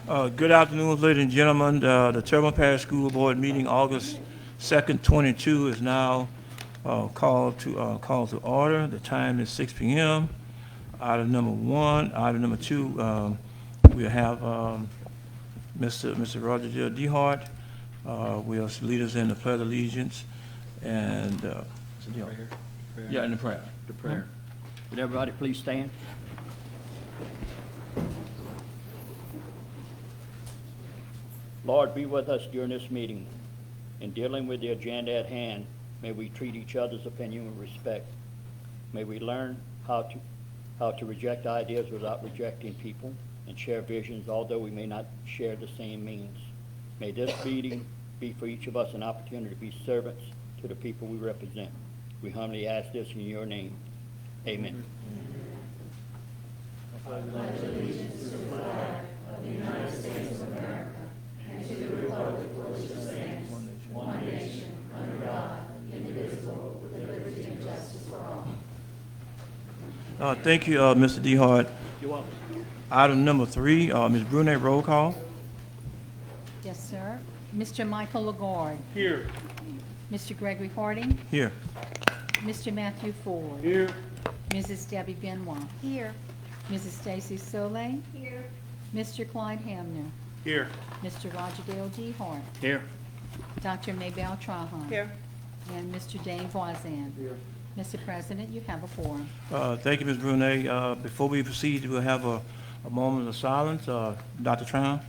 Good afternoon, ladies and gentlemen. The Turbine Parish School Board meeting, August 2nd, 22, is now called to order. The time is 6 p.m. Item number one. Item number two, we have Mr. Roger J. DeHart will lead us in the Pledge of Allegiance and Prayer. yeah, in the prayer. The prayer. Would everybody please stand? Lord, be with us during this meeting. In dealing with the agenda at hand, may we treat each other's opinion with respect. May we learn how to reject ideas without rejecting people and share visions, although we may not share the same means. May this meeting be for each of us an opportunity to be servants to the people we represent. We humbly ask this in your name. Amen. Thank you, Mr. DeHart. You're welcome. Item number three, Ms. Brunet, roll call. Yes, sir. Mr. Michael Lagarde. Here. Mr. Gregory Harding. Here. Mr. Matthew Ford. Here. Mrs. Debbie Benoit. Here. Mrs. Stacy Solé. Here. Mr. Clyde Hamner. Here. Mr. Roger Dale DeHart. Here. Dr. Maybelle Trahan. Here. And Mr. Dane Voisin. Here. Mr. President, you have a forum. Thank you, Ms. Brunet. Before we proceed, we'll have a moment of silence. Dr. Tran?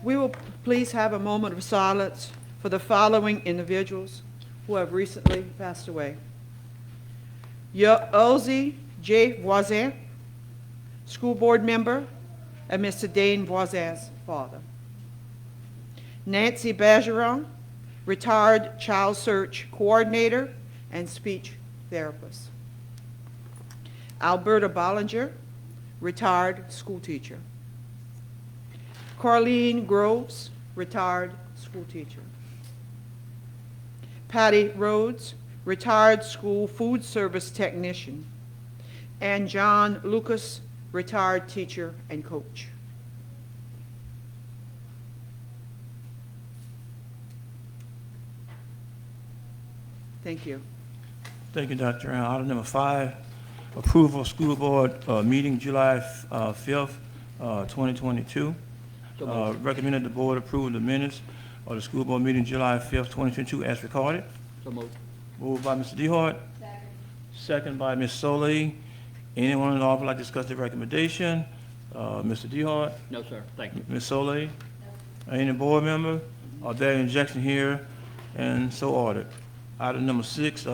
We will please have a moment of silence for the following individuals who have recently passed away. Elsie J. Voisin, school board member, and Mr. Dane Voisin's father. Nancy Bergeron, retired child search coordinator and speech therapist. Alberta Bollinger, retired school teacher. Carlene Groves, retired school teacher. Patty Rhodes, retired school food service technician. And John Lucas, retired teacher and coach. Thank you. Thank you, Dr. Tran. Item number five, approval of school board meeting July 5th, 2022. Recommended the board approve the minutes of the school board meeting July 5th, 2022 as recorded. So moved. Moved by Mr. DeHart. Second by Ms. Solé. Anyone in the office like to discuss the recommendation? Mr. DeHart? No, sir. Thank you. Ms. Solé? Any board member? Are there injection here? And so ordered. Item number six,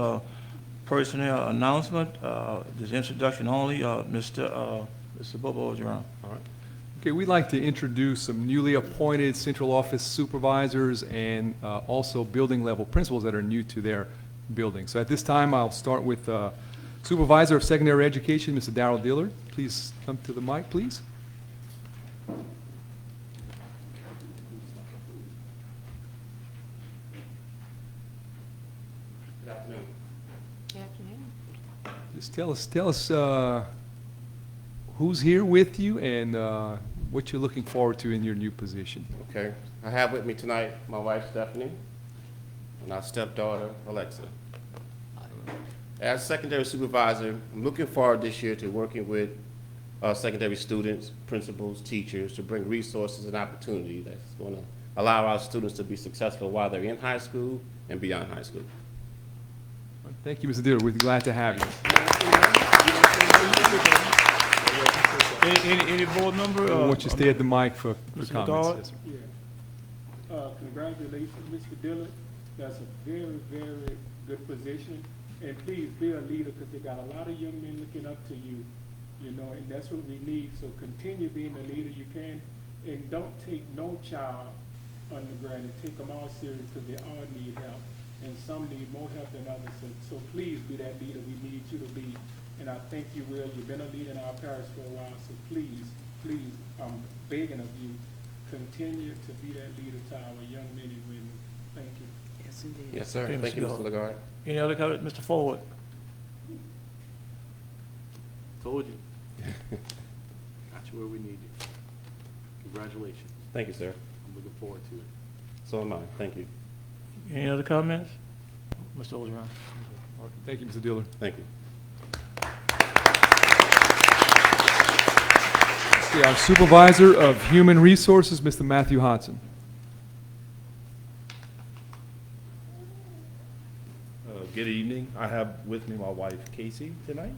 personnel announcement. This introduction only. Mr. Bobo is around. All right. Okay, we'd like to introduce some newly appointed central office supervisors and also building level principals that are new to their building. So at this time, I'll start with Supervisor of Secondary Education, Mr. Darrell Dillard. Please come to the mic, please. Good afternoon. Good afternoon. Just tell us who's here with you and what you're looking forward to in your new position. Okay. I have with me tonight my wife Stephanie and our stepdaughter Alexa. As secondary supervisor, I'm looking forward this year to working with secondary students, principals, teachers to bring resources and opportunity that's going to allow our students to be successful while they're in high school and beyond high school. Thank you, Mr. Dillard. We're glad to have you. Any board member? I want you to stay at the mic for Mr. comments. Lagarde? Yes, sir. Congratulations, Mr. Dillard. That's a very, very good position. And please be a leader because they got a lot of young men looking up to you, you know, and that's what we need. So continue being the leader you can and don't take no child under granted. Take them all serious because they all need help and some need more help than others. So please be that leader we need you to be. And I think you will. You've been a leader in our parish for a while. So please, I'm begging of you, continue to be that leader to our young men and women. Thank you. Yes, indeed. Yes, sir. Okay, Thank you, Mr. Mr. Lagarde. Any other comment? Mr. Forward? Told you. Got you where we need you. Congratulations. Thank you, sir. I'm looking forward to it. So am I. Thank you. Any other comments? Mr. Ogeron? Thank you, Mr. Dillard. Thank you. Okay, our Supervisor of Human Resources, Mr. Matthew Hodson. Good evening. I have with me my wife Casey tonight.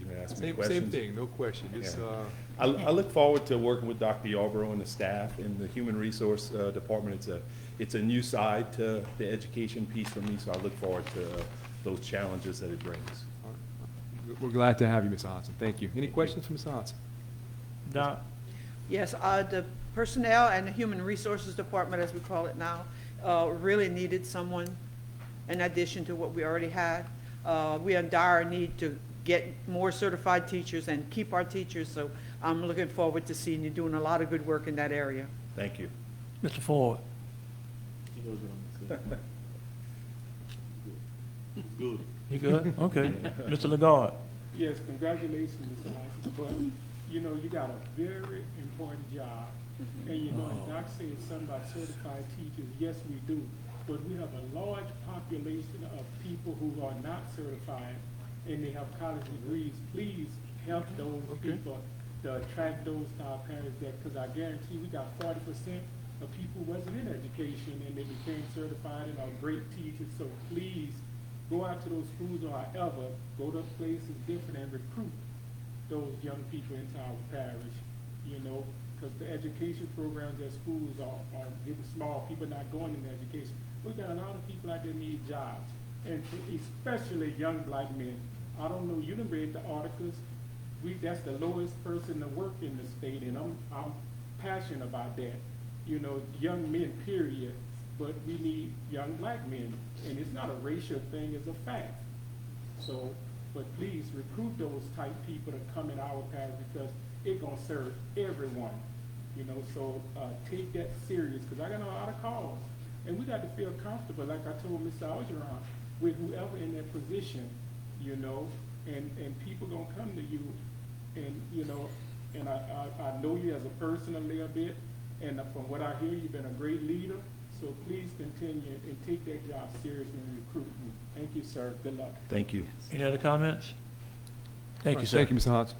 You can ask me Same questions. thing, no question. Just, Yeah. I look forward to working with Dr. Yarborough and the staff in the Human Resource Department. It's a new side to the education piece for me, so I look forward to those challenges that it brings. we're glad to have you, Mr. Hodson. Thank you. Any questions for Mr. Hodson? Doc? Yes, the Personnel and the Human Resources Department, as we call it now, really needed someone in addition to what we already had. We are in dire need to get more certified teachers and keep our teachers, so I'm looking forward to seeing you doing a lot of good work in that area. Thank you. Mr. Ford? He knows what I'm going to say. Good. You good? Okay. Mr. Lagarde? Yes, congratulations, Mr. License, but, you know, you got a very important job. And you know, and Doc said something about certified teachers, yes, we do, but we have a large population of people who are not certified and they have college degrees. Please help those people to attract those to our parents, because I guarantee we got 40% of people who wasn't in education and they became certified and are great teachers. So please go out to those schools or however, go to places different and recruit those young people into our parish, you know, because the education programs at schools are getting small, people not going into education. We got a lot of people out there need jobs, and especially young black men. I don't know, you done read the articles, that's the lowest person to work in the state, and I'm passionate about that. You know, young men, period, but we need young black men, and it's not a racial thing, it's a fact. So, but please recruit those type people to come in our parish, because it's gonna serve everyone, you know, so take that serious, because I got a lot of calls, and we got to feel comfortable, like I told Mr. Algeron, with whoever in that position, you know, and people gonna come to you, and, you know, and I know you as a person a little bit, and from what I hear, you've been a great leader, so please continue and take that job seriously and recruit me. Thank you, sir. Good luck. Thank you. Any other comments? Thank you, sir. Thank you, Mr. Hodson.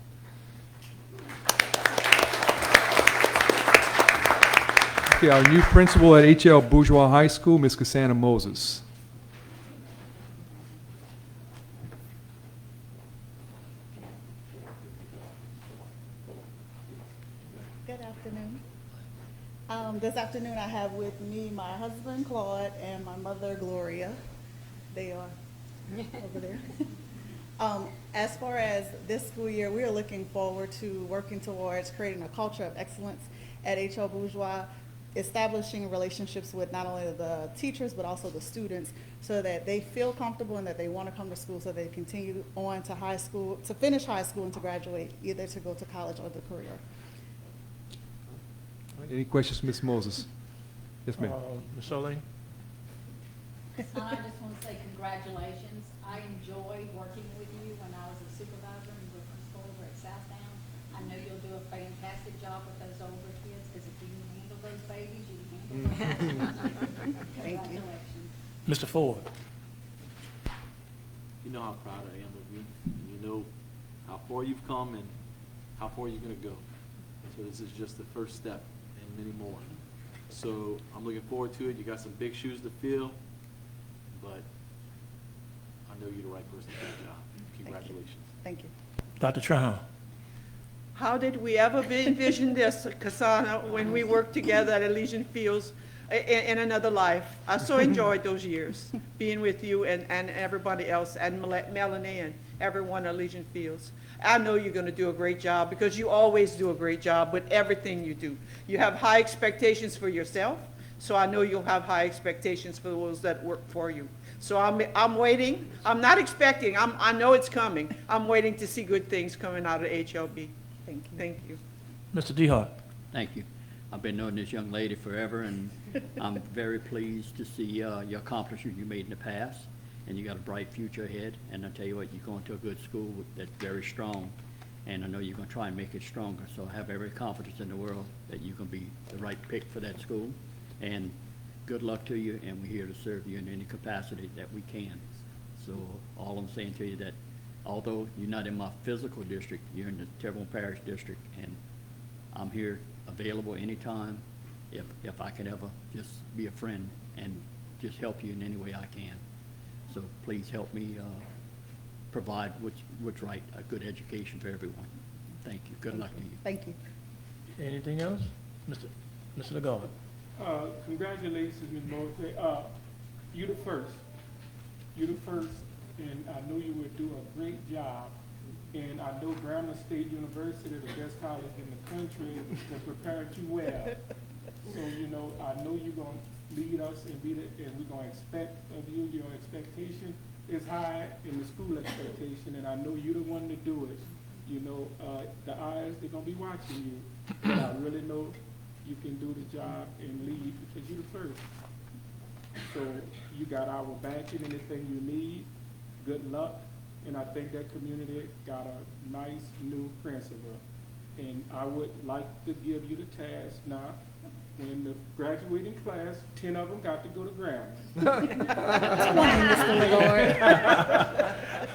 Okay, our new principal at H.L. Bourgeois High School, Ms. Cassandra Moses. Good afternoon. This afternoon I have with me my husband Claude and my mother Gloria. They are over there. As far as this school year, we are looking forward to working towards creating a culture of excellence at H.L. Bourgeois, establishing relationships with not only the teachers but also the students, so that they feel comfortable and that they want to come to school, so they continue on to high school, to finish high school and to graduate, either to go to college or the career. Any questions for Ms. Moses? Yes, ma'am. Ms. Solis? I just want to say congratulations. I enjoyed working with you when I was a supervisor and you were principal over at Southdown. I know you'll do a fantastic job with those older kids, because if you can handle those babies, you can handle those. Thank you. Congratulations. Mr. Ford? You know how proud I am of you, and you know how far you've come and how far you're going to go. So this is just the first step and many more. So I'm looking forward to it. You got some big shoes to fill, but I know you're the right person for the job. Congratulations. Thank you. Dr. Trahan? How did we ever envision this, Cassandra, when we worked together at Elysian Fields in another life? I so enjoyed those years, being with you and everybody else, and Melanie and everyone at Elysian Fields. I know you're going to do a great job, because you always do a great job with everything you do. You have high expectations for yourself, so I know you'll have high expectations for those that work for you. So I'm waiting. I'm not expecting. I know it's coming. I'm waiting to see good things coming out of HLB. Thank you. Thank you. Mr. DeHart? Thank you. I've been knowing this young lady forever, and I'm very pleased to see your accomplishments you made in the past, and you got a bright future ahead. And I tell you what, you're going to a good school that's very strong, and I know you're gonna try and make it stronger. So I have every confidence in the world that you're gonna be the right pick for that school. And good luck to you, and we're here to serve you in any capacity that we can. So all I'm saying to you that although you're not in my physical district, you're in the Terrebonne Parish District, and I'm here available anytime if I can ever just be a friend and just help you in any way I can. So please help me provide what's right, a good education for everyone. Thank you. Good luck to you. Thank you. Anything else? Mr. LeGard? Congratulations, Ms. Mosley. You the first. You the first, and I know you will do a great job. And I know Grambling State University, the best college in the country, has prepared you well. So, you know, I know you're gonna lead us and and we're gonna expect of you. Your expectation is high in the school expectation, and I know you're the one to do it. You know, the eyes, they're gonna be watching you. And I really know you can do the job and lead because you're the first. So you got our backing, anything you need. Good luck. And I think that community got a nice new principal. And I would like to give you the task now. When the graduating class, 10 of them got to go to Grambling.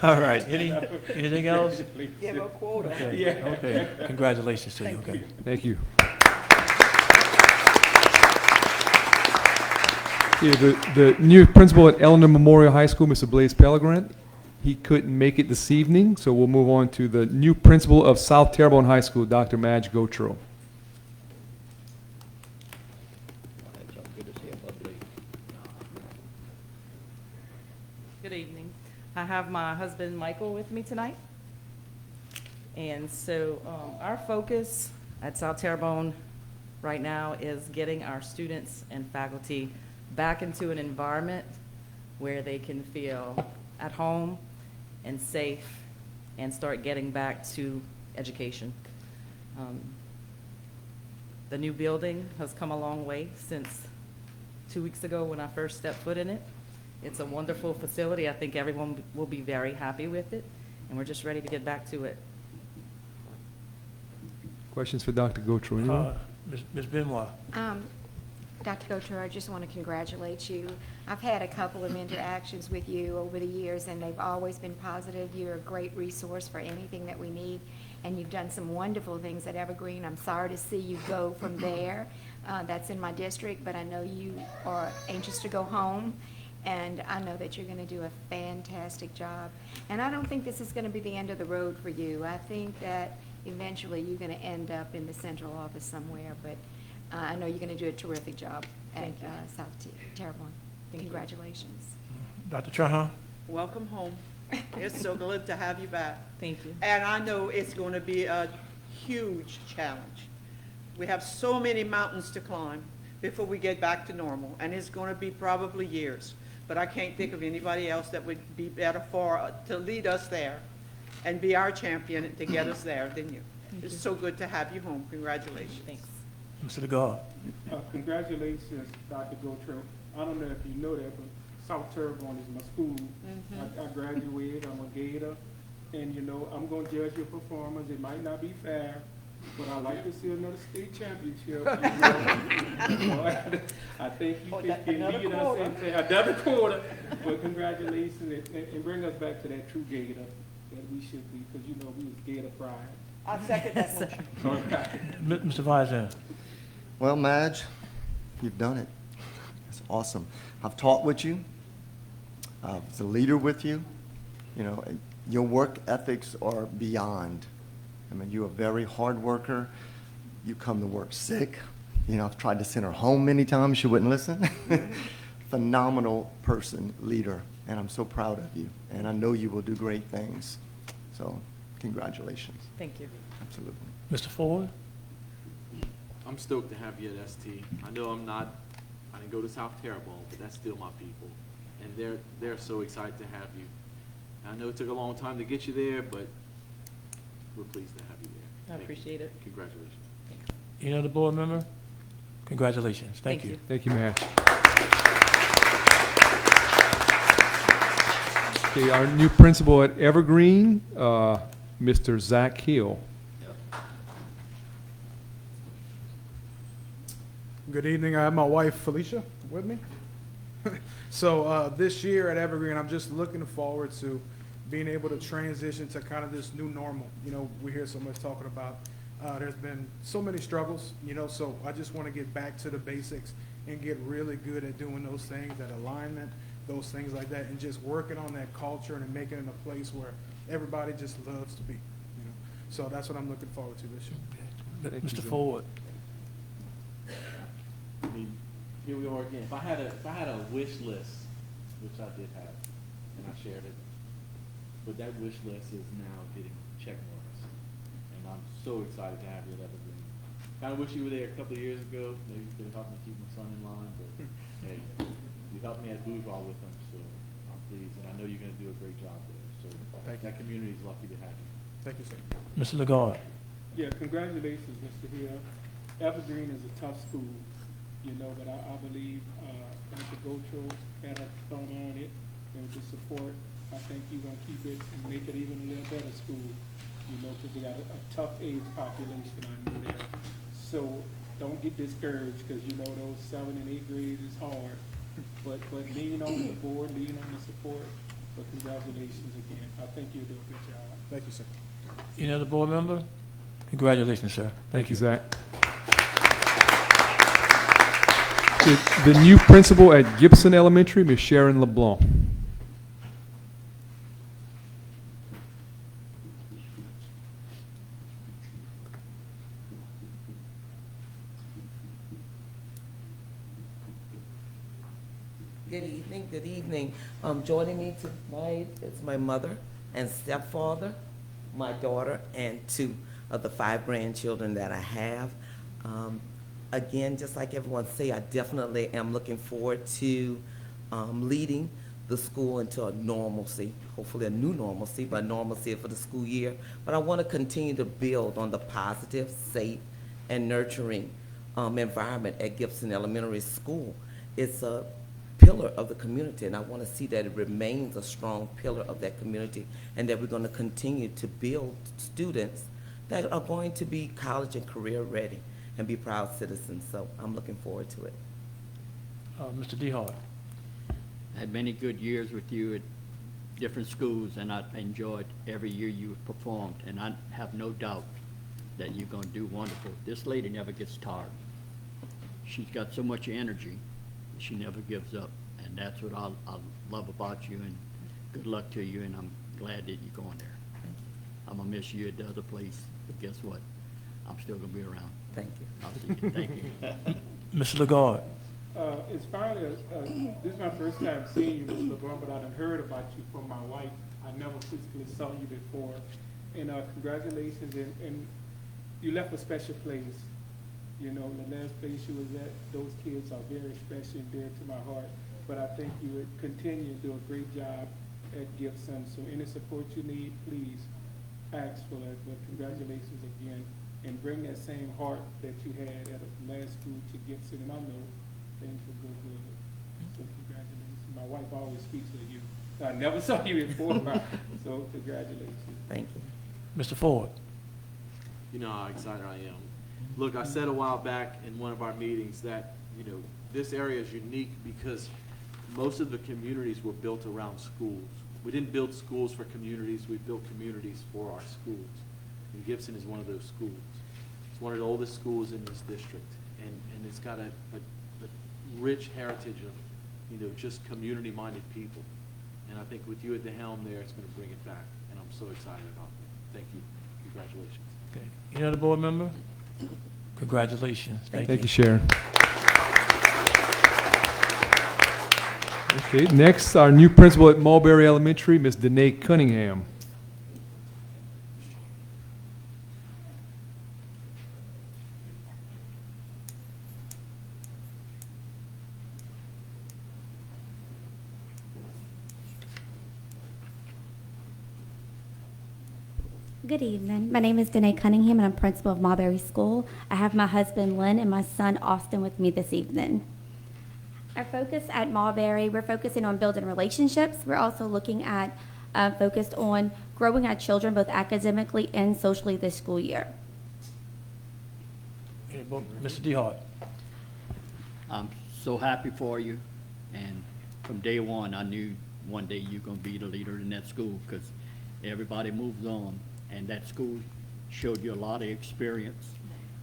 All right, anything else? Give a quota. Okay, Yeah. okay, congratulations to you, okay. Thank you. Yeah, the new principal at Eleanor Memorial High School, Mr. Blaise Pellegrin, he couldn't make it this evening, so we'll move on to the new principal of South Terrebonne High School, Dr. Madge Gautreau. Good to see you, Bud. Good evening. I have my husband Michael with me tonight. And so our focus at South Terrebonne right now is getting our students and faculty back into an environment where they can feel at home and safe and start getting back to education. The new building has come a long way since 2 weeks ago when I first stepped foot in it. It's a wonderful facility. I think everyone will be very happy with it, and we're just ready to get back to it. Questions for Dr. Gautreau? Anyone? Ms. Benoit? Dr. Gautreau, I just want to congratulate you. I've had a couple of interactions with you over the years, and they've always been positive. You're a great resource for anything that we need, and you've done some wonderful things at Evergreen. I'm sorry to see you go from there. That's in my district, but I know you are anxious to go home, and I know that you're going to do a fantastic job. And I don't think this is going to be the end of the road for you. I think that eventually you're going to end up in the central office somewhere, but I know you're going to do a terrific job at South Terrebonne. Congratulations. Dr. Trahan? Welcome home. It's so good to have you back. Thank you. And I know it's going to be a huge challenge. We have so many mountains to climb before we get back to normal, and it's going to be probably years. But I can't think of anybody else that would be better to lead us there and be our champion and to get us there than you. It's so good to have you home. Congratulations. Thanks. Mr. LeGard? Congratulations, Dr. Gautreau. I don't know if you know that, but South Terrebonne is my school. I graduated, I'm a Gator, and you know, I'm gonna judge your performance. It might not be fair, but I like to see another state championship. I think you can lead us into another quarter, but congratulations, and bring us back to that true Gator that we should be, because you know, we was Gator pride. I second that motion. Mr. Visor? Well, Madge, you've done it. That's awesome. I've taught with you. I was a leader with you. You know, and your work ethics are beyond. I mean, you're a very hard worker. You come to work sick. You know, I've tried to send her home many times. She wouldn't listen. Phenomenal person, leader, and I'm so proud of you. And I know you will do great things. So, congratulations. Thank you. Absolutely. Mr. Ford? I'm stoked to have you at ST. I know I didn't go to South Terrebonne, but that's still my people. And they're so excited to have you. I know it took a long time to get you there, but we're pleased to have you there. I appreciate it. Congratulations. Any other board member? Congratulations. Thank you. Thank you, Madge. Okay, our new principal at Evergreen, Mr. Zach Hill. Good evening. I have my wife Felicia with me. So this year at Evergreen, I'm just looking forward to being able to transition to kind of this new normal. You know, we hear so much talking about. There's been so many struggles, you know, so I just want to get back to the basics and get really good at doing those things, that alignment, those things like that, and just working on that culture and making it a place where everybody just loves to be, you know. So that's what I'm looking forward to this year. Mr. Ford. I mean, here we are again. If I had a wish list, which I did have, and I shared it, but that wish list is now getting check marks, and I'm so excited to have you at Evergreen. Kind of wish you were there a couple of years ago. Maybe you could have helped me keep my son in line, but hey, you helped me at Bourgeois with him, so I'm pleased, and I know you're going to do a great job there. So that community is lucky to have you. Thank you, sir. Mr. Lagarde. Yeah, congratulations, Mr. Hill. Evergreen is a tough school, you know, but I believe Dr. Gotro had a thumb on it, and with the support, I think you're gonna keep it and make it even a little better school, you know, because they got a tough age population, I know there. So don't get discouraged, because you know those 7 and 8 grades is hard, but lean on the board, lean on the support. But congratulations again. I think you'll do a good job. Thank you, sir. Any other board member? Congratulations, sir. Thank you, Zach. The new principal at Gibson Elementary, Ms. Sharon LeBlanc. Good evening, good evening. Joining me tonight is my mother and stepfather, my daughter, and 2 of the 5 grandchildren that I have. Again, just like everyone say, I definitely am looking forward to leading the school into a normalcy, hopefully a new normalcy, but normalcy for the school year. But I want to continue to build on the positive, safe, and nurturing environment at Gibson Elementary School. It's a pillar of the community, and I want to see that it remains a strong pillar of that community, and that we're going to continue to build students that are going to be college and career ready and be proud citizens. So I'm looking forward to it. Mr. DeHart. I had many good years with you at different schools, and I enjoyed every year you performed, and I have no doubt that you're going to do wonderful. This lady never gets tired. She's got so much energy, she never gives up, and that's what I love about you, and good luck to you, and I'm glad that you're going there. I'm going to miss you at the other place, but guess what? I'm still going to be around. Thank you. I'll see you. Thank you. Mr. Lagarde. It's finally, this is my first time seeing you, Mr. LeBron, but I done heard about you from my wife. I never physically saw you before. And congratulations, and you left a special place. You know, the last place you was at, those kids are very special and dear to my heart. But I think you would continue to do a great job at Gibson. So any support you need, please ask for it. But congratulations again. And bring that same heart that you had at the last school to Gibson. And I know things will go good. So congratulations. My wife always speaks of you. I never saw you before, so congratulations. Thank you. Mr. Ford. You know how excited I am. Look, I said a while back in one of our meetings that, you know, this area is unique because most of the communities were built around schools. We didn't build schools for communities, we built communities for our schools. And Gibson is one of those schools. It's one of the oldest schools in this district, and it's got a rich heritage of, you know, just community-minded people. And I think with you at the helm there, it's going to bring it back, and I'm so excited about that. Thank you. Congratulations. Okay. Any other board member? Congratulations. Thank you, Sharon. Okay, next, our new principal at Mulberry Elementary, Ms. Danae Cunningham. Good evening. My name is Danae Cunningham, and I'm principal of Mulberry School. I have my husband, Lynn, and my son, Austin, with me this evening. Our focus at Mulberry, we're focusing on building relationships. We're also looking at focused on growing our children both academically and socially this school year. Mr. DeHart. I'm so happy for you, and from day one, I knew one day you're gonna be the leader in that school, because everybody moves on, and that school showed you a lot of experience,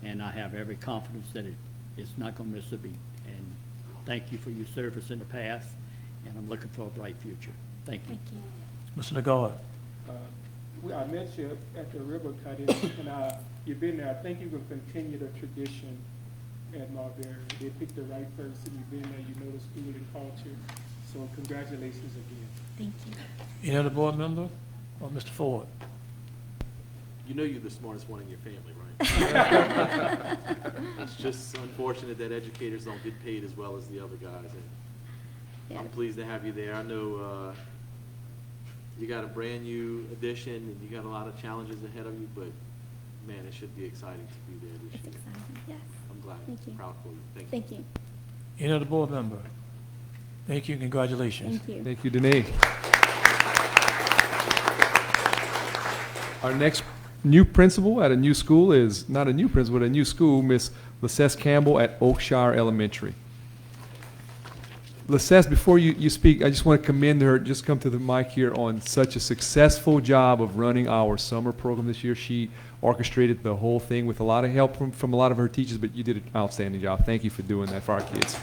and I have every confidence that it's not gonna miss a beat. And thank you for your service in the past, and I'm looking for a bright future. Thank you. Thank you. Mr. Lagarde. I met you at the river cutting, and you've been there. I think you can continue the tradition at Marbury. They picked the right person. You've been there. You know the school and culture. So congratulations again. Thank you. Any other board member? Or Mr. Ford? You know you're the smartest one in your family, right? It's just unfortunate that educators don't get paid as well as the other guys. And Yeah. I'm pleased to have you there. I know you got a brand new addition and you got a lot of challenges ahead of you, but man, it should be exciting to be there this It's year. exciting, yes. I'm glad. Thank you. Proud for you. Thank you. Thank you. Any other board member? Thank you, congratulations. Thank you. Thank you, Danae. Our next new principal at a new school is not a new principal, but a new school, Miss Lacesse Campbell at Oakshire Elementary. Lacesse, before you speak, I just want to commend her, just come to the mic here, on such a successful job of running our summer program this year. She orchestrated the whole thing with a lot of help from a lot of her teachers, but you did an outstanding job. Thank you for doing that for our kids.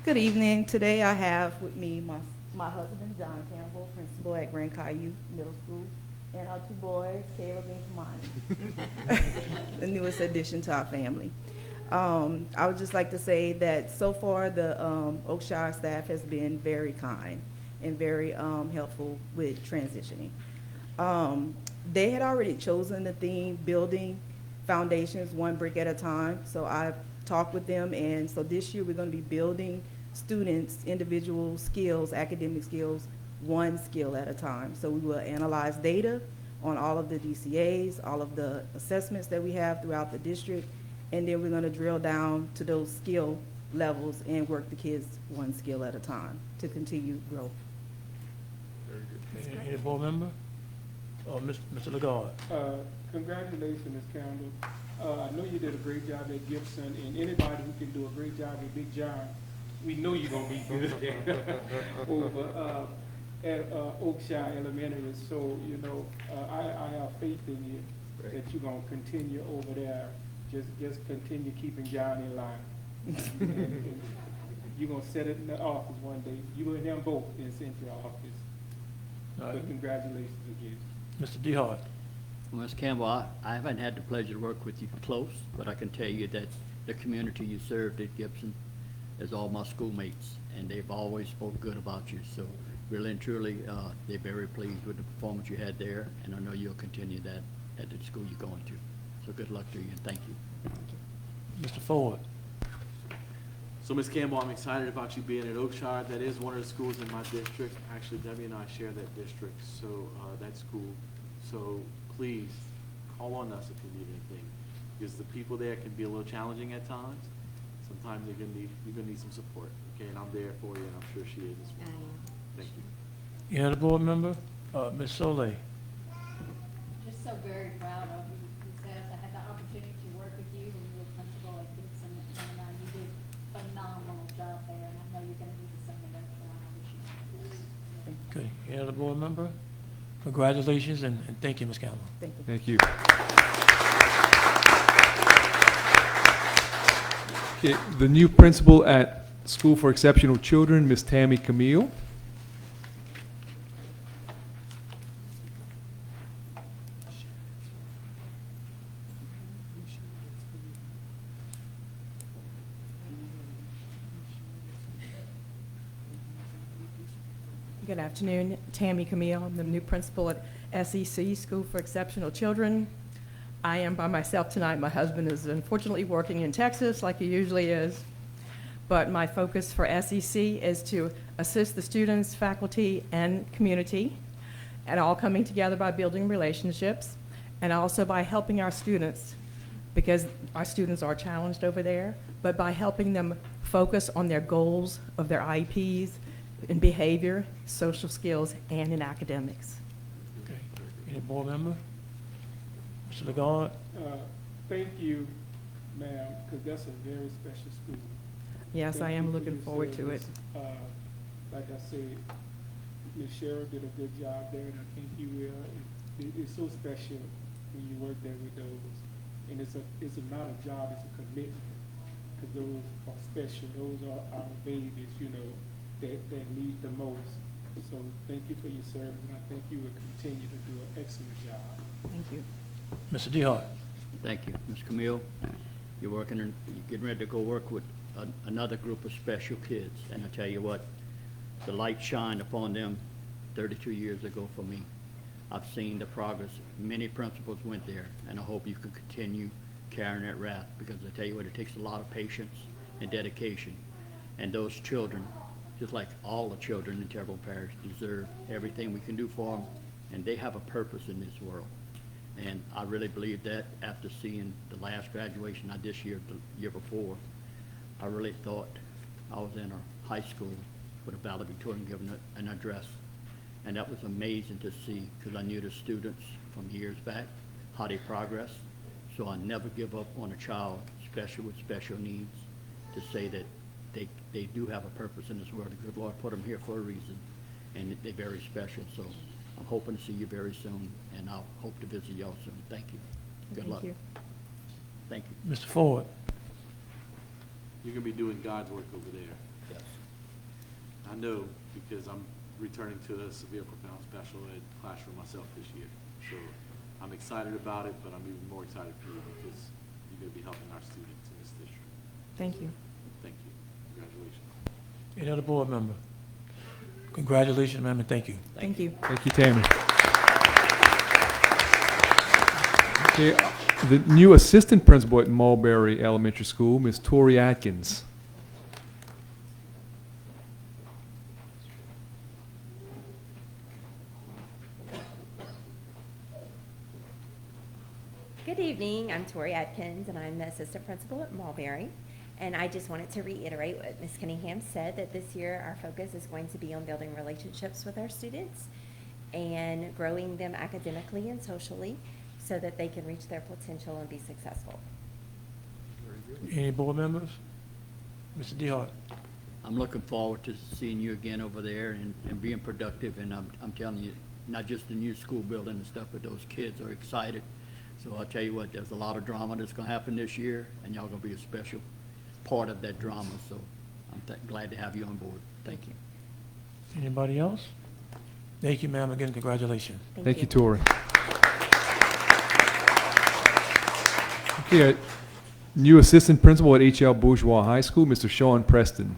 Good evening. Today I have with me my husband, John Campbell, principal at Grand Caillou Middle School, and our two boys, Caleb and Kamani, the newest addition to our family. I would just like to say that so far the Oakshire staff has been very kind and very helpful with transitioning. They had already chosen the theme, building foundations one brick at a time, so I've talked with them, and so this year we're going to be building students' individual skills, academic skills, one skill at a time. So we will analyze data on all of the DCAs, all of the assessments that we have throughout the district, and then we're going to drill down to those skill levels and work the kids one skill at a time to continue growth. Any board member? Or Mr. Lagarde? Congratulations, Ms. Campbell. I know you did a great job at Gibson, and anybody who can do a great job at Big John, we know you're gonna be good over at Oakshire Elementary. So I have faith in you that you're gonna continue over there. Just continue keeping John in line. and you're gonna set it in the office one day. You and them both in central office. But congratulations again. Mr. DeHart? Well, Ms. Campbell, I haven't had the pleasure to work with you close, but I can tell you that the community you served at Gibson is all my schoolmates, and they've always spoke good about you. So really and truly, they're very pleased with the performance you had there, and I know you'll continue that at the school you're going to. So good luck to you, and thank you. Mr. Ford? So, Ms. Campbell, I'm excited about you being at Oakshire. That is one of the schools in my district. Actually, Debbie and I share that district, so that school. So please call on us if you need anything, because the people there can be a little challenging at times. Sometimes you're gonna need some support. Okay, and I'm there for you, and I'm sure she is as well. Thank you. Any other board member? Ms. Soleil? Just so very proud of you. I had the opportunity to work with you when you were principal at Gibson, and you did a phenomenal job there, and I know you're gonna do the same in North Carolina this year. Okay, any other board member? Congratulations and thank you, Ms. Campbell. Thank you. Okay, the new principal at School for Exceptional Children, Miss Tammy Camille. Good afternoon, Tammy Camille. I'm the new principal at SEC, School for Exceptional Children. I am by myself tonight. My husband is unfortunately working in Texas like he usually is. But my focus for SEC is to assist the students, faculty, and community, and all coming together by building relationships, and also by helping our students, because our students are challenged over there, but by helping them focus on their goals of their IEPs, in behavior, social skills, and in academics. Okay. Any board member? Mr. Lagarde? Thank you, ma'am, because that's a very special school. Yes, Thank I you am for looking your forward to it. service. Like I said, Ms. Cheryl did a good job there, and I think you will. It's so special when you work there with those. And it's not a job, it's a commitment, because those are special. Those are our babies, you know, that need the most. So thank you for your service, and I think you will continue to do an excellent job. Thank you. Mr. DeHart? Thank you. Ms. Camille, you're getting ready to go work with another group of special kids. And I tell you what, the light shined upon them 32 years ago for me. I've seen the progress. Many principals went there, and I hope you can continue carrying that wrath, because I tell you what, it takes a lot of patience and dedication. And those children, just like all the children in Terrebonne Parish, deserve everything we can do for them, and they have a purpose in this world. And I really believe that after seeing the last graduation, not this year, the year before, I really thought I was in a high school with a valedictorian giving an address. And that was amazing to see, because I knew the students from years back, how they progressed. So I never give up on a child, especially with special needs, to say that they do have a purpose in this world. The good Lord put them here for a reason, and they're very special. So I'm hoping to see you very soon, and I'll hope to visit y'all soon. Thank you. Good luck. Thank you. Thank you. Mr. Ford? You're gonna be doing God's work over there. Yes. I know, because I'm returning to a severe profound special ed classroom myself this year. So I'm excited about it, but I'm even more excited for you, because you're gonna be helping our students in this district. Thank you. Thank you. Congratulations. Any other board member? Congratulations, ma'am, and thank you. Thank you. Thank you, Tammy. Okay, the new assistant principal at Mulberry Elementary School, Ms. Tori Atkins. Good evening, I'm Tori Atkins, and I'm the assistant principal at Mulberry. And I just wanted to reiterate what Ms. Cunningham said, that this year our focus is going to be on building relationships with our students and growing them academically and socially so that they can reach their potential and be successful. Any board members? Mr. DeHart? I'm looking forward to seeing you again over there and being productive. And I'm telling you, not just the new school building and stuff, but those kids are excited. So I'll tell you what, there's a lot of drama that's going to happen this year, and y'all going to be a special part of that drama. So I'm glad to have you on board. Thank you. Anybody else? Thank you, ma'am. Again, congratulations. Thank you, Tori. Okay, new assistant principal at H.L. Bourgeois High School, Mr. Sean Preston.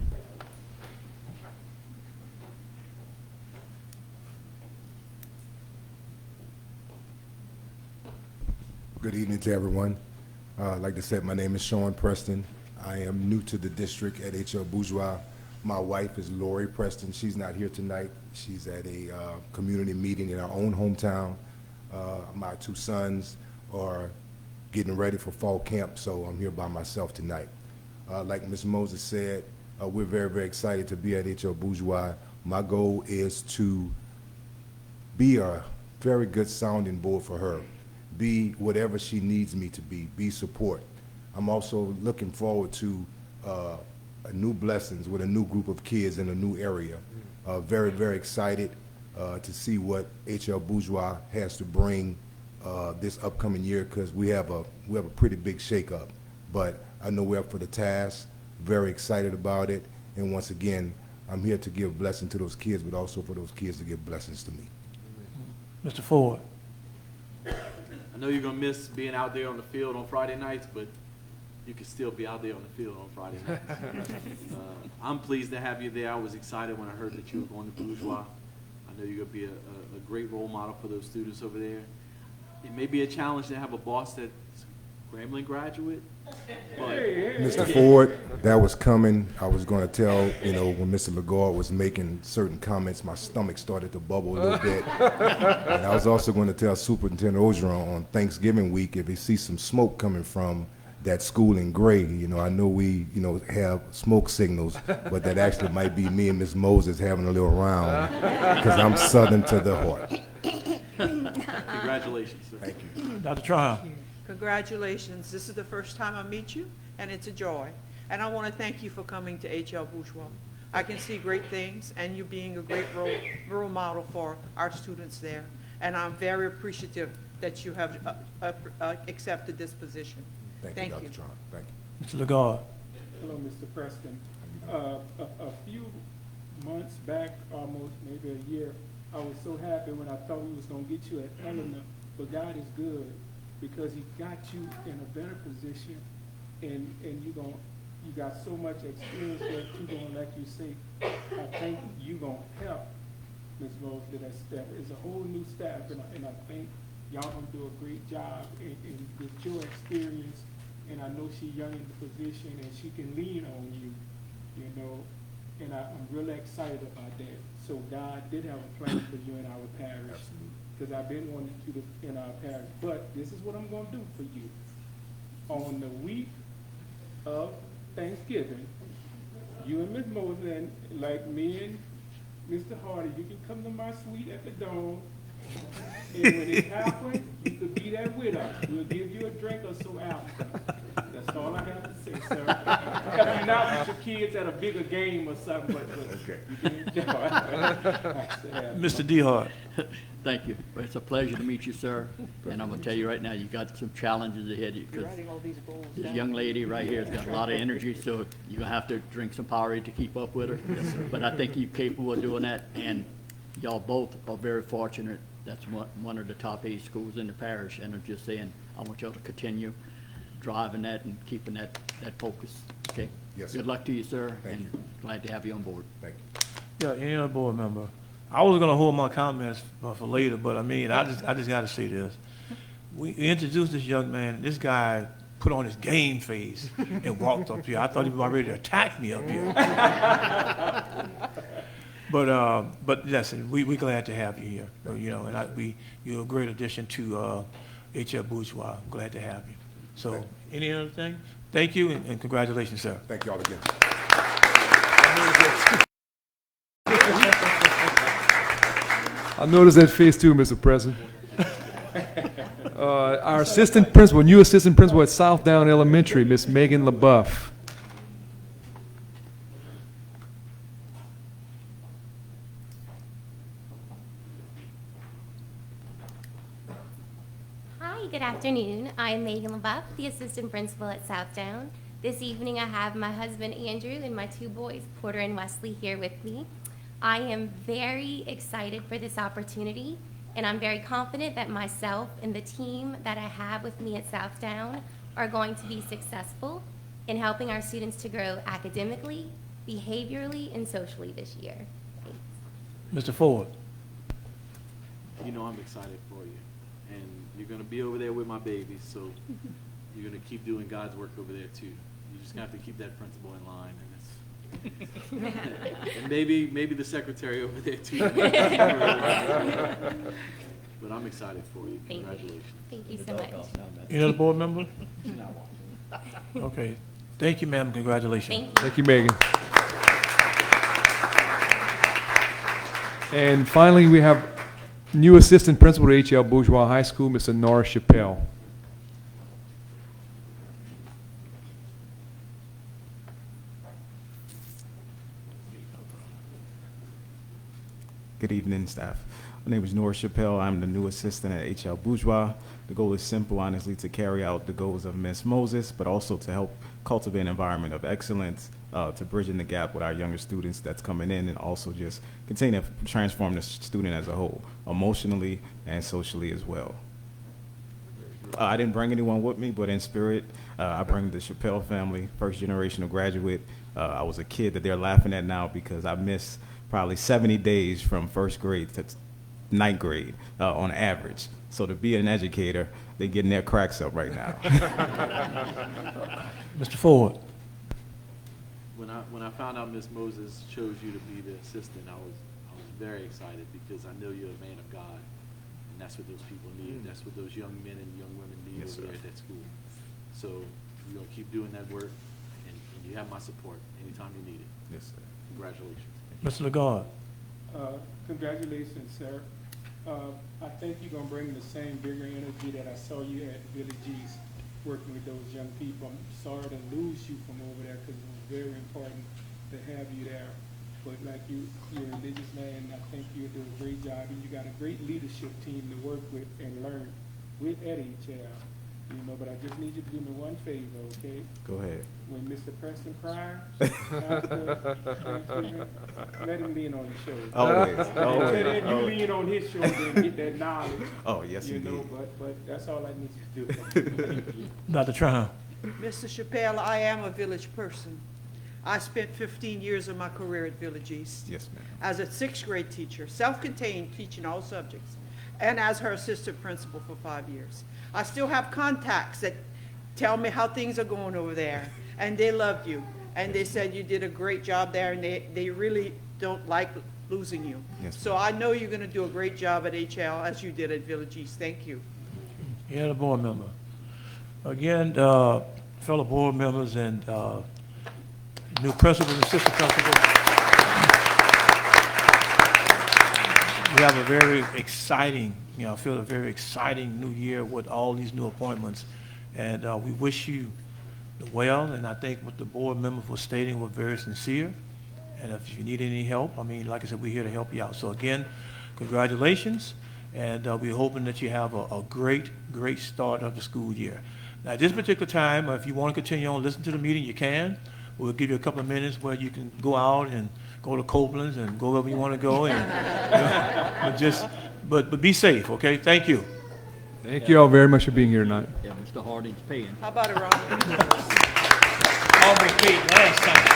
Good evening to everyone. Like I said, my name is Sean Preston. I am new to the district at H.L. Bourgeois. My wife is Lori Preston. She's not here tonight. She's at a community meeting in our own hometown. My two sons are getting ready for fall camp, so I'm here by myself tonight. Like Ms. Moses said, we're very, very excited to be at H.L. Bourgeois. My goal is to be a very good sounding board for her, be whatever she needs me to be support. I'm also looking forward to a new blessings with a new group of kids in a new area. Very, very excited to see what H.L. Bourgeois has to bring this upcoming year, because we have a pretty big shakeup. But I know we're up for the task, very excited about it, and once again, I'm here to give blessing to those kids, but also for those kids to give blessings to me. Mr. Ford? I know you're gonna miss being out there on the field on Friday nights, but you can still be out there on the field on Friday nights. I'm pleased to have you there. I was excited when I heard that you were going to Bourgeois. I know you're gonna be a great role model for those students over there. It may be a challenge to have a boss that's a Grambling graduate, but Mr. Ford, that was coming. I was going to tell, when Mr. Lagarde was making certain comments, my stomach started to bubble a little bit. And I was also going to tell Superintendent Ogeron on Thanksgiving week, if he sees some smoke coming from that school in Gray. You know, I know we, you know, have smoke signals, but that actually might be me and Miss Moses having a little round, because I'm Southern to the heart. Congratulations, sir. Thank you. Dr. Tryon. Congratulations. This is the first time I meet you, and it's a joy. And I want to thank you for coming to H.L. Bourgeois. I can see great things, and you being a great role model for our students there. And I'm very appreciative that you have accepted this position. Thank you, Dr. Tron. Thank you. Mr. Lagarde. Hello, Mr. Preston. A few months back, almost maybe a year, I was so happy when I thought we was gonna get you an Eleanor, but God is good because He got you in a better position, and you got so much experience that you're gonna, like you say, I think you gonna help Ms. Rose to that step. It's a whole new staff, and I think y'all gonna do a great job, and with your experience, and I know she's young in the position, and she can lean on you, you know, and I'm really excited about that. So God did have a plan for you in our parish, because I've been wanting you to in our parish. But this is what I'm gonna do for you. On the week of Thanksgiving, you and Ms. Moses, and like me and Mr. Hardy, you can come to my suite at the Dome, and when it happens, you could be there with us. We'll give you a drink or so after. That's all I have to say, sir. If you're not with your kids at a bigger game or something, but you can enjoy. Mr. DeHart. Thank you. It's a pleasure to meet you, sir. And I'm gonna tell you right now, you got some challenges ahead of you, because this young lady right here has got a lot of energy, so you're gonna have to drink some Powerade to keep up with her. But I think you're capable of doing that, and y'all both are very fortunate. That's one of the top 8 schools in the parish, and I'm just saying, I want y'all to continue driving that and keeping that focus, okay? Yes, sir. Good luck to you, sir, Thank and you. glad to have you on board. Thank you. Yeah, any other board member? I was gonna hold my comments for later, but I mean, I just gotta say this. We introduced this young man, this guy put on his game face and walked up here. I thought he was about ready to attack me up here. But listen, we glad to have you here, you know, and you're a great addition to H.L. Bourgeois. Glad to have you. So, any other thing? Thank you and congratulations, sir. Thank you all again. I noticed that face too, Mr. President. Our assistant principal, new assistant principal at Southdown Elementary, Miss Megan LaBeouf. Hi, good afternoon. I'm Megan LaBeouf, the assistant principal at Southdown. This evening I have my husband Andrew and my 2 boys, Porter and Wesley, here with me. I am very excited for this opportunity, and I'm very confident that myself and the team that I have with me at Southdown are going to be successful in helping our students to grow academically, behaviorally, and socially this year. Thanks. Mr. Ford. You know I'm excited for you. And you're going to be over there with my babies, so you're going to keep doing God's work over there too. You're just going to have to keep that principal in line. And maybe the secretary over there too. But I'm excited for you. Congratulations. Thank you so much. Any other board member? Okay. Thank you, ma'am. Congratulations. Thank you. Thank you, Megan. And finally, we have new assistant principal at H.L. Bourgeois High School, Mr. Norris Chappelle. Good evening, staff. My name is Norris Chappelle. I'm the new assistant at H.L. Bourgeois. The goal is simple, honestly, to carry out the goals of Ms. Moses, but also to help cultivate an environment of excellence, to bridging the gap with our younger students that's coming in, and also just continue to transform the student as a whole, emotionally and socially as well. I didn't bring anyone with me, but in spirit, I bring the Chappelle family, first generational graduate. I was a kid that they're laughing at now because I missed probably 70 days from 1st grade to 9th grade on average. So to be an educator, they're getting their cracks up right now. Mr. Ford. When I found out Ms. Moses chose you to be the assistant, I was very excited because I know you're a man of God, and that's what those people need. That's what those young men and young women need over there at that school. So We're gonna keep doing that work, and you have my support anytime you need it. Yes, sir. Congratulations. Mr. Lagarde. Congratulations, sir. I think you're gonna bring the same vigor and energy that I saw you at Billy G's, working with those young people. I'm sorry to lose you from over there, because it was very important to have you there. But like you're a religious man, I think you do a great job, and you got a great leadership team to work with and learn with at HL. You know, but I just need you to do me one favor, okay? Go ahead. When Mr. Preston cries, let him lean on the shoulder. Always, And always, then you always. lean on his shoulder and get that knowledge. Oh, yes, you know, indeed. but that's all I need you to do. Dr. Traham. Mr. Chappelle, I am a village person. I spent 15 years of my career at Village East. Yes, ma'am. As a 6th grade teacher, self-contained, teaching all subjects, and as her assistant principal for 5 years. I still have contacts that tell me how things are going over there, and they loved you, and they said you did a great job there, and they really don't like losing you. Yes, So I know you're going to do a great job at HL as you did at Village East. Thank you. Yeah, the board member. Again, fellow board members and new principals and assistant principals, we have a very exciting, I feel a very exciting new year with all these new appointments. And we wish you well, and I think what the board members were stating were very sincere. And if you need any help, I mean, like I said, we're here to help you out. So again, congratulations, and we're hoping that you have a great, great start of the school year. Now, at this particular time, if you want to continue on, listen to the meeting, you can. We'll give you a couple of minutes where you can go out and go to Copeland's and go wherever you want to go, and but be safe, okay? Thank you. Thank you all very much for being here tonight. Yeah, Mr. Harding's paying. How about it, Ron? Almost paid last time.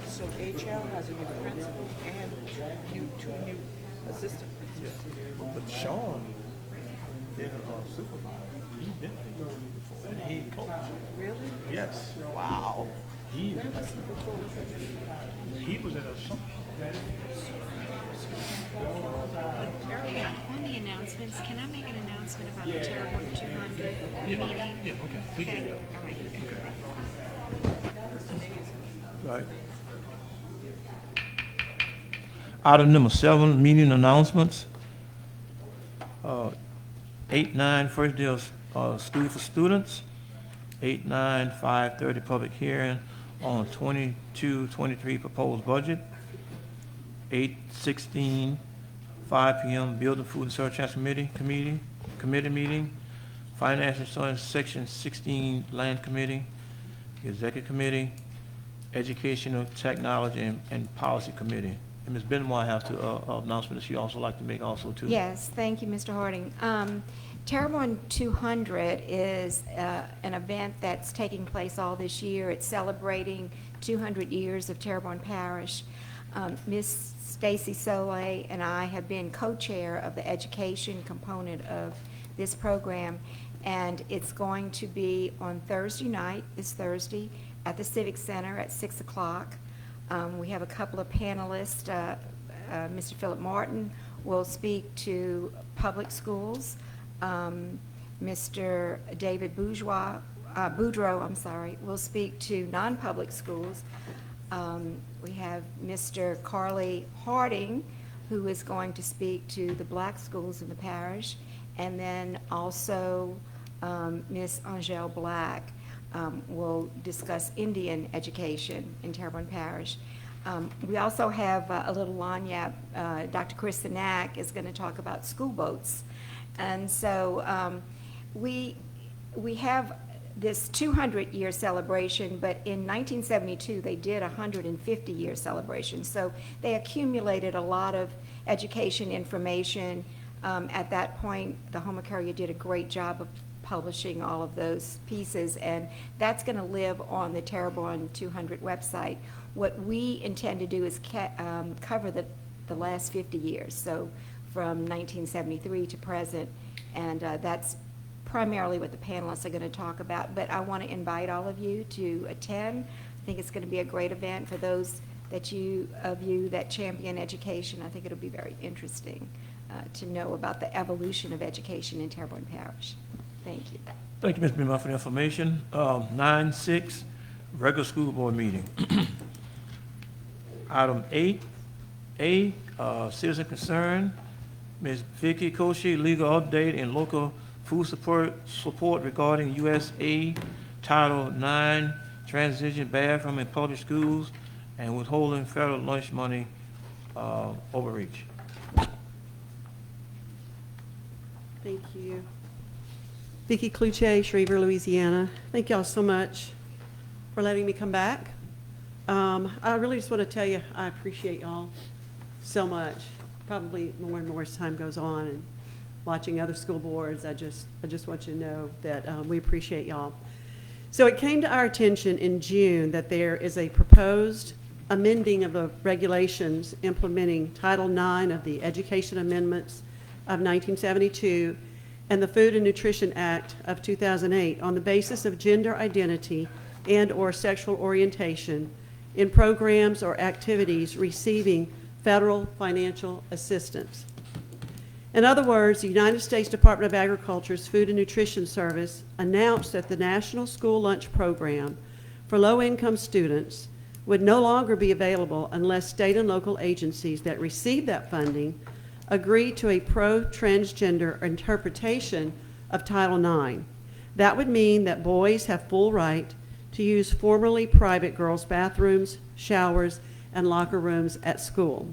So HL has a new principal and two new assistant principals. But Sean, their supervisor, he's been there before, and he coach. Really? Yes. Wow. He was at a On the announcements, can I make an announcement about the Terrebonne 200 meeting? Yeah, okay. Okay, all right. Right. Item number 7, meeting announcements. 8-9, first day of school for students. 8-9, 5:30, public hearing on 22-23 proposed budget. 8-16, 5 p.m., Building, Food, and Surcharge Committee meeting. Finance and Insurance, Section 16, Land Committee. Executive Committee. Educational, Technology, and Policy Committee. And Ms. Benoit has to announcement that she'd also like to make also too. Yes, thank you, Mr. Harding. Terrebonne 200 is an event that's taking place all this year. It's celebrating 200 years of Terrebonne Parish. Ms. Stacy Soleil and I have been co-chair of the education component of this program, and it's going to be on Thursday night, this Thursday, at the Civic Center at 6 o'clock. We have a couple of panelists. Mr. Philip Martin will speak to public schools. Mr. David Boudreau, will speak to non-public schools. We have Mr. Carly Harding, who is going to speak to the black schools in the parish, and then also Ms. Angele Black will discuss Indian education in Terrebonne Parish. We also have a little lanyard. Dr. Chris Sinak is going to talk about school boats. And so we have this 200-year celebration, but in 1972 they did a 150-year celebration. So they accumulated a lot of education information. At that point, the Houma Courier did a great job of publishing all of those pieces, and that's going to live on the Terrebonne 200 website. What we intend to do is cover the last 50 years, so from 1973 to present, and that's primarily what the panelists are going to talk about, but I want to invite all of you to attend. I think it's going to be a great event for those of you that champion education. I think it'll be very interesting to know about the evolution of education in Terrebonne Parish. Thank you. Thank you, Ms. Beamer, for the information. 9-6, regular school board meeting. Item 8A, citizen concern. Ms. Vicky Koshy, legal update and local food support regarding USA Title IX transition bathroom in public schools and withholding federal lunch money overreach. Thank you. Vicki Cloutier, Schriever, Louisiana. Thank y'all so much for letting me come back. I really just want to tell you I appreciate y'all so much. Probably more and more as time goes on and watching other school boards, I just want you to know that we appreciate y'all. So it came to our attention in June that there is a proposed amending of the regulations implementing Title IX of the Education Amendments of 1972 and the Food and Nutrition Act of 2008 on the basis of gender identity and/or sexual orientation in programs or activities receiving federal financial assistance. In other words, the United States Department of Agriculture's Food and Nutrition Service announced that the National School Lunch Program for low-income students would no longer be available unless state and local agencies that receive that funding agree to a pro-transgender interpretation of Title IX. That would mean that boys have full right to use formerly private girls' bathrooms, showers, and locker rooms at school.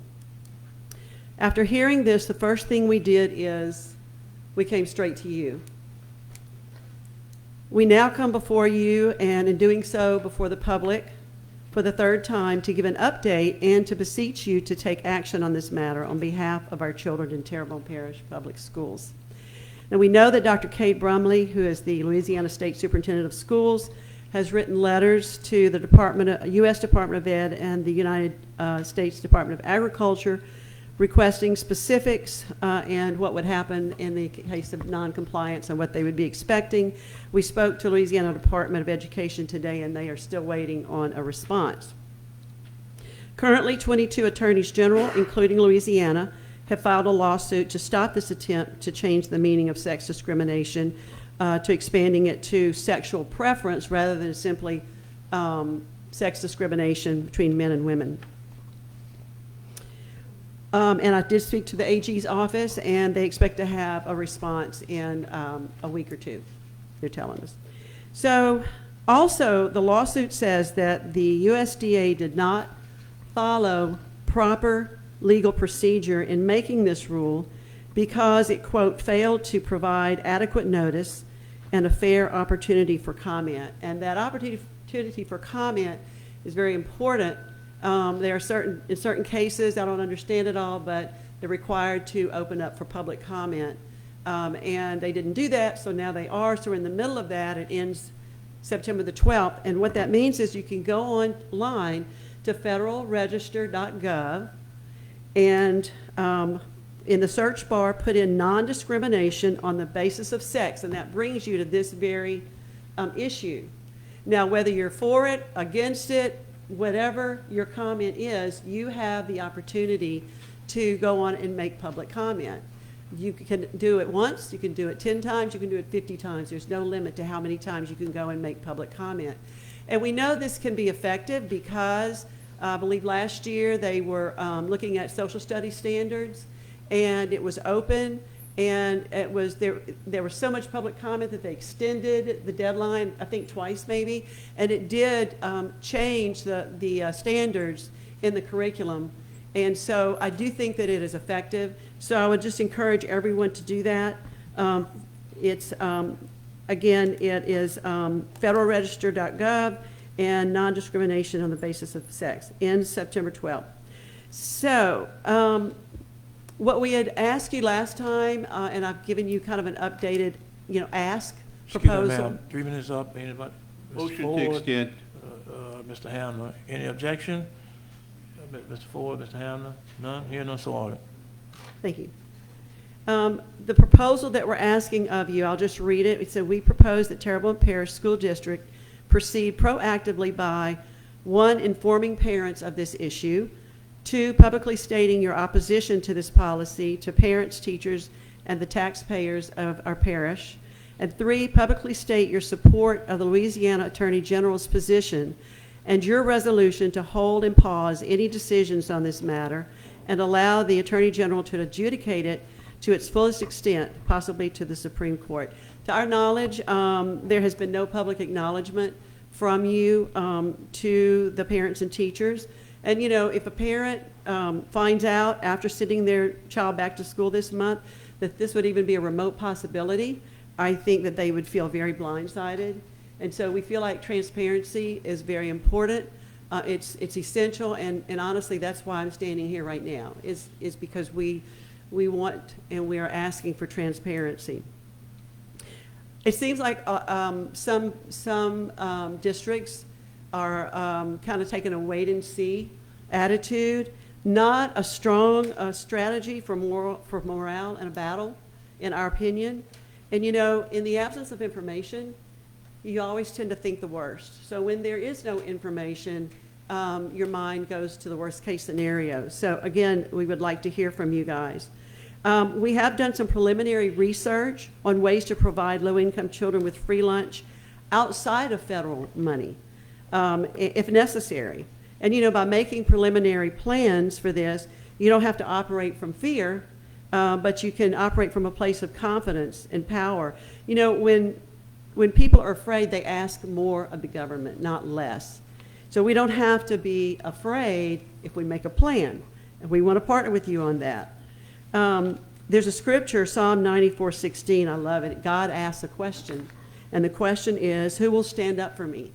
After hearing this, the first thing we did is we came straight to you. We now come before you, and in doing so before the public for the third time, to give an update and to beseech you to take action on this matter on behalf of our children in Terrebonne Parish Public Schools. Now, we know that Dr. Kate Brumley, who is the Louisiana State Superintendent of Schools, has written letters to the U.S. Department of Ed and the United States Department of Agriculture requesting specifics and what would happen in the case of noncompliance and what they would be expecting. We spoke to Louisiana Department of Education today, and they are still waiting on a response. Currently, 22 attorneys general, including Louisiana, have filed a lawsuit to stop this attempt to change the meaning of sex discrimination to expanding it to sexual preference rather than simply sex discrimination between men and women. And I did speak to the AG's office, and they expect to have a response in a week or two, they're telling us. So also, the lawsuit says that the USDA did not follow proper legal procedure in making this rule because it, quote, failed to provide adequate notice and a fair opportunity for comment. And that opportunity for comment is very important. There are in certain cases, I don't understand it all, but they're required to open up for public comment. And they didn't do that, so now they are. So we're in the middle of that. It ends September the 12th. And what that means is you can go online to federalregister.gov and in the search bar put in non-discrimination on the basis of sex, and that brings you to this very issue. Now, whether you're for it, against it, whatever your comment is, you have the opportunity to go on and make public comment. You can do it once, you can do it 10 times, you can do it 50 times. There's no limit to how many times you can go and make public comment. And we know this can be effective because I believe last year they were looking at social studies standards, and it was open, and it was there was so much public comment that they extended the deadline, I think twice maybe, and it did change the standards in the curriculum. And so I do think that it is effective. So I would just encourage everyone to do that. It's again, it is federalregister.gov and non-discrimination on the basis of sex, ends September 12th. So what we had asked you last time, and I've given you kind of an updated, ask proposal. Excuse me, ma'am, 3 minutes up. Anybody? Motion to extend. Mr. Hamler, any objection? Mr. Ford, Mr. Hamler? None? Here, none, so ordered. Thank you. The proposal that we're asking of you, I'll just read it. It said, we propose that Terrebonne Parish School District proceed proactively by, 1, informing parents of this issue, 2, publicly stating your opposition to this policy to parents, teachers, and the taxpayers of our parish, and 3, publicly state your support of the Louisiana Attorney General's position and your resolution to hold and pause any decisions on this matter and allow the Attorney General to adjudicate it to its fullest extent, possibly to the Supreme Court. To our knowledge, there has been no public acknowledgement from you to the parents and teachers. And you know, if a parent finds out after sending their child back to school this month that this would even be a remote possibility, I think that they would feel very blindsided. And so we feel like transparency is very important. It's essential, and honestly, that's why I'm standing here right now, is because we want and we are asking for transparency. It seems like some districts are kind of taking a wait-and-see attitude, not a strong strategy for morale in a battle, in our opinion. And you know, in the absence of information, you always tend to think the worst. So when there is no information, your mind goes to the worst-case scenario. So again, we would like to hear from you guys. We have done some preliminary research on ways to provide low-income children with free lunch outside of federal money, if necessary. And you know, by making preliminary plans for this, you don't have to operate from fear, but you can operate from a place of confidence and power. You know, when people are afraid, they ask more of the government, not less. So we don't have to be afraid if we make a plan, and we want to partner with you on that. There's a scripture, Psalm 94:16, I love it. God asks a question, and the question is, who will stand up for me?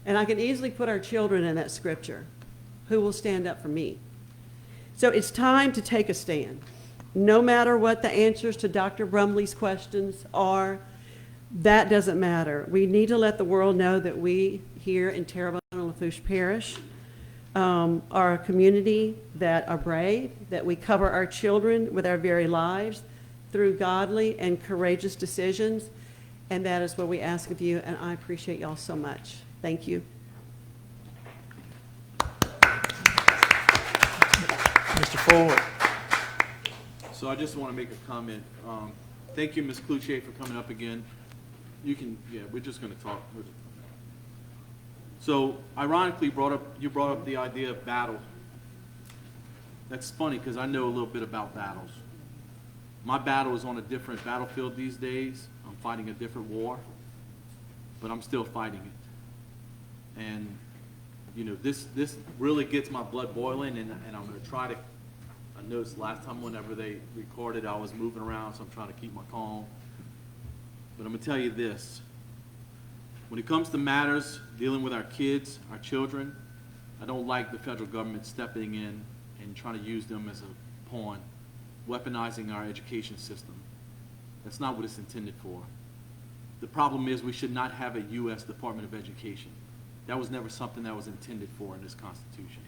And I can easily put our children in that scripture. Who will stand up for me? So it's time to take a stand. No matter what the answers to Dr. Brumley's questions are, that doesn't matter. We need to let the world know that we here in Terrebonne and Lafourche Parish are a community that are brave, that we cover our children with our very lives through godly and courageous decisions, and that is what we ask of you, and I appreciate y'all so much. Thank you. Mr. Ford. So I just want to make a comment. Thank you, Ms. Cloutier, for coming up again. You can, yeah, we're just going to talk. So ironically, you brought up the idea of battle. That's funny because I know a little bit about battles. My battle is on a different battlefield these days. I'm fighting a different war, but I'm still fighting it. And you know, this really gets my blood boiling, and I'm going to try to. I noticed last time whenever they recorded, I was moving around, so I'm trying to keep my calm. But I'm going to tell you this. When it comes to matters dealing with our kids, our children, I don't like the federal government stepping in and trying to use them as a pawn, weaponizing our education system. That's not what it's intended for. The problem is we should not have a U.S. Department of Education. That was never something that was intended for in this Constitution.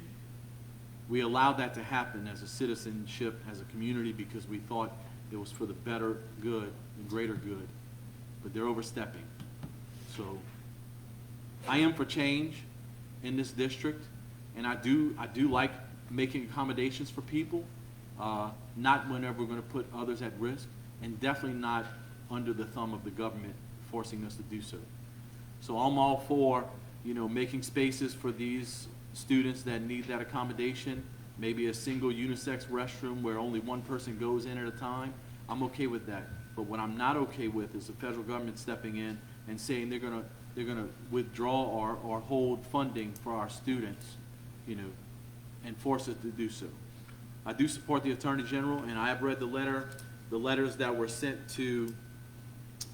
We allowed that to happen as a citizenship, as a community, because we thought it was for the better good and greater good, but they're overstepping. So I am for change in this district, and I do like making accommodations for people, not whenever we're going to put others at risk, and definitely not under the thumb of the government forcing us to do so. So I'm all for, you know, making spaces for these students that need that accommodation, maybe a single unisex restroom where only one person goes in at a time. I'm okay with that. But what I'm not okay with is the federal government stepping in and saying they're gonna withdraw or hold funding for our students, you know, and force us to do so. I do support the Attorney General, and I have read the letters that were sent to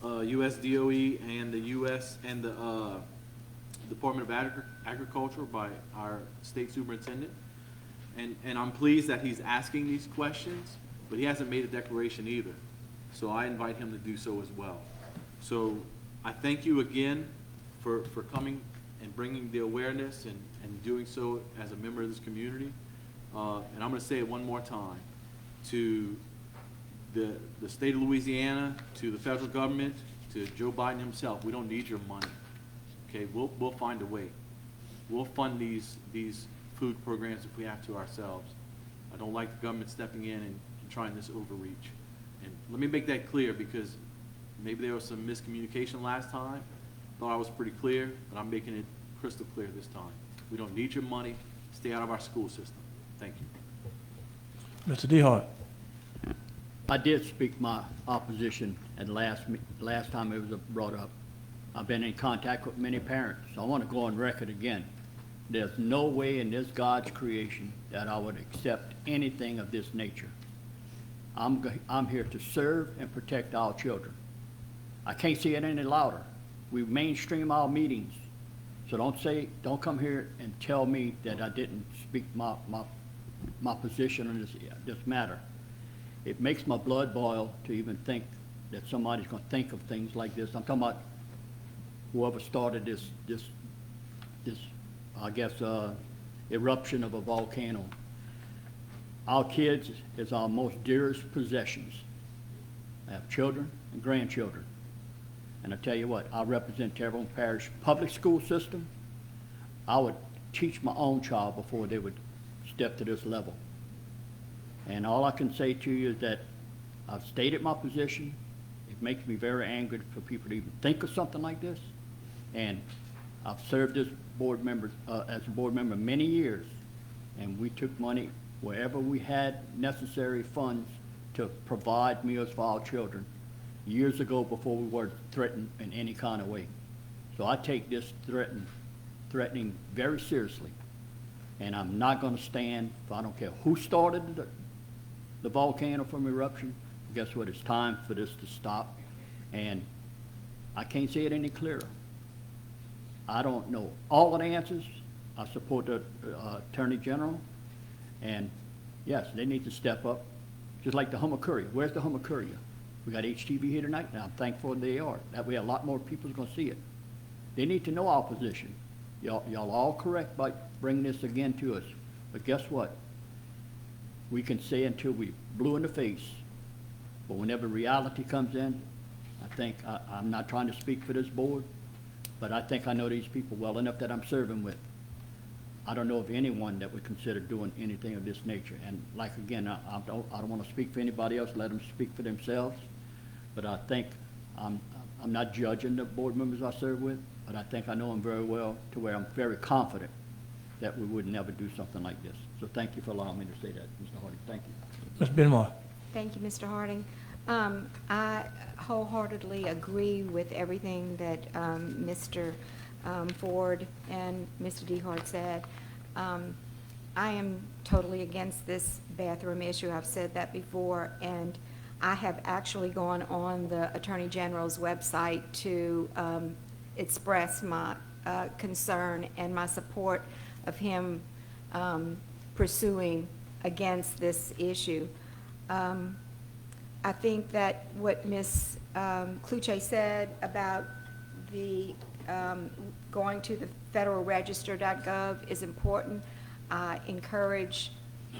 USDOE and the U.S. and the Department of Agriculture by our state superintendent, and I'm pleased that he's asking these questions, but he hasn't made a declaration either. So I invite him to do so as well. So I thank you again for coming and bringing the awareness and doing so as a member of this community. And I'm going to say it one more time to the state of Louisiana, to the federal government, to Joe Biden himself, we don't need your money. Okay, we'll find a way. We'll fund these food programs if we have to ourselves. I don't like the government stepping in and trying this overreach. And let me make that clear, because maybe there was some miscommunication last time. Thought I was pretty clear, but I'm making it crystal clear this time. We don't need your money. Stay out of our school system. Thank you. Mr. DeHart. I did speak my opposition at last time it was brought up. I've been in contact with many parents, so I want to go on record again. There's no way in this God's creation that I would accept anything of this nature. I'm here to serve and protect our children. I can't say it any louder. We mainstream our meetings, so don't come here and tell me that I didn't speak my position on this matter. It makes my blood boil to even think that somebody's going to think of things like this. I'm talking about whoever started this I guess, eruption of a volcano. Our kids is our most dearest possessions. I have children and grandchildren. And I tell you what, I represent Terrebonne Parish public school system. I would teach my own child before they would step to this level. And all I can say to you is that I've stated my position. It makes me very angry for people to even think of something like this. And I've served as board member, as a board member many years, and we took money wherever we had necessary funds to provide meals for our children years ago, before we were threatened in any kind of way. So I take this threatening very seriously, and I'm not going to stand for, I don't care who started the volcano from eruption. Guess what? It's time for this to stop, and I can't say it any clearer. I don't know all of the answers. I support the Attorney General, and yes, they need to step up, just like the Hummer Courier. Where's the Hummer Courier? We got HTV here tonight, and I'm thankful they are. That way a lot more people are going to see it. They need to know our position. Y'all all correct by bringing this again to us, but guess what? We can say until we blue in the face, but whenever reality comes in, I think, I'm not trying to speak for this board, but I think I know these people well enough that I'm serving with. I don't know of anyone that would consider doing anything of this nature. And like, again, I don't want to speak for anybody else, let them speak for themselves. But I think I'm not judging the board members I serve with, but I think I know them very well, to where I'm very confident that we would never do something like this. So thank you for allowing me to say that, Mr. Harding. Thank you. Ms. Benmore. Thank you, Mr. Harding. I wholeheartedly agree with everything that Mr. Ford and Mr. DeHart said. I am totally against this bathroom issue. I've said that before, and I have actually gone on the Attorney General's website to express my concern and my support of him pursuing against this issue. I think that what Ms. Kluche said about the going to the federalregister.gov is important. I encourage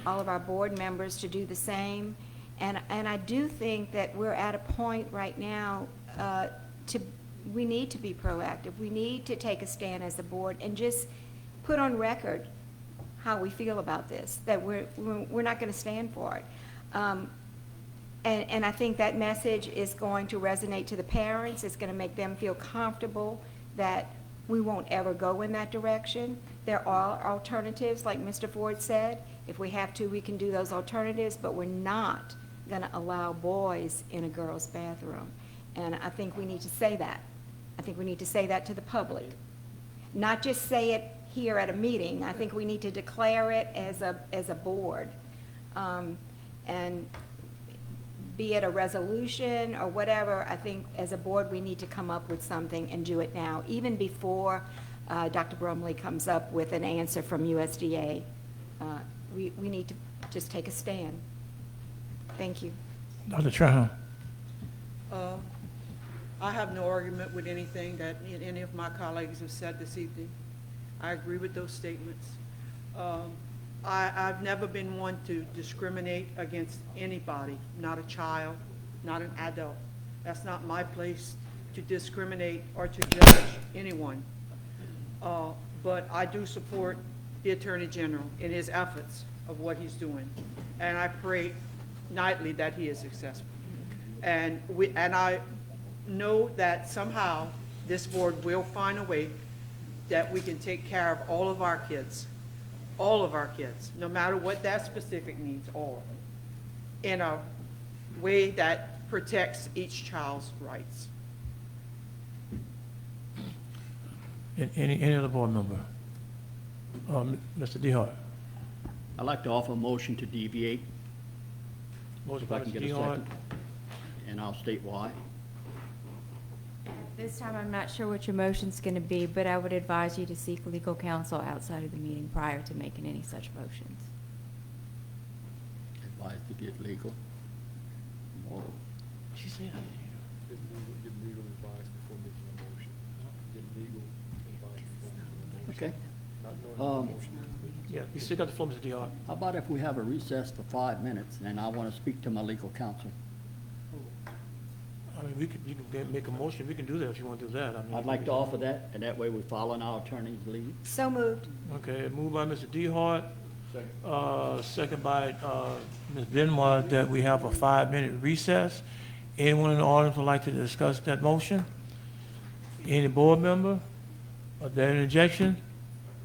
all of our board members to do the same. And I do think that we're at a point right now we need to be proactive. We need to take a stand as a board and just put on record how we feel about this, that we're not going to stand for it. And I think that message is going to resonate to the parents. It's going to make them feel comfortable that we won't ever go in that direction. There are alternatives, like Mr. Ford said. If we have to, we can do those alternatives, but we're not going to allow boys in a girl's bathroom. And I think we need to say that. I think we need to say that to the public. Not just say it here at a meeting. I think we need to declare it as a board. And be it a resolution or whatever, I think as a board we need to come up with something and do it now, even before Dr. Brumley comes up with an answer from USDA. We need to just take a stand. Thank you. Dr. Trahan. I have no argument with anything that any of my colleagues have said this evening. I agree with those statements. I've never been one to discriminate against anybody, not a child, not an adult. That's not my place to discriminate or to judge anyone. But I do support the Attorney General in his efforts of what he's doing. And I pray nightly that he is successful. And I know that somehow this board will find a way that we can take care of all of our kids, no matter what their specific needs are, in a way that protects each child's rights. Any other board member? Mr. DeHart. I'd like to offer a motion to deviate. Motion If by I can Mr. get a DeHart. second, and I'll state why. This time, I'm not sure what your motion's going to be, but I would advise you to seek legal counsel outside of the meeting prior to making any such motions. Advised to get legal. Or She said. Get legal advice before making a motion. Get legal advice before making a motion. Okay. Not knowing what Um, the motion is. Yeah, you still got the floor, Mr. DeHart. How about if we have a recess for 5 minutes, and I want to speak to my legal counsel? I mean, you can make a motion, we can do that if you want to do that. I mean, I'd like to offer that, and that way we're following our attorney's lead. So moved. Okay, moved by Mr. DeHart, second by Ms. Benoit, that we have a 5-minute recess. Anyone in the audience would like to discuss that motion? Any board member? Are there any objection?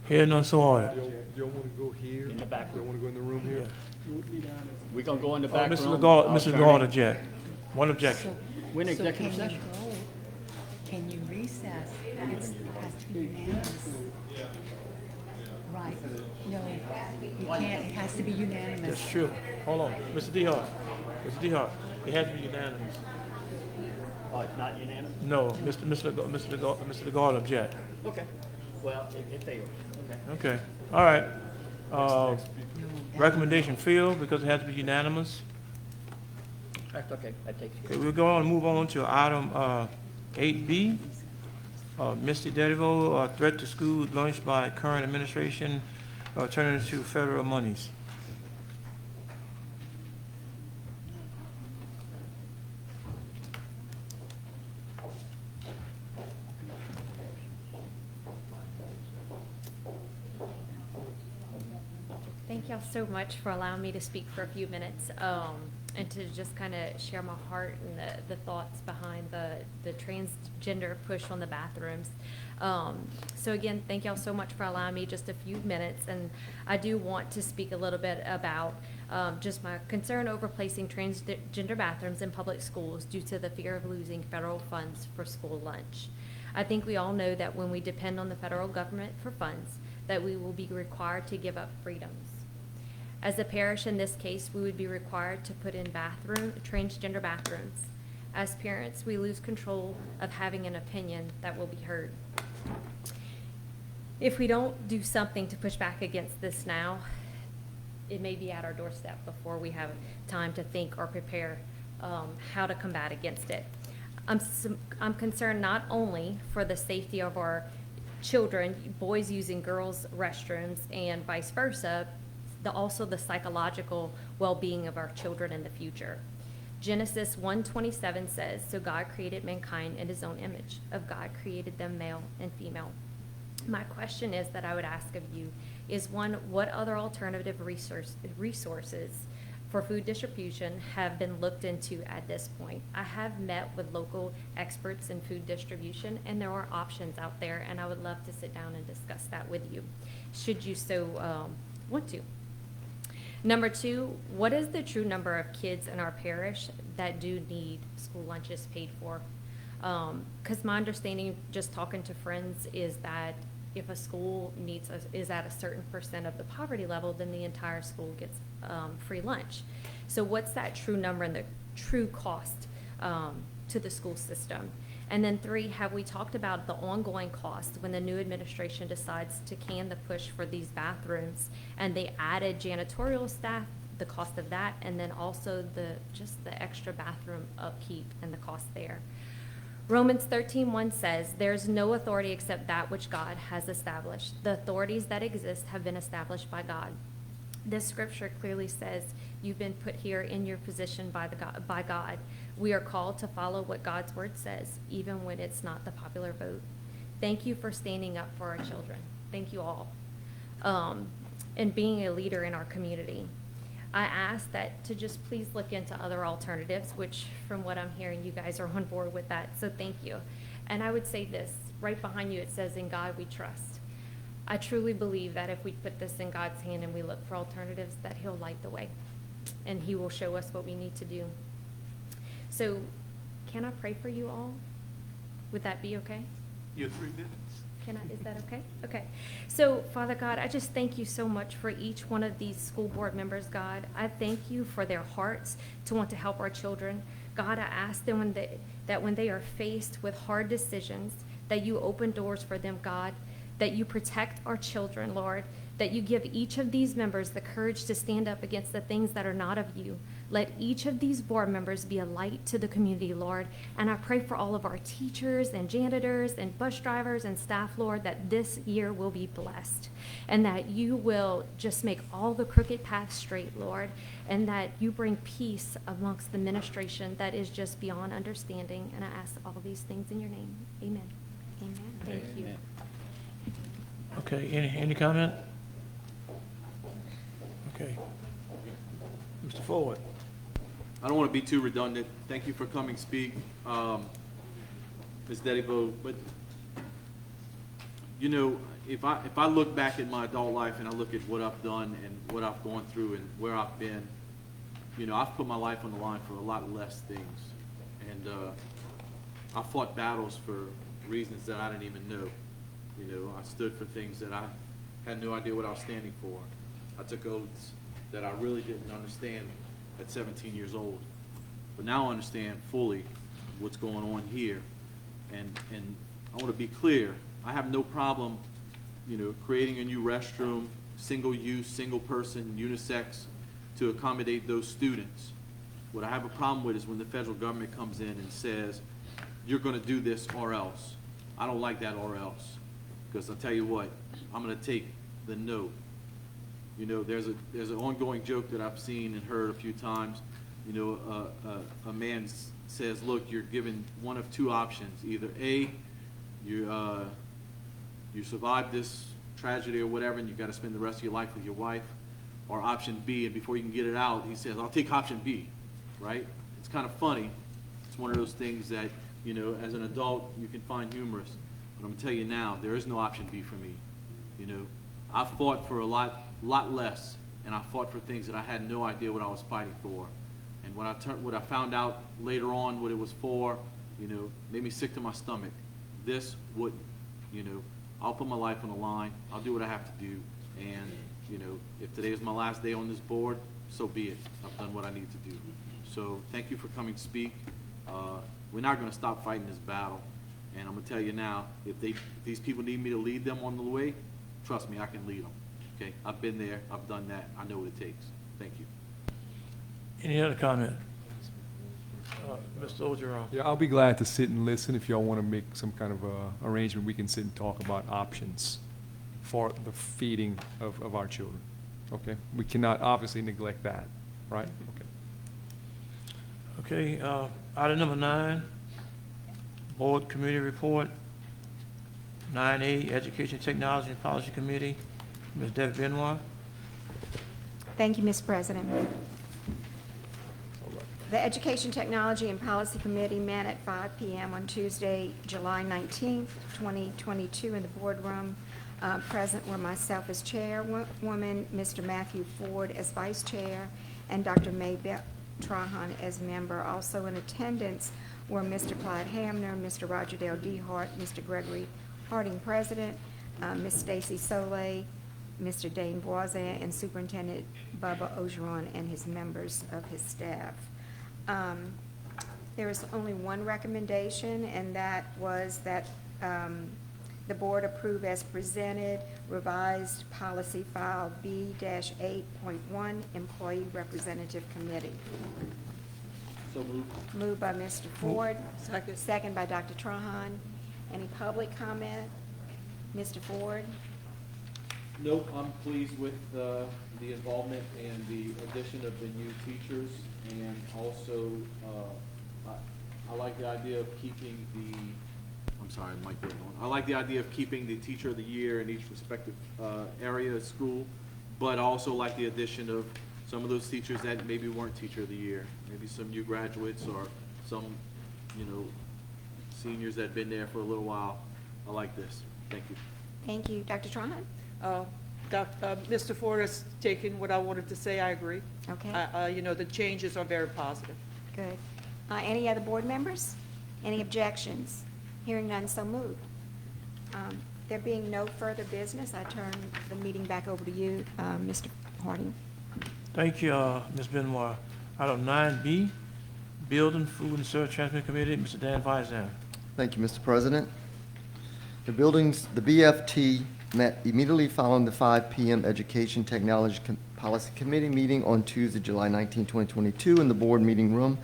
Hearing none, so ordered. You don't want to go here? In the back You don't want to go in the room here? We're going to go in the back room. Mr. Lagarde, Our Mr. attorney- Lagarde object. One objection. We're in executive session. Can you recess? It has to be unanimous. Right. No, you can't, it has to be unanimous. That's true. Hold on, Mr. DeHart. Mr. DeHart, it has to be unanimous. Oh, it's not unanimous? No, Mr. Lagarde object. Okay. Well, it failed. Okay. Okay, all right. Recommendation failed because it has to be unanimous. That's okay. That takes care Okay, of it. we'll go on and move on to item 8B. Misty Dedivo, threat to school lunch by current administration, turning to federal monies. Thank y'all so much for allowing me to speak for a few minutes, and to just kind of share my heart and the thoughts behind the transgender push on the bathrooms. So again, thank y'all so much for allowing me just a few minutes, and I do want to speak a little bit about just my concern over placing transgender bathrooms in public schools due to the fear of losing federal funds for school lunch. I think we all know that when we depend on the federal government for funds, that we will be required to give up freedoms. As a parish in this case, we would be required to put in transgender bathrooms. As parents, we lose control of having an opinion that will be heard. If we don't do something to push back against this now, it may be at our doorstep before we have time to think or prepare how to combat against it. I'm concerned not only for the safety of our children, boys using girls' restrooms and vice versa, also the psychological well-being of our children in the future. Genesis 1:27 says, "So God created mankind in his own image. Of God created them male and female." My question is that I would ask of you is, one, what other alternative resources for food distribution have been looked into at this point? I have met with local experts in food distribution, and there are options out there, and I would love to sit down and discuss that with you, should you so want to. Number two, what is the true number of kids in our parish that do need school lunches paid for? Because my understanding, just talking to friends, is that if a school is at a certain percent of the poverty level, then the entire school gets free lunch. So what's that true number and the true cost to the school system? And then three, have we talked about the ongoing cost when the new administration decides to can the push for these bathrooms, and they added janitorial staff, the cost of that, and then also just the extra bathroom upkeep and the cost there. Romans 13:1 says, "There's no authority except that which God has established. The authorities that exist have been established by God." This scripture clearly says you've been put here in your position by God. We are called to follow what God's word says, even when it's not the popular vote. Thank you for standing up for our children. Thank you all. And being a leader in our community. I ask that to just please look into other alternatives, which from what I'm hearing, you guys are on board with that, so thank you. And I would say this, right behind you it says, "In God we trust." I truly believe that if we put this in God's hand and we look for alternatives, that He'll light the way, and He will show us what we need to do. So, can I pray for you all? Would that be okay? Your 3 minutes. Is that okay? Okay. So, Father God, I just thank you so much for each one of these school board members, God. I thank you for their hearts to want to help our children. God, I ask them that when they are faced with hard decisions, that you open doors for them, God, that you protect our children, Lord, that you give each of these members the courage to stand up against the things that are not of you. Let each of these board members be a light to the community, Lord. And I pray for all of our teachers and janitors and bus drivers and staff, Lord, that this year will be blessed and that you will just make all the crooked paths straight, Lord, and that you bring peace amongst the administration that is just beyond understanding. And I ask all these things in your name. Amen. Amen. Thank you. Okay, any comment? Okay. Mr. Ford. I don't want to be too redundant. Thank you for coming speak, Ms. Dedivo. But you know, if I look back at my adult life and I look at what I've done and what I've gone through and where I've been, you know, I've put my life on the line for a lot less things, and I fought battles for reasons that I didn't even know. You know, I stood for things that I had no idea what I was standing for. I took oaths that I really didn't understand at 17 years old. But now I understand fully what's going on here. And I want to be clear, I have no problem, you know, creating a new restroom, single use, single person, unisex, to accommodate those students. What I have a problem with is when the federal government comes in and says, you're going to do this or else. I don't like that or else. Because I'll tell you what, I'm going to take the no. You know, there's an ongoing joke that I've seen and heard a few times. You know, a man says, look, you're given one of two options. Either A, you survive this tragedy or whatever and you've got to spend the rest of your life with your wife. Or option B, and before you can get it out, he says, I'll take option B, right? It's kind of funny. It's one of those things that, you know, as an adult, you can find humorous. But I'm going to tell you now, there is no option B for me. You know, I fought for a lot less, and I fought for things that I had no idea what I was fighting for. And when I found out later on what it was for, you know, made me sick to my stomach. This wouldn't. You know, I'll put my life on the line. I'll do what I have to do. And, you know, if today is my last day on this board, so be it. I've done what I need to do. So thank you for coming to speak. We're not going to stop fighting this battle. And I'm going to tell you now, if these people need me to lead them on the way, trust me, I can lead them. Okay? I've been there. I've done that. I know what it takes. Thank you. Any other comment? Mr. Ogeron. Yeah, I'll be glad to sit and listen. If y'all want to make some kind of arrangement, we can sit and talk about options for the feeding of our children. Okay? We cannot obviously neglect that, right? Okay. Okay, item number 9, Board Committee Report. 9A, Education, Technology, and Policy Committee. Ms. Debbie Benoit. Thank you, Mr. President. The Education, Technology, and Policy Committee met at 5 p.m. on Tuesday, July 19th, 2022 in the boardroom. Present were myself as chairwoman, Mr. Matthew Ford as vice chair, and Dr. May Trahan as member. Also in attendance were Mr. Clyde Hamner, Mr. Roger Dale Dehart, Mr. Gregory Harding, president, Ms. Stacy Soleil, Mr. Dane Boisin, and Superintendent Bubba Ogeron and his members of his staff. There is only one recommendation, and that was that the board approve as presented revised policy file B-8.1 Employee Representative Committee. So moved. Moved by Mr. Ford. Second by Dr. Trahan. Any public comment? Mr. Ford? Nope, I'm pleased with the involvement and the addition of the new teachers, and also, I like the idea of keeping the, I'm sorry, Mike, I like the idea of keeping the teacher of the year in each respective area of school, but also like the addition of some of those teachers that maybe weren't teacher of the year, maybe some new graduates or some, seniors that have been there for a little while. I like this. Thank you. Thank you. Dr. Trahan? Mr. Ford has taken what I wanted to say. I agree. Okay. The changes are very positive. Good. Any other board members? Any objections? Hearing none, so moved. There being no further business, I turn the meeting back over to you, Mr. Harding. Thank you, Ms. Benoit. Item 9B, Building, Food, and Service Transport Committee, Mr. Dan Visam. Thank you, Mr. President. The BFT met immediately following the 5 p.m. Education Technology Policy Committee meeting on Tuesday, July 19, 2022, in the board meeting room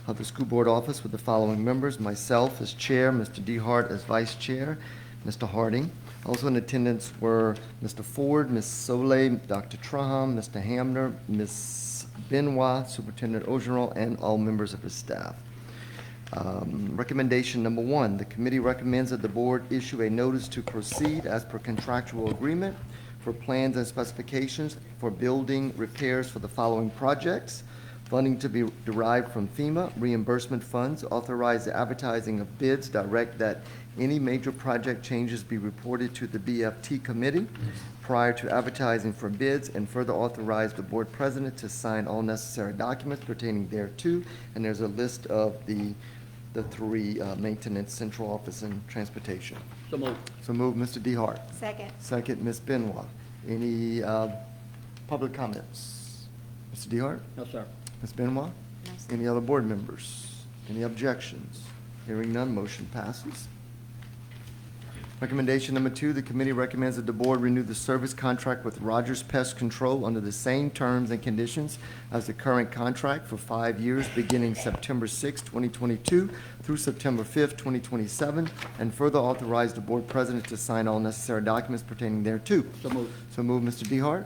of the school board office with the following members: myself as chair, Mr. DeHart as vice chair, Mr. Harding. Also in attendance were Mr. Ford, Ms. Soleil, Dr. Trahan, Mr. Hamner, Ms. Benoit, Superintendent Ogeron, and all members of his staff. Recommendation number 1, the committee recommends that the board issue a notice to proceed as per contractual agreement for plans and specifications for building repairs for the following projects: funding to be derived from FEMA, reimbursement funds, authorize the advertising of bids, direct that any major project changes be reported to the BFT committee prior to advertising for bids, and further authorize the board president to sign all necessary documents pertaining thereto. And there's a list of the 3 maintenance, central office, and transportation. So moved. So move, Mr. DeHart. Second. Second, Ms. Benoit. Any public comments? Mr. DeHart? No, sir. Ms. Benoit? No, sir. Any other board members? Any objections? Hearing none, motion passes. Recommendation number 2, the committee recommends that the board renew the service contract with Rogers Pest Control under the same terms and conditions as the current contract for 5 years, beginning September 6, 2022 through September 5, 2027, and further authorize the board president to sign all necessary documents pertaining thereto. So moved. So move, Mr. DeHart.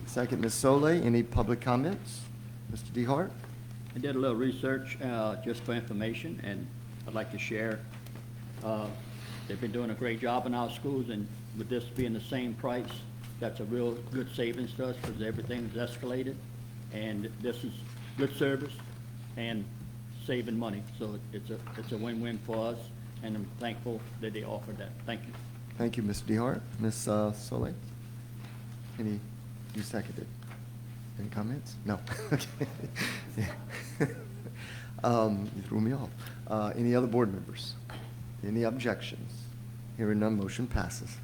Second, Ms. Soleil. Any public comments? Mr. DeHart? I did a little research just for information, and I'd like to share. They've been doing a great job in our schools, and with this being the same price, that's a real good savings to us because everything's escalated. And this is good service and saving money. So it's a win-win for us, and I'm thankful that they offered that. Thank you. Thank you, Mr. DeHart. Ms. Soleil? You seconded? Any comments? No. Okay. Yeah. You threw me off. Any other board members? Any objections? Hearing none, motion passes.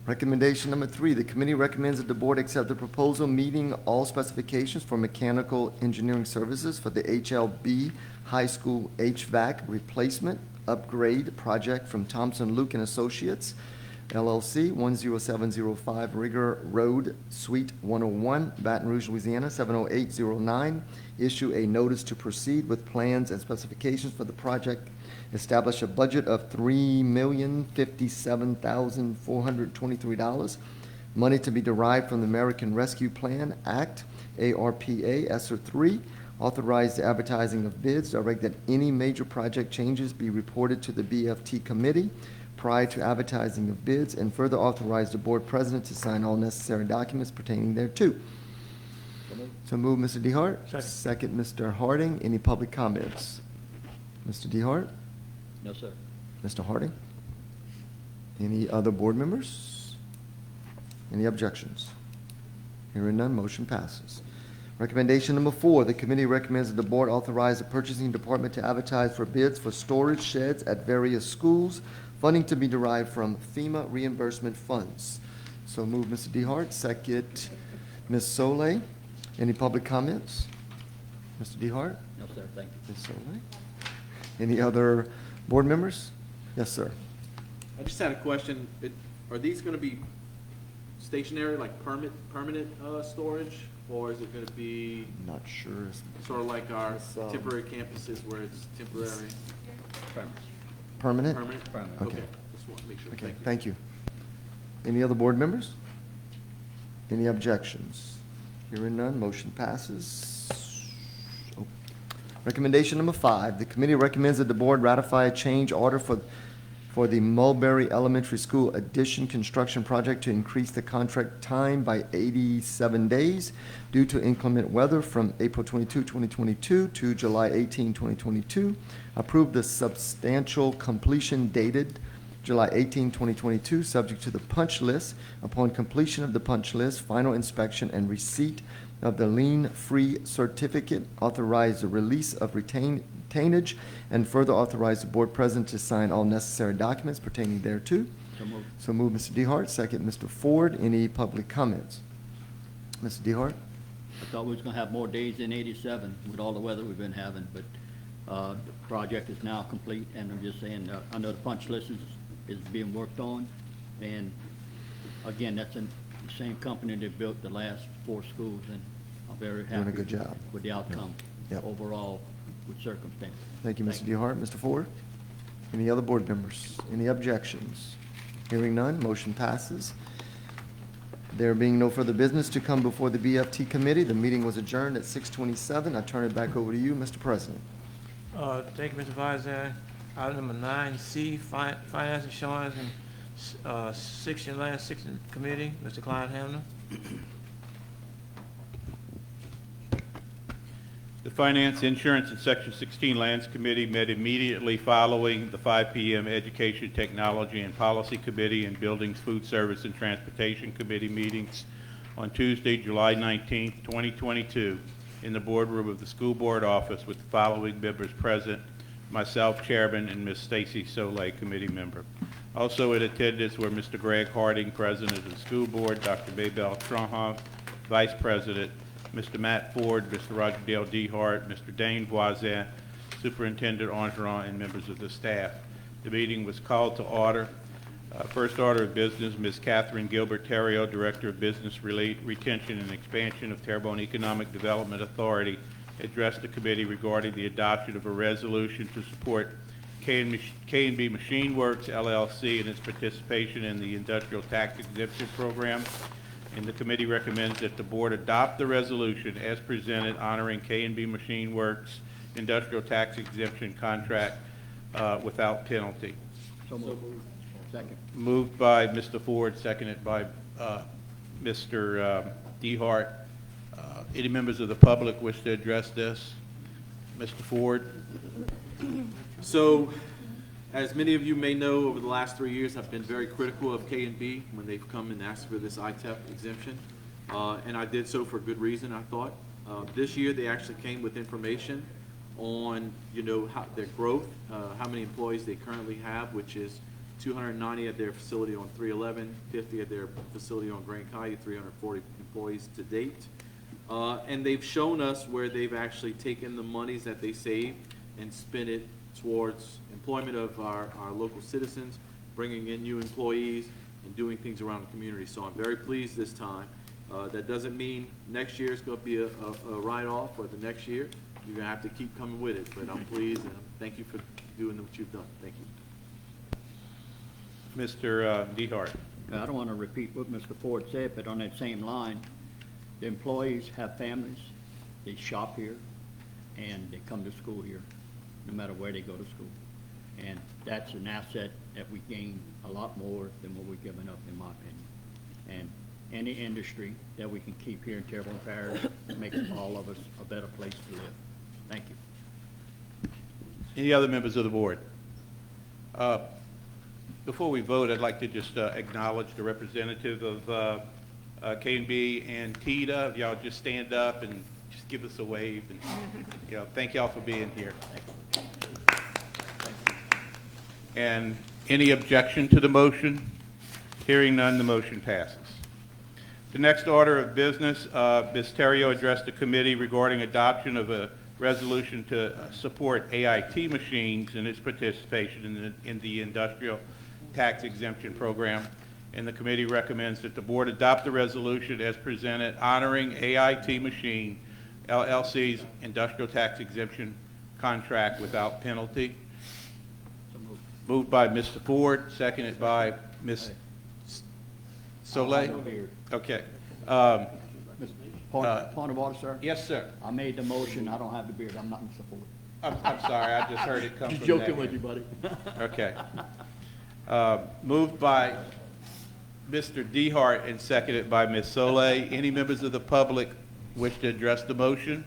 Recommendation number 3, the committee recommends that the board accept the proposal meeting all specifications for mechanical engineering services for the HLB High School HVAC replacement upgrade project from Thompson Luke and Associates, LLC, 10705 Rigger Road, Suite 101, Baton Rouge, Louisiana, 70809. Issue a notice to proceed with plans and specifications for the project. Establish a budget of $3,057,423. Money to be derived from the American Rescue Plan Act, ARPA, ESSER 3. Authorize the advertising of bids. Direct that any major project changes be reported to the BFT committee prior to advertising of bids, and further authorize the board president to sign all necessary documents pertaining thereto. So move, Mr. DeHart. Second. Second, Mr. Harding. Any public comments? Mr. DeHart? No, sir. Mr. Harding? Any other board members? Any objections? Hearing none, motion passes. Recommendation number 4, the committee recommends that the board authorize the purchasing department to advertise for bids for storage sheds at various schools, funding to be derived from FEMA reimbursement funds. So move, Mr. DeHart. Second, Ms. Soleil. Any public comments? Mr. DeHart? No, sir. Thank you. Ms. Soleil? Any other board members? Yes, sir. I just had a question. Are these going to be stationary, like permanent storage, or is it going to be Not sure. sort of like our It's, temporary campuses where it's temporary? Permanent? Permanent? Permanent. Okay. Okay. Just want to make sure. Okay, Thank you. thank you. Any other board members? Any objections? Hearing none, motion passes. Oh. Recommendation number 5, the committee recommends that the board ratify a change order for the Mulberry Elementary School addition construction project to increase the contract time by 87 days due to inclement weather from April 22, 2022 to July 18, 2022. Approve the substantial completion dated July 18, 2022, subject to the punch list. Upon completion of the punch list, final inspection and receipt of the lien-free certificate, authorize the release of retainage, and further authorize the board president to sign all necessary documents pertaining thereto. So moved. So move, Mr. DeHart. Second, Mr. Ford. Any public comments? Mr. DeHart? I thought we was gonna have more days than 87 with all the weather we've been having, but the project is now complete, and I'm just saying, I know the punch list is being worked on, and again, that's the same company that built the last 4 schools, and I'm very happy. Doing a good job. With the outcome Yep. overall with circumstances. Thank you, Mr. DeHart. Mr. Ford? Any other board members? Any objections? Hearing none, motion passes. There being no further business to come before the BFT committee, the meeting was adjourned at 6:27. I turn it back over to you, Mr. President. Thank you, Mr. Vice. Item number 9C, Finance Assurance and Section Land Section Committee, Mr. Clyde Hamner. The Finance, Insurance, and Section 16 Lands Committee met immediately following the 5 p.m. Education, Technology, and Policy Committee and Buildings, Food Service, and Transportation Committee meetings on Tuesday, July 19, 2022, in the boardroom of the School Board office with the following members present: myself, Chairman, and Ms. Stacy Soleil, Committee member. Also in attendance were Mr. Greg Harding, President of the School Board, Dr. Maybelle Tronhoff, Vice President, Mr. Matt Ford, Mr. Roger Dale DeHart, Mr. Dane Voisin, Superintendent Orgeron, and members of the staff. The meeting was called to order. First order of business, Ms. Catherine Gilbert Terrio, Director of Business Retention and Expansion of Terrebonne Economic Development Authority, addressed the committee regarding the adoption of a resolution to support K&B Machine Works, LLC, and its participation in the Industrial Tax Exemption Program. And the committee recommends that the board adopt the resolution as presented honoring K&B Machine Works Industrial Tax Exemption Contract without penalty. So moved. Second. Moved by Mr. Ford, seconded by Mr. DeHart. Any members of the public wish to address this? Mr. Ford? So, as many of you may know, over the last 3 years, I've been very critical of K&B when they've come and asked for this ITEP exemption, and I did so for good reason, I thought. This year, they actually came with information on, how their growth, how many employees they currently have, which is 290 at their facility on 311, 50 at their facility on Grand Caillou, 340 employees to date. And they've shown us where they've actually taken the monies that they saved and spent it towards employment of our local citizens, bringing in new employees, and doing things around the community. So I'm very pleased this time. That doesn't mean next year is going to be a write-off, or the next year. You're going to have to keep coming with it. But I'm pleased, and thank you for doing what you've done. Thank you. Mr. DeHart. I don't want to repeat what Mr. Ford said, but on that same line, the employees have families, they shop here, and they come to school here, no matter where they go to school. And that's an asset that we gain a lot more than what we're giving up, in my opinion. And any industry that we can keep here in Terrebonne Parish makes all of us a better place to live. Thank you. Any other members of the board? Before we vote, I'd like to just acknowledge the representative of K&B and TIDA. Y'all just stand up and just give us a wave. And, thank y'all for being here. And any objection to the motion? Hearing none, the motion passes. The next order of business, Ms. Terrio addressed the committee regarding adoption of a resolution to support AIT machines and its participation in the Industrial Tax Exemption Program. And the committee recommends that the board adopt the resolution as presented honoring AIT Machine LLC's Industrial Tax Exemption Contract without penalty. Moved by Mr. Ford, seconded by Ms. Soleil. Okay. Point of order, sir? Yes, sir. I made the motion, I don't have the beard, I'm not in support. I'm sorry, I just heard it come Just from joking that with end. you, buddy. Okay. Moved by Mr. Dehart and seconded by Ms. Soleil. Any members of the public wish to address the motion?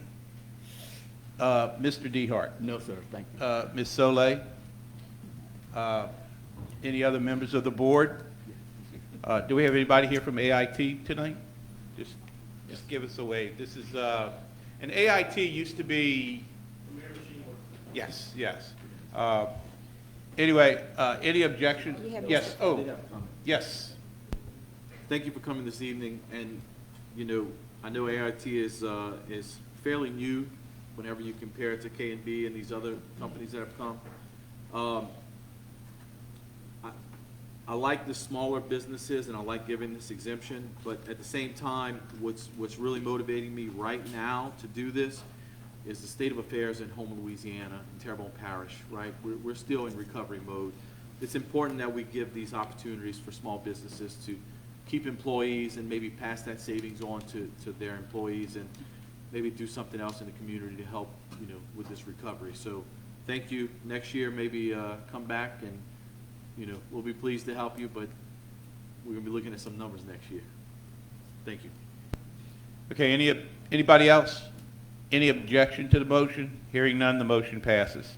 Mr. Dehart. No, sir, thank you. Ms. Soleil. Any other members of the board? Do we have anybody here from AIT tonight? Just give us a wave. This is, and AIT used to be. Yes, yes. Anyway, any objections? Yes, oh, yes. Thank you for coming this evening, and, you know, I know AIT is fairly new whenever you compare it to K&B and these other companies that have come. I like the smaller businesses and I like giving this exemption, but at the same time, what's really motivating me right now to do this is the state of affairs in Houma, Louisiana, in Terrebonne Parish, right? We're still in recovery mode. It's important that we give these opportunities for small businesses to keep employees and maybe pass that savings on to their employees and maybe do something else in the community to help, you know, with this recovery. So thank you. Next year, maybe come back and, you know, we'll be pleased to help you, but we're going to be looking at some numbers next year. Thank you. Okay, anybody else? Any objection to the motion? Hearing none, the motion passes.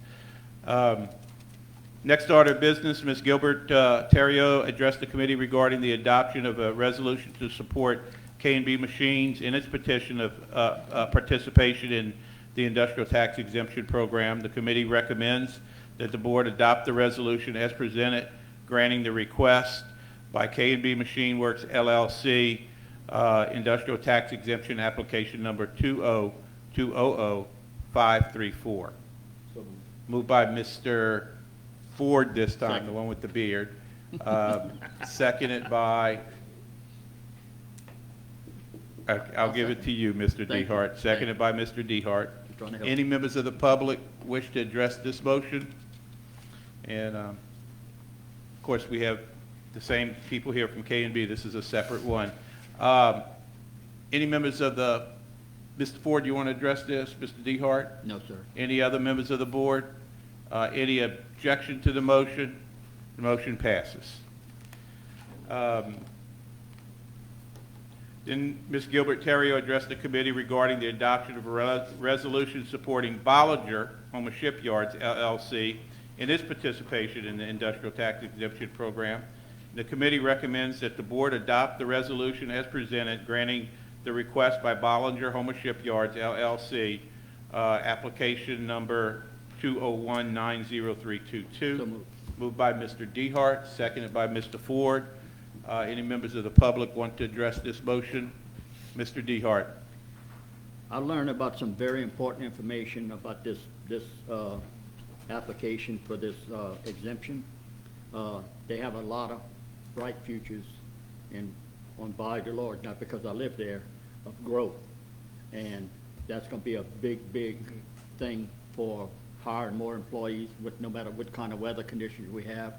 Next order of business, Ms. Gilbert Theriault addressed the committee regarding the adoption of a resolution to support K&B Machines in its petition of participation in the industrial tax exemption program. The committee recommends that the board adopt the resolution as presented, granting the request by K&B Machine Works LLC, industrial tax exemption application number 2000534. Moved by Mr. Ford this time, the one with the beard. Seconded by, I'll give it to you, Mr. Dehart. Seconded by Mr. Dehart. Any members of the public wish to address this motion? And, of course, we have the same people here from K&B. This is a separate one. Any members of the, Mr. Ford, you want to address this? Mr. Dehart? No, sir. Any other members of the board? Any objection to the motion? The motion passes. Then Ms. Gilbert Theriault addressed the committee regarding the adoption of a resolution supporting Bollinger Houma Shipyards LLC in its participation in the industrial tax exemption program. The committee recommends that the board adopt the resolution as presented, granting the request by Bollinger Houma Shipyards LLC, application number 201-90322. Moved by Mr. Dehart, seconded by Mr. Ford. Any members of the public want to address this motion? Mr. Dehart. I learned about some very important information about this application for this exemption. They have a lot of bright futures on Bollinger Lord, not because I live there, of growth. And that's going to be a big, big thing for hiring more employees with no matter what kind of weather conditions we have.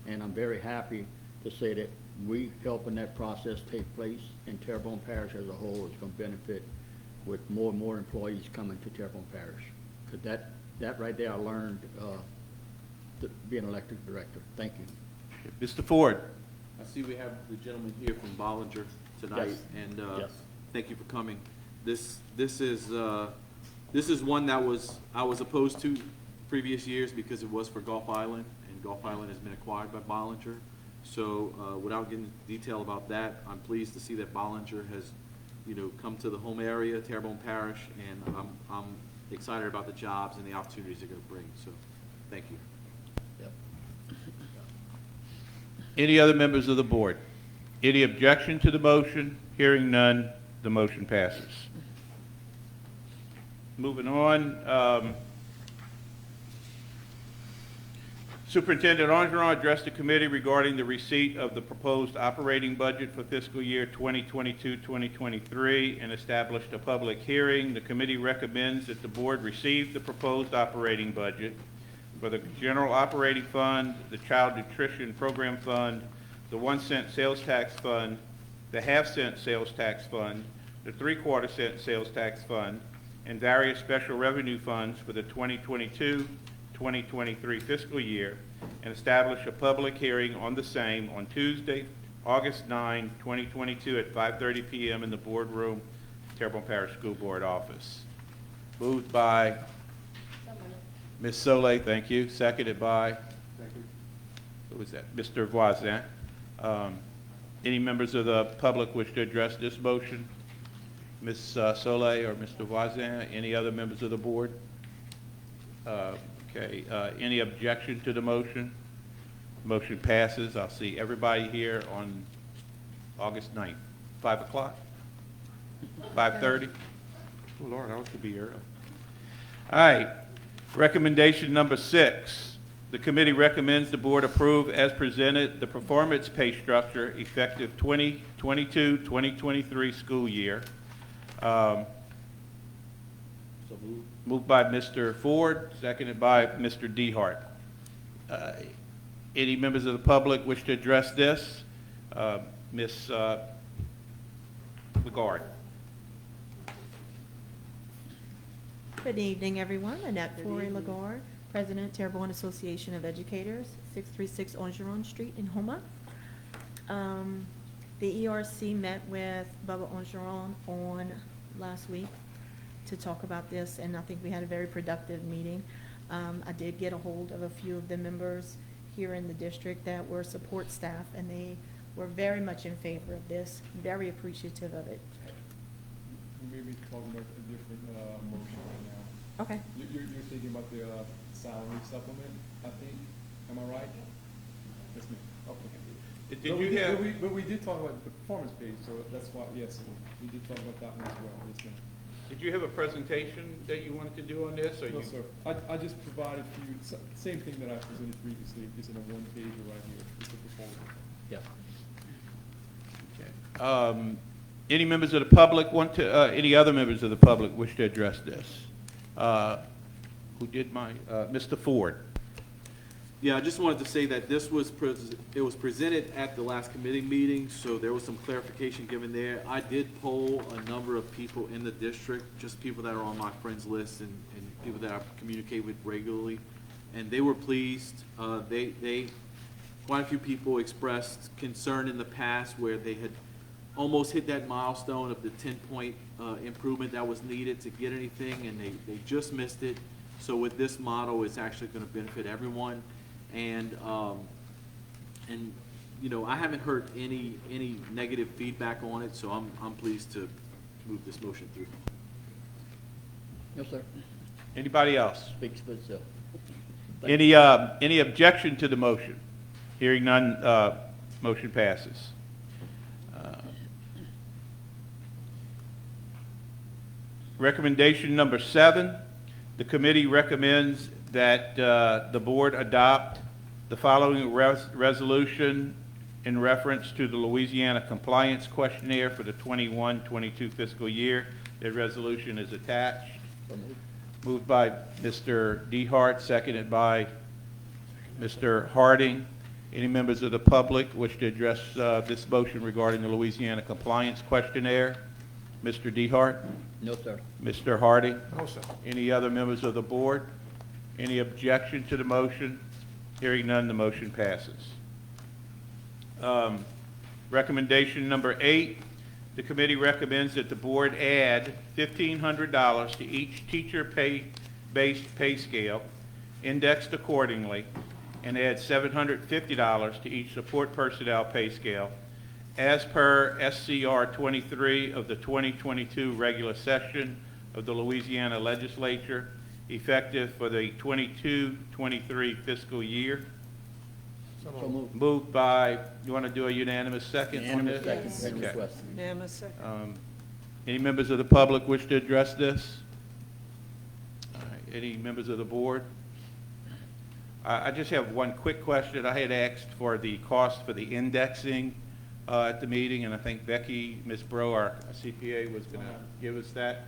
And I'm very happy to say that we helping that process take place, and Terrebonne Parish as a whole is going to benefit with more and more employees coming to Terrebonne Parish. Because that right there I learned to be an elected director. Thank you. Mr. Ford. I see we have the gentleman here from Bollinger tonight, Yes. and Yes. thank you for coming. This is one that I was opposed to previous years because it was for Gulf Island, and Gulf Island has been acquired by Bollinger. So without getting into detail about that, I'm pleased to see that Bollinger has, you know, come to the home area, Terrebonne Parish, and I'm excited about the jobs and the opportunities they're going to bring. So, thank you. Any other members of the board? Any objection to the motion? Hearing none, the motion passes. Moving on, Superintendent Angeron addressed the committee regarding the receipt of the proposed operating budget for fiscal year 2022-2023 and established a public hearing. The committee recommends that the board receive the proposed operating budget for the General Operating Fund, the Child Nutrition Program Fund, the 1 cent Sales Tax Fund, the half-cent sales tax fund, the three-quarter-cent sales tax fund, and various special revenue funds for the 2022-2023 fiscal year, and establish a public hearing on the same on Tuesday, August 9, 2022 at 5:30 p.m. in the boardroom, Terrebonne Parish School Board office. Moved by Ms. Soleil, thank you. Seconded by? Who was that? Mr. Voisin. Any members of the public wish to address this motion? Ms. Soleil or Mr. Voisin? Any other members of the board? Okay. Any objection to the motion? Motion passes. I'll see everybody here on August 9th. 5 o'clock? 5:30? Oh, Lord, I ought to be early. All right. Recommendation number 6. The committee recommends the board approve as presented the performance pay structure effective 2022-2023 school year. Moved by Mr. Ford, seconded by Mr. Dehart. Any members of the public wish to address this? Ms. Lagarde. Good evening, everyone. Annette Foray-Lagarde, President, Terrebonne Association of Educators, 636 Ongeron Street in Houma. The ERC met with Bubba Ongeron on last week to talk about this, and I think we had a very productive meeting. I did get a hold of a few of the members here in the district that were support staff, and they were very much in favor of this, very appreciative of it. We may be talking about a different motion right now. Okay. You're thinking about the salary supplement, I think. Am I right? Yes, ma'am. Okay. But we did talk about the performance page, so that's why, yes, we did talk about that one as well. Yes, ma'am. Did you have a presentation that you wanted to do on this? Or No, you? sir. I just provided for you, same thing that I presented previously, just in a one-pager right here, just a proposal. Yeah. Okay. Any members of the public want to, any other members of the public wish to address this? Who did my, Mr. Ford? Yeah, I just wanted to say that this was, it was presented at the last committee meeting, so there was some clarification given there. I did poll a number of people in the district, just people that are on my friends list and people that I communicate with regularly, and they were pleased. Quite a few people expressed concern in the past where they had almost hit that milestone of the 10-point improvement that was needed to get anything, and they just missed it. So with this model, it's actually going to benefit everyone. And you know, I haven't heard any negative feedback on it, so I'm pleased to move this motion through. Yes, sir. Anybody else? Speaks for itself. Any objection to the motion? Hearing none, motion passes. Recommendation number 7, the committee recommends that the board adopt the following resolution in reference to the Louisiana Compliance Questionnaire for the 21-22 fiscal year. The resolution is attached. Moved by Mr. Dehart, seconded by Mr. Harding. Any members of the public wish to address this motion regarding the Louisiana Compliance Questionnaire? Mr. Dehart? No, sir. Mr. Harding? No, sir. Any other members of the board? Any objection to the motion? Hearing none, the motion passes. Recommendation number 8, the committee recommends that the board add $1,500 to each teacher-based pay scale, indexed accordingly, and add $750 to each support personnel pay scale, as per SCR 23 of the 2022 regular session of the Louisiana Legislature, effective for the 22-23 fiscal year. So moved. Moved by, you want to do a unanimous second on this? Unanimous second. Okay. Request. Unanimous second. Any members of the public wish to address this? All right. Any members of the board? I just have one quick question. I had asked for the cost for the indexing at the meeting, and I think Becky, Ms. Bro, our CPA, was going to give us that.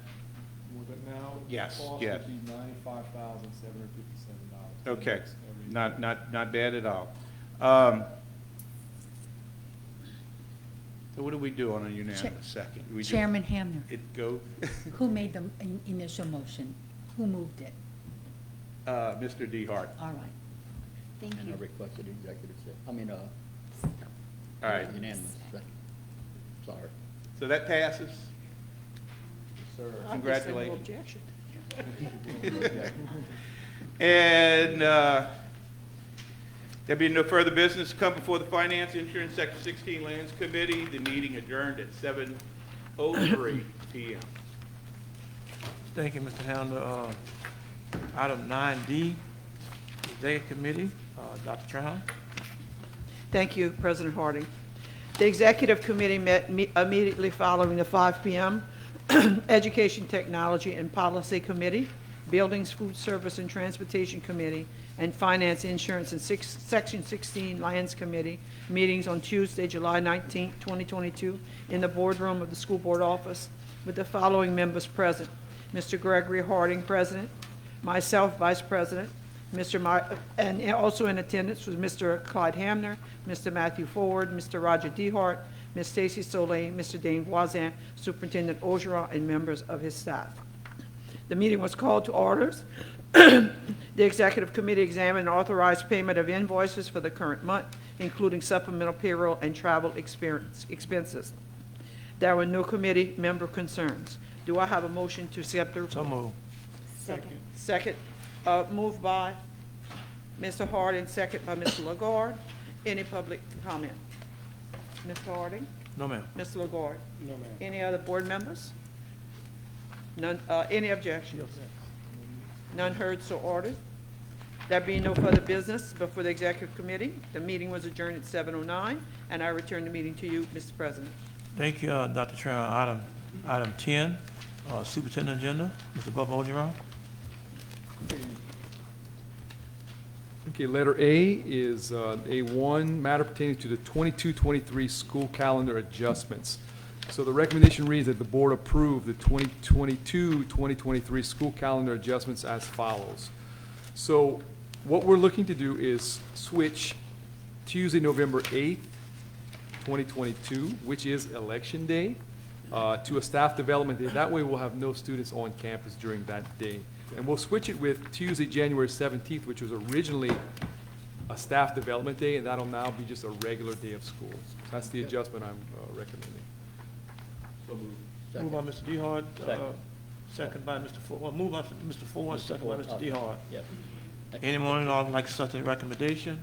With it now? Yes, The cost yes. would be $95,757. Okay, not bad at all. So what do we do on a unanimous second? We just- Chairman Hamner, It go, who made the initial motion? Who moved it? Mr. DeHart. All right. Thank And I you. requested executive session, All right, unanimous second. Sorry. so that passes. Sir. Congratulations. Objection. And there being no further business come before the Finance, Insurance, Section 16 Lands Committee. The meeting adjourned at 7:03 p.m. Thank you, Mr. Hamner. Item 9D, Executive Committee, Dr. Trahan. Thank you, President Harding. The Executive Committee met immediately following the 5 p.m. Education, Technology, and Policy Committee, Buildings, Food Service, and Transportation Committee, and Finance, Insurance, and Section 16 Lands Committee meetings on Tuesday, July 19, 2022, in the boardroom of the School Board office with the following members present: Mr. Gregory Harding, President; myself, Vice President; and also in attendance was Mr. Clyde Hamner, Mr. Matthew Ford, Mr. Roger DeHart, Ms. Stacy Soleil, Mr. Dane Voisin, Superintendent Ogeron, and members of his staff. The meeting was called to orders. The Executive Committee examined and authorized payment of invoices for the current month, including supplemental payroll and travel expenses. There were no committee member concerns. Do I have a motion to accept the report? So moved. Second, moved by Mr. Harding, second by Mr. Lagarde. Any public comment? Mr. Harding? No, ma'am. Mr. Lagarde? No, ma'am. Any other board members? None, any objections? None heard, so ordered. There being no further business before the Executive Committee, the meeting was adjourned at 7:09, and I return the meeting to you, Mr. President. Thank you, Dr. Trahan. Item 10, Superintendent Agenda, Mr. Bubba Ogeron. Okay, letter A is A1, matter pertaining to the 22-23 school calendar adjustments. So the recommendation reads that the board approve the 2022-2023 school calendar adjustments as follows. So what we're looking to do is switch Tuesday, November 8th, 2022, which is Election Day, to a staff development day. That way we'll have no students on campus during that day. And we'll switch it with Tuesday, January 17th, which was originally a staff development day, and that'll now be just a regular day of school. That's the adjustment I'm recommending. Moved by Mr. DeHart. Second. Second by Mr. Ford. Well, moved by Mr. Ford, second by Mr. DeHart. Yes. Anyone like such a recommendation?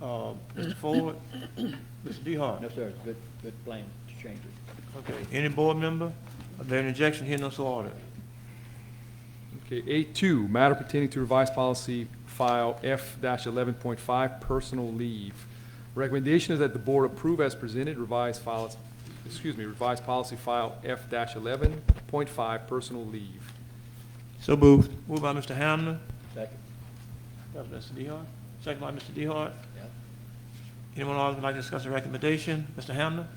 Mr. Ford? Mr. DeHart? No, sir, it's good plan to change it. Okay, any board member? Are there any objection? Hearing none, so ordered. Okay, A2, matter pertaining to revised policy file F-11.5, personal leave. Recommendation is that the board approve as presented revised policy file F-11.5, personal leave. So moved. Moved by Mr. Hamner. Second. That was Mr. DeHart. Second by Mr. DeHart. Yeah. Anyone else would like to discuss the recommendation? Mr. Hamner?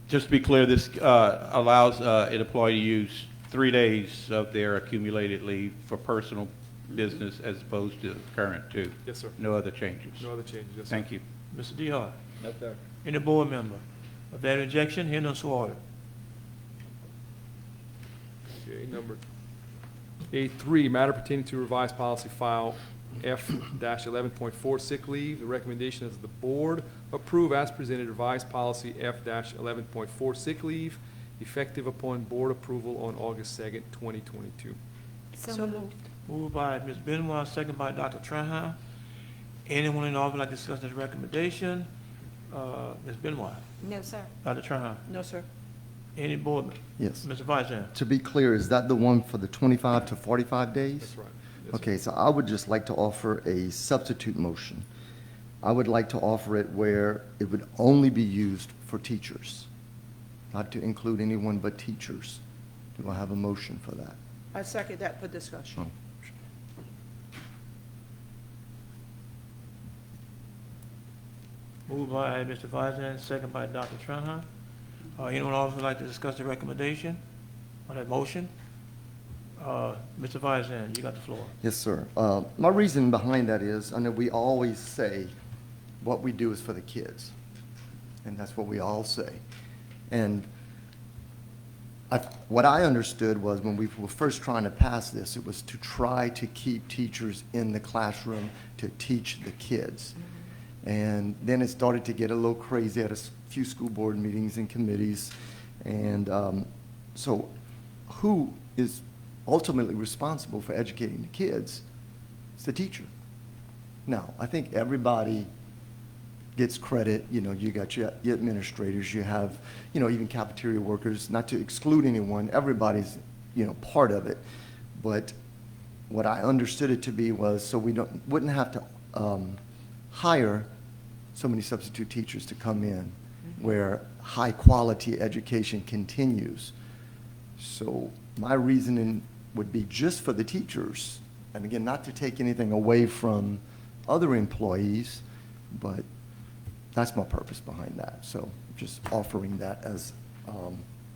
Just to be clear, this allows an employee to use 3 days of their accumulated leave for personal business as opposed to the current 2. Yes, sir. No other changes. No other changes, yes, sir. Thank you. Mr. DeHart? No, sir. Any board member? Of that objection, hearing none, so ordered. Okay, number A3, matter pertaining to revised policy file F-11.4, sick leave. The recommendation is the board approve as presented revised policy F-11.4, sick leave, effective upon board approval on August 2nd, 2022. So moved. Moved by Ms. Benoit, second by Dr. Trahan. Anyone in the audience would like to discuss this recommendation? Ms. Benoit? No, sir. Dr. Trahan? No, sir. Any board member? Yes. Mr. Vice Chair? To be clear, is that the one for the 25 to 45 days? That's right. Yes, Okay, so I would just like to offer a substitute motion. I would like to offer it where it would only be used for teachers, not to include anyone but teachers. Do I have a motion for that? I second that for discussion. Oh. Moved by Mr. Vice, second by Dr. Trahan. Anyone else would like to discuss the recommendation on that motion? Mr. Vice, you got the floor. Yes, sir. My reason behind that is, I know we always say what we do is for the kids. and that's what we all say. And what I understood was when we were first trying to pass this, it was to try to keep teachers in the classroom to teach the kids. And then it started to get a little crazy at a few school board meetings and committees. And so who is ultimately responsible for educating the kids? It's the teacher. Now, I think everybody gets credit. You know, you got your administrators, you have, you know, even cafeteria workers, not to exclude anyone, everybody's, you know, part of it. But what I understood it to be was so we wouldn't have to hire so many substitute teachers to come in where high quality education continues. So my reasoning would be just for the teachers, and again, not to take anything away from other employees, but that's my purpose behind that. So just offering that as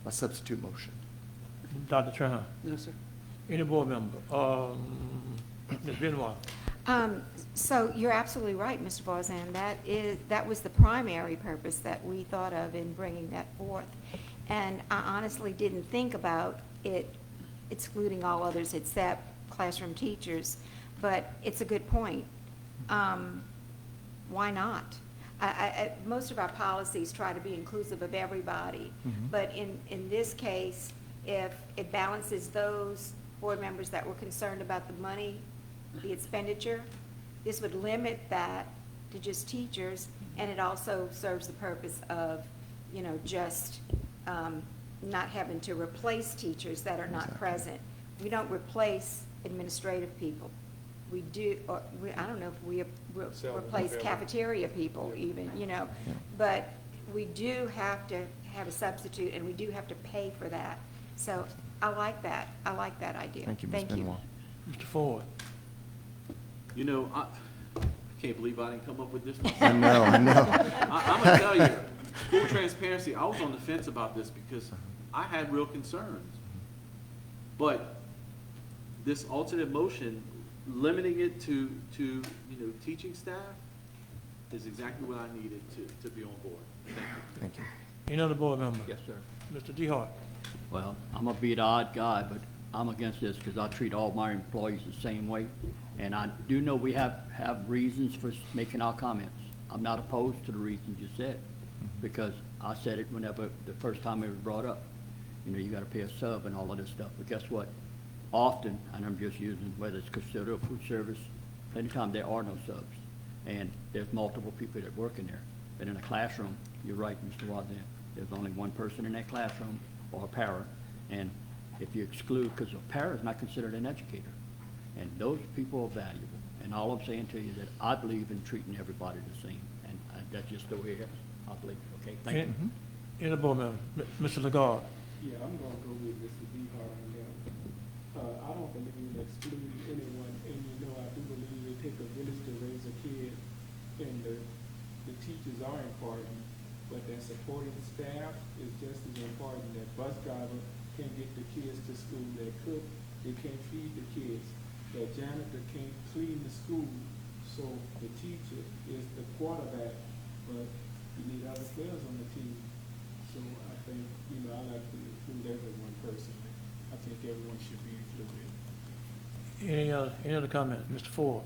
a substitute motion. Dr. Trahan? No, sir. Any board member? Ms. Benoit? So you're absolutely right, Mr. Barzan. That was the primary purpose that we thought of in bringing that forth. And I honestly didn't think about it excluding all others except classroom teachers, but it's a good point. Why not? Most of our policies try to be inclusive of everybody, but in this case, if it balances those board members that were concerned about the money, the expenditure, this would limit that to just teachers, and it also serves the purpose of, you know, just not having to replace teachers that are not present. We don't replace administrative people. We do, or I don't know if we replace cafeteria people even, you know, but we do have to have a substitute, and we do have to pay for that. So I like that. I like that idea. Thank you, Ms. Benoit. Mr. Ford? You know, I can't believe I didn't come up with this one. I know. I'm gonna tell you, full transparency, I was on the fence about this because I had real concerns. But this alternate motion, limiting it to you know, teaching staff is exactly what I needed to be on board. Thank you. Thank you. Any other board member? Yes, sir. Mr. DeHart? Well, I'm gonna be the odd guy, but I'm against this because I treat all my employees the same way. And I do know we have reasons for making our comments. I'm not opposed to the reasons you said, because I said it whenever, the first time it was brought up. You know, you gotta pay a sub and all of this stuff, but guess what? Often, and I'm just using whether it's custodial food service, anytime there are no subs, and there's multiple people that work in there. But in a classroom, you're right, Mr. Wazan, there's only one person in that classroom, or a para, and if you exclude, because a para is not considered an educator, and those people are valuable. And all I'm saying to you is that I believe in treating everybody the same, and that's just the way it is. I believe. Okay, thank you. Any other board member? Mr. Lagarde? Yeah, I'm gonna go with Mr. DeHart on that. I don't believe in excluding anyone, and you know, I do believe it takes a village to raise a kid, and the teachers are important, but that supporting staff is just as important. That bus driver can't get the kids to school, that cook, they can't feed the kids, that janitor can't clean the school, so the teacher is the quarterback, but you need other players on the team. So I think, you know, I like to include everyone personally. I think everyone should be included. Any other comment? Mr. Ford?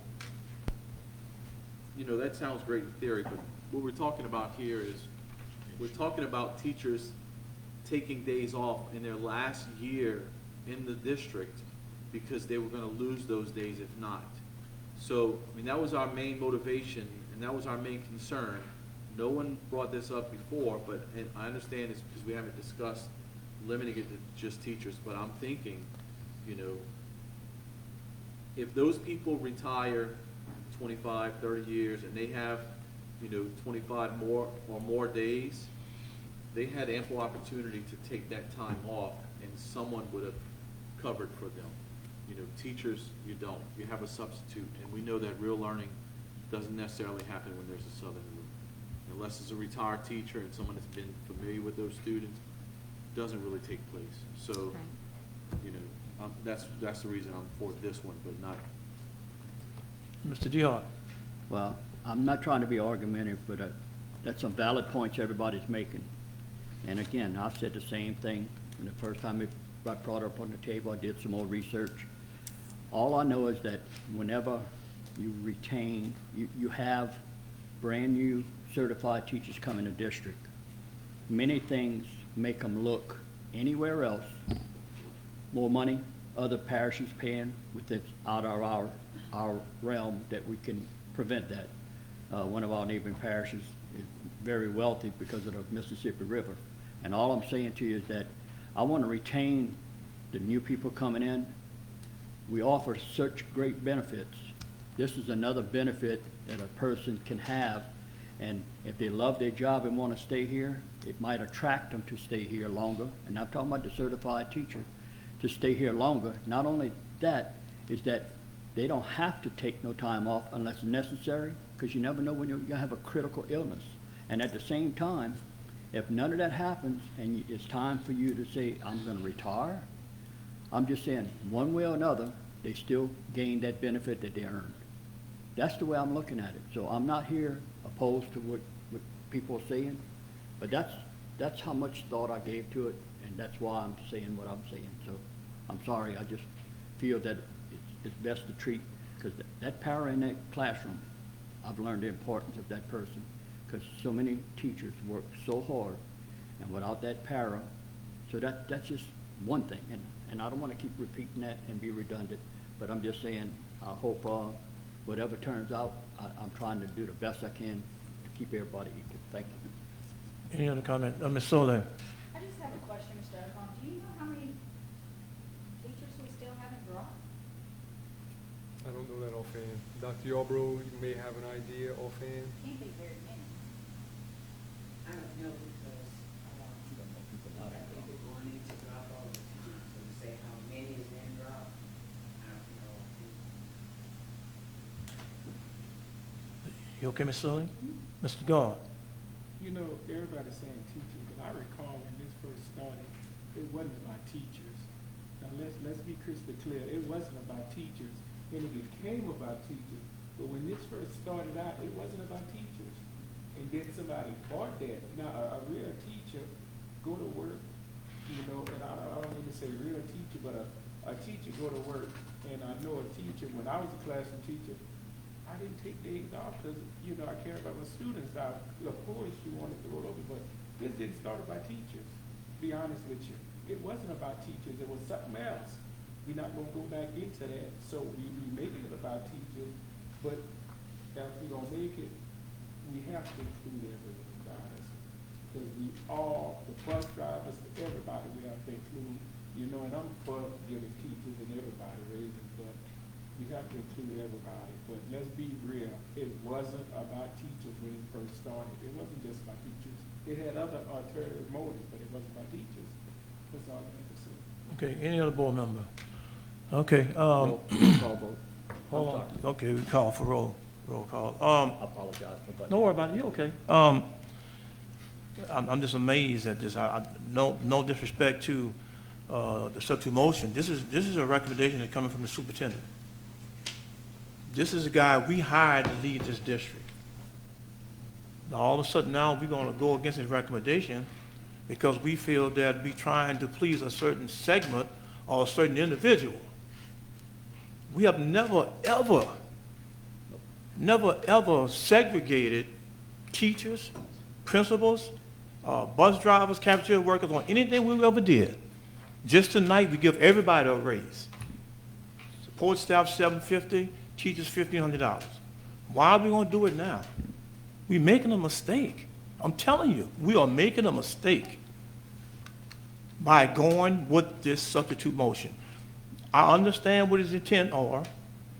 You know, that sounds great in theory, but what we're talking about here is, we're talking about teachers taking days off in their last year in the district because they were gonna lose those days if not. So, I mean, that was our main motivation, and that was our main concern. No one brought this up before, but, and I understand it's because we haven't discussed limiting it to just teachers, but I'm thinking, you know, if those people retire 25, 30 years and they have, you know, 25 more or more days, they had ample opportunity to take that time off and someone would have covered for them. You know, teachers, you don't. You have a substitute, and we know that real learning doesn't necessarily happen when there's a southern room. Unless it's a retired teacher and someone that's been familiar with those students, it doesn't really take place. So, you know, that's the reason I'm for this one, but not. Mr. DeHart? Well, I'm not trying to be argumentative, but that's some valid points everybody's making. And again, I said the same thing, and the first time it got brought up on the table, I did some more research. All I know is that whenever you retain, you have brand-new certified teachers come in the district, many things make them look anywhere else, more money, other parishes paying, with it out of our realm, that we can prevent that. One of our neighboring parishes is very wealthy because of the Mississippi River. And all I'm saying to you is that I want to retain the new people coming in. We offer such great benefits. This is another benefit that a person can have, and if they love their job and want to stay here, it might attract them to stay here longer. And I'm talking about the certified teacher, to stay here longer. Not only that, is that they don't have to take no time off unless necessary, because you never know when you're going to have a critical illness. And at the same time, if none of that happens and it's time for you to say, I'm going to retire, I'm just saying, one way or another, they still gain that benefit that they earned. That's the way I'm looking at it. So I'm not here opposed to what people are saying, but that's how much thought I gave to it, and that's why I'm saying what I'm saying. So I'm sorry, I just feel that it's best to treat, because that para in that classroom, I've learned the importance of that person, because so many teachers work so hard, and without that para, so that's just one thing, and I don't want to keep repeating that and be redundant, but I'm just saying, I hope whatever turns out, I'm trying to do the best I can to keep everybody equal. Thank you. Any other comment? Ms. Soler? I just have a question, Mr. Okon. Do you know how many teachers we still haven't dropped? I don't know that offhand. Dr. Yarbrough, you may have an idea offhand. Can't be very many. I don't know because I think we're going to need to drop all the teachers, so to say how many is then dropped, I don't know. You okay, Ms. Sully? Mr. Gard? You know, everybody's saying teachers, but I recall when this first started, it wasn't about teachers. Now, let's be crystal clear. It wasn't about teachers, and it became about teachers. But when this first started out, it wasn't about teachers. And then somebody bought that. Now, a real teacher go to work, you know, and I don't need to say real teacher, but a teacher go to work. And I know a teacher, when I was a classroom teacher, I didn't take days off because, you know, I care about my students. Of course, you wanted to roll over, but this didn't start about teachers, to be honest with you. It wasn't about teachers. It was something else. We're not going to go back into that. So we making it about teachers, but if we're going to make it, we have to include everyone, guys. Because we all, the bus drivers, everybody, we have to include, you know, and I'm for giving teachers and everybody raises, but we have to include everybody. But let's be real, it wasn't about teachers when it first started. It wasn't just about teachers. It had other alternative motives, but it wasn't about teachers. That's all I have to say. Okay, any other board member? Okay, Roll call vote. hold on. Okay, we call for roll call. I apologize for butting. Don't worry about it, you okay. I'm just amazed at this. No disrespect to the substitute motion. This is a recommendation that's coming from the superintendent. This is a guy we hired to lead this district. Now, all of a sudden now, we're gonna go against his recommendation because we feel that we're trying to please a certain segment or a certain individual. We have never, ever segregated teachers, principals, bus drivers, cafeteria workers on anything we ever did. Just tonight, we give everybody a raise. Support staff $750, teachers $1,500. Why are we going to do it now? We're making a mistake. I'm telling you, we are making a mistake by going with this substitute motion. I understand what his intent are,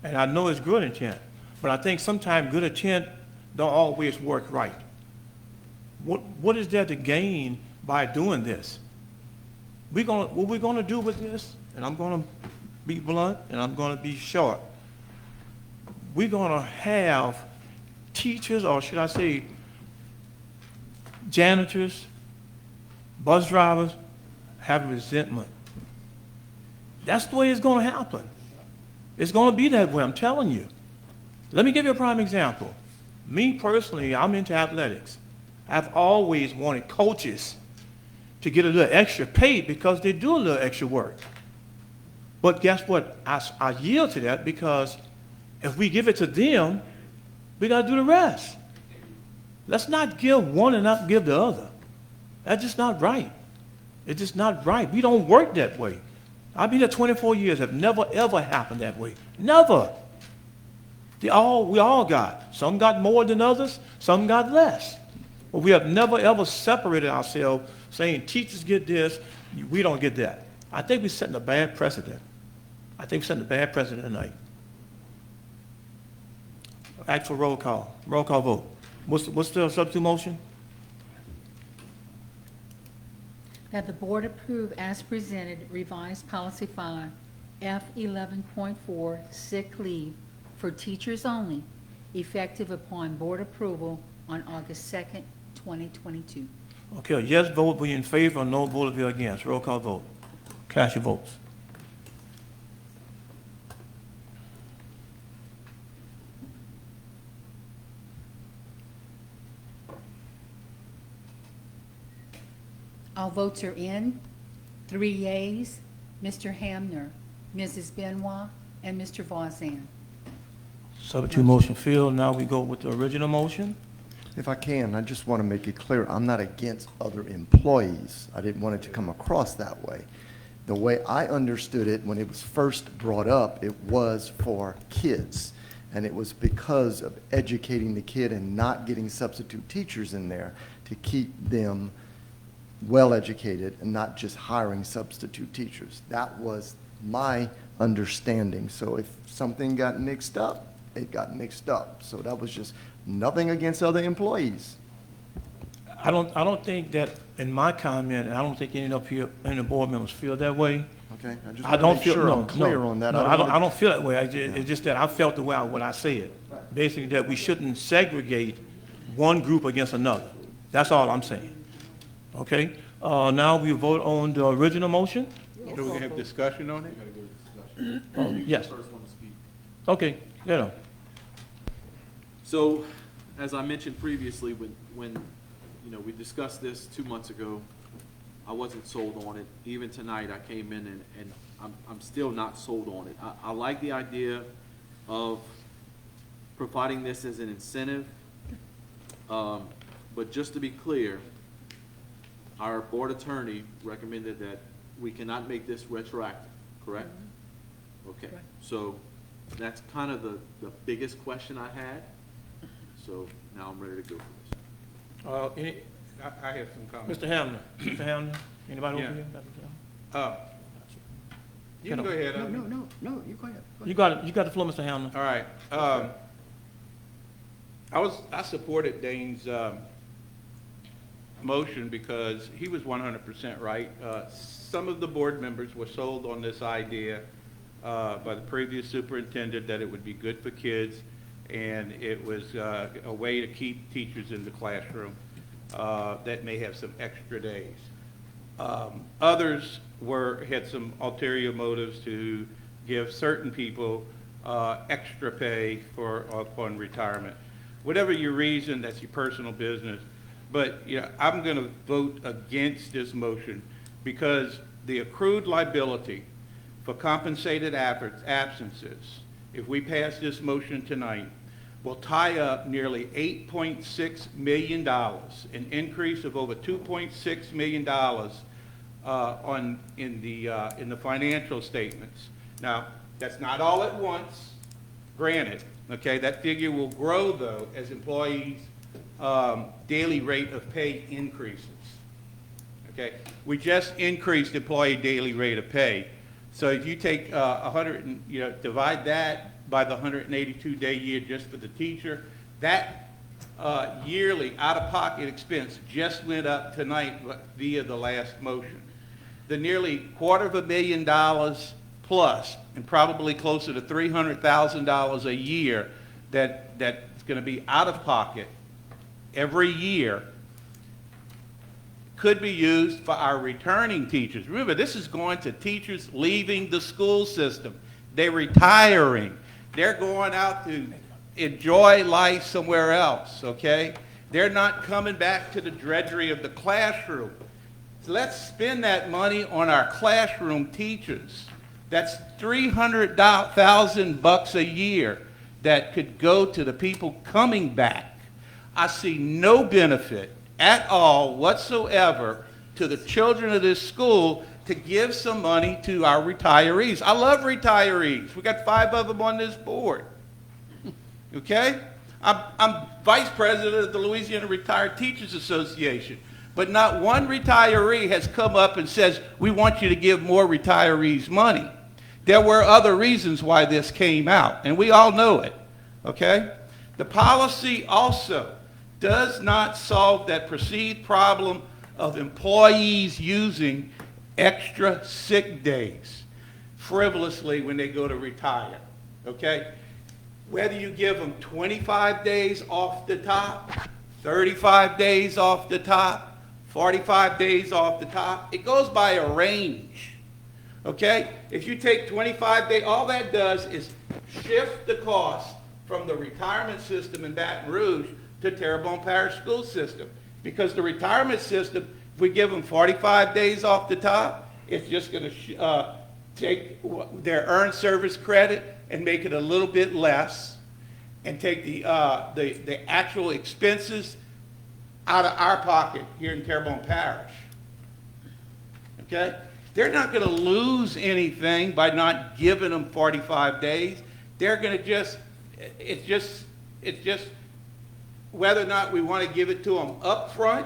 and I know it's good intent, but I think sometimes good intent don't always work right. What is there to gain by doing this? What we're going to do with this, and I'm going to be blunt and I'm going to be short, we're going to have teachers, or should I say janitors, bus drivers, have resentment. That's the way it's going to happen. It's going to be that way, I'm telling you. Let me give you a prime example. Me personally, I'm into athletics. I've always wanted coaches to get a little extra pay because they do a little extra work. But guess what? I yield to that because if we give it to them, we got to do the rest. Let's not give one and not give the other. That's just not right. It's just not right. We don't work that way. I've been here 24 years. Have never, ever happened that way. Never. We all got. Some got more than others. Some got less. But we have never, ever separated ourselves saying teachers get this, we don't get that. I think we're setting a bad precedent. I think we're setting a bad precedent tonight. Act for roll call. Roll call vote. What's the substitute motion? That the board approve as presented revised policy 5, F11.4, sick leave for teachers only, effective upon board approval on August 2nd, 2022. Okay, a yes vote will be in favor, no vote will be against. Roll call vote. Cast your votes. All votes are in. 3 yeas, Mr. Hamner, Mrs. Benoit, and Mr. Voisin. Substitute motion failed. Now we go with the original motion. If I can, I just want to make it clear, I'm not against other employees. I didn't want it to come across that way. The way I understood it when it was first brought up, it was for kids. And it was because of educating the kid and not getting substitute teachers in there to keep them well-educated and not just hiring substitute teachers. That was my understanding. So if something got mixed up, it got mixed up. So that was just nothing against other employees. I don't think that in my comment, and I don't think any of the board members feel that way. Okay, I just I want to don't make feel sure I'm clear on that. No, I don't feel that way. It's just that I felt the way what I said. Basically, that we shouldn't segregate one group against another. That's all I'm saying. Okay? Now we vote on the original motion. Do we have discussion on it? Oh, yes. First one to speak. Okay, get on. So, as I mentioned previously, when we discussed this 2 months ago, I wasn't sold on it. Even tonight, I came in and I'm still not sold on it. I like the idea of providing this as an incentive, but just to be clear, our board attorney recommended that we cannot make this retroactive, correct? Okay, so that's kind of the biggest question I had. So now I'm ready to go for this. I have some comments. Mr. Hamner. Mr. Hamner, anybody over Yeah. here? You can go ahead. No, you go ahead. You got the floor, Mr. Hamner. All right. I supported Dane's motion because he was 100% right. Some of the board members were sold on this idea by the previous superintendent that it would be good for kids and it was a way to keep teachers in the classroom that may have some extra days. Others had some ulterior motives to give certain people extra pay upon retirement. Whatever your reason, that's your personal business. But I'm going to vote against this motion because the accrued liability for compensated absences, if we pass this motion tonight, will tie up nearly $8.6 million, an increase of over $2.6 million in the financial statements. Now, that's not all at once, granted. Okay, that figure will grow though as employees' daily rate of pay increases. Okay, we just increased employee daily rate of pay. So if you take divide that by the 182-day year just for the teacher, that yearly out-of-pocket expense just went up tonight via the last motion. The nearly $250,000 plus, and probably closer to $300,000 a year that's going to be out of pocket every year could be used for our returning teachers. Remember, this is going to teachers leaving the school system. They're retiring. They're going out to enjoy life somewhere else, okay? They're not coming back to the drudgery of the classroom. So let's spend that money on our classroom teachers. That's $300,000 a year that could go to the people coming back. I see no benefit at all whatsoever to the children of this school to give some money to our retirees. I love retirees. We got 5 of them on this board. Okay? I'm vice president of the Louisiana Retired Teachers Association, but not one retiree has come up and says, we want you to give more retirees money. There were other reasons why this came out, and we all know it. Okay? The policy also does not solve that perceived problem of employees using extra sick days frivolously when they go to retire, okay? Whether you give them 25 days off the top, 35 days off the top, 45 days off the top, it goes by a range, okay? If you take 25 days, all that does is shift the cost from the retirement system in Baton Rouge to Terrebonne Parish School System, because the retirement system, if we give them 45 days off the top, it's just going to take their earned service credit and make it a little bit less, and take the actual expenses out of our pocket here in Terrebonne Parish. Okay? They're not going to lose anything by not giving them 45 days. They're going to it's just whether or not we want to give it to them up front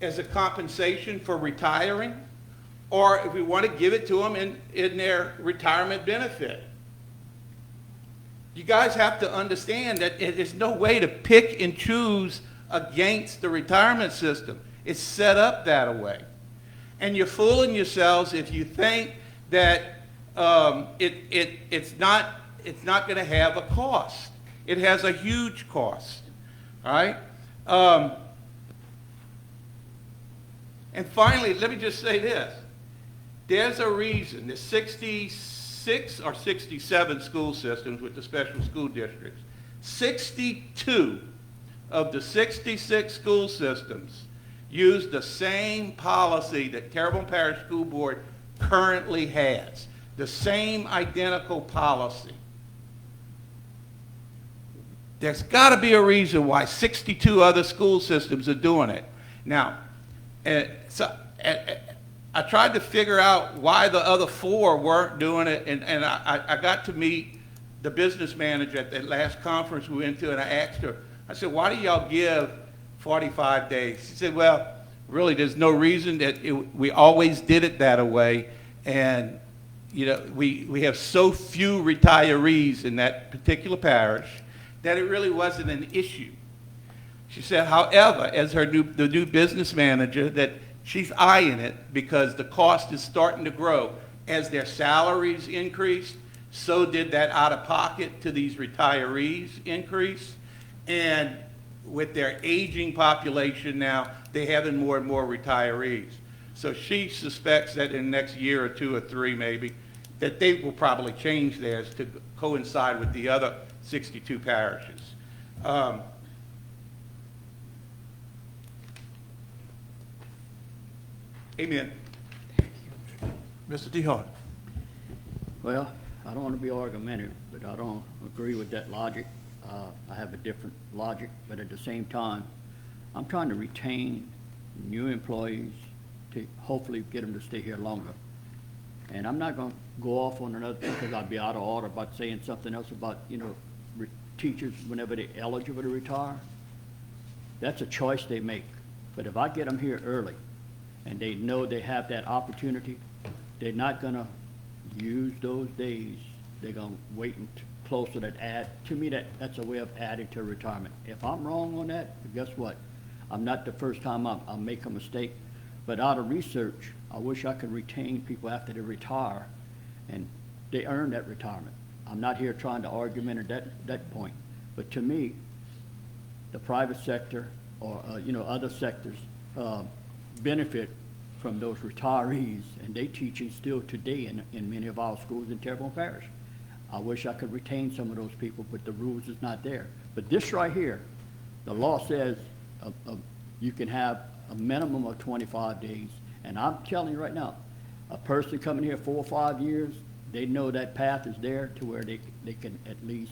as a compensation for retiring, or if we want to give it to them in their retirement benefit. You guys have to understand that there's no way to pick and choose against the retirement system. It's set up that way. And you're fooling yourselves if you think that it's not going to have a cost. It has a huge cost, all right? And finally, let me just say this. There's a reason there's 66 or 67 school systems with the special school districts. 62 of the 66 school systems use the same policy that Terrebonne Parish School Board currently has. The same identical policy. There's got to be a reason why 62 other school systems are doing it. Now, I tried to figure out why the other 4 weren't doing it, and I got to meet the business manager at the last conference we went to, and I asked her, I said, why do y'all give 45 days? She said, well, really, there's no reason that we always did it that way, and you know, we have so few retirees in that particular parish that it really wasn't an issue. She said, however, as the new business manager, that she's eyeing it because the cost is starting to grow. As their salaries increased, so did that out-of-pocket to these retirees increase. And with their aging population now, they're having more and more retirees. So she suspects that in the next year or 2 or 3 maybe, that they will probably change theirs to coincide with the other 62 parishes. Amen. Mr. DeHart. Well, I don't want to be argumentative, but I don't agree with that logic. I have a different logic, but at the same time, I'm trying to retain new employees to hopefully get them to stay here longer. And I'm not going to go off on another thing because I'd be out of order about saying something else about, you know, teachers whenever they're eligible to retire. That's a choice they make. But if I get them here early and they know they have that opportunity, they're not going to use those days. They're going to wait and closer to add. To me, that's a way of adding to retirement. If I'm wrong on that, guess what? I'm not the first time I'll make a mistake. But out of research, I wish I could retain people after they retire, and they earn that retirement. I'm not here trying to argument at that point. But to me, the private sector or you know, other sectors benefit from those retirees, and they teaching still today in many of our schools in Terrebonne Parish. I wish I could retain some of those people, but the rules is not there. But this right here, The law says you can have a minimum of 25 days. And I'm telling you right now, a person coming here 4 or 5 years, they know that path is there to where they can at least,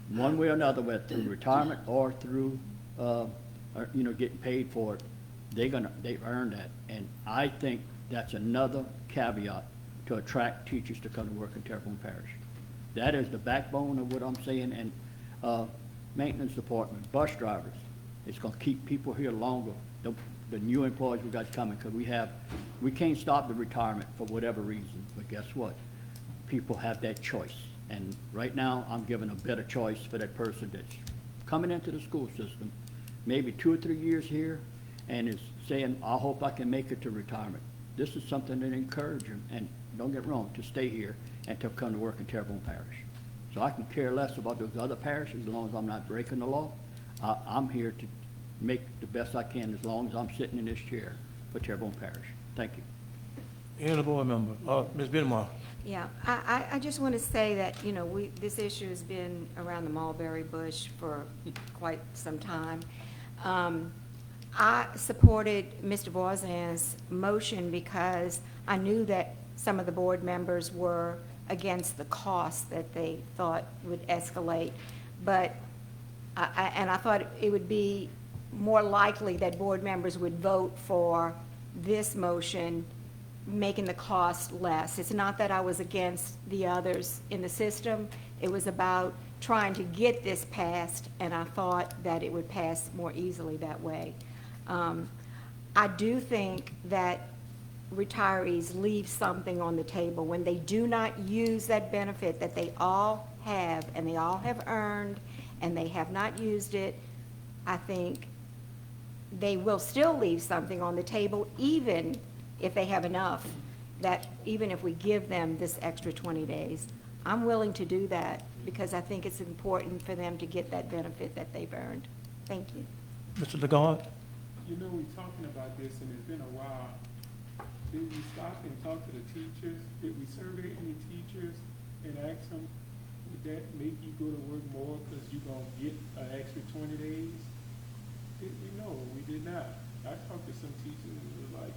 one way or another, whether through retirement or through, getting paid for it, they've earned that. And I think that's another caveat to attract teachers to come to work in Terrebonne Parish. That is the backbone of what I'm saying, and maintenance department, bus drivers, it's gonna keep people here longer, the new employees we got coming, because we can't stop the retirement for whatever reason, but guess what? People have that choice, and right now, I'm giving a better choice for that person that's coming into the school system, maybe 2 or 3 years here, and is saying, I hope I can make it to retirement. This is something that encourages them, and don't get wrong, to stay here and to come to work in Terrebonne Parish. So I can care less about those other parishes as long as I'm not breaking the law. I'm here to make the best I can as long as I'm sitting in this chair for Terrebonne Parish. Thank you. Any other board member? Ms. Benoit? Yeah, I just want to say that, this issue has been around the mulberry bush for quite some time. I supported Mr. Voisin's motion because I knew that some of the board members were against the cost that they thought would escalate. But, I thought it would be more likely that board members would vote for this motion, making the cost less. It's not that I was against the others in the system. It was about trying to get this passed, and I thought that it would pass more easily that way. I do think that retirees leave something on the table when they do not use that benefit that they all have, and they all have earned, and they have not used it. I think they will still leave something on the table, even if they have enough, that even if we give them this extra 20 days. I'm willing to do that because I think it's important for them to get that benefit that they've earned. Thank you. Mr. Lagarde? We're talking about this, and it's been a while. Did we stop and talk to the teachers? Did we survey any teachers and ask them, would that make you go to work more because you're going to get an extra 20 days? Did we? No, we did not. I talked to some teachers and they were like,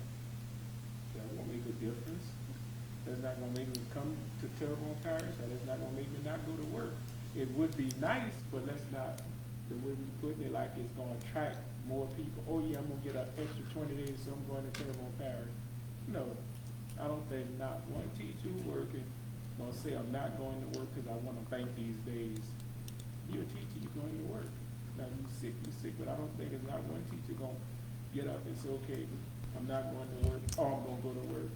that won't make a difference. That's not going to make me come to Terrebonne Parish, or that's not going to make me not go to work. It would be nice, but let's not, the way we put it, like it's going to attract more people. Oh yeah, I'm going to get an extra 20 days, so I'm going to Terrebonne Parish. No, I don't think not one teacher who's working going to say I'm not going to work because I want to bank these days. You're a teacher, you're going to work. Now you're sick, but I don't think there's not one teacher going to get up and say, okay, I'm not going to work, or I'm going to go to work.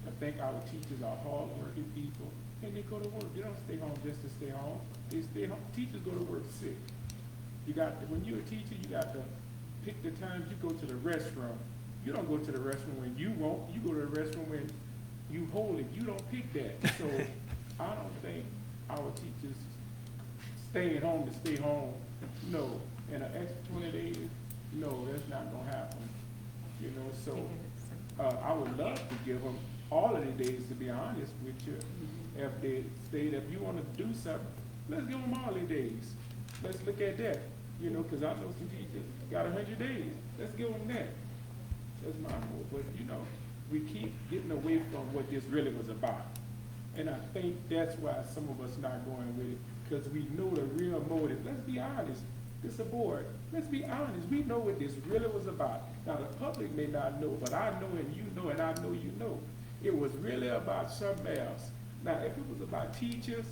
I think our teachers are hard-working people, and they go to work. They don't stay home just to stay home. They stay home. Teachers go to work sick. When you're a teacher, you got to pick the times you go to the restroom. You don't go to the restroom when you want. You go to the restroom when you hold it. You don't pick that. So I don't think our teachers staying home to stay home. No. And an extra 20 days, no, that's not going to happen. So I would love to give them all of the days, to be honest with you. If they state, if you want to do something, let's give them all the days. Let's look at that, because I know some teachers got 100 days. Let's give them that. That's my hope. But, we keep getting away from what this really was about. And I think that's why some of us not going with it, because we know the real motive. Let's be honest. This is a board. Let's be honest. We know what this really was about. Now, the public may not know, but I know and you know and I know you know. It was really about something else. Now, if it was about teachers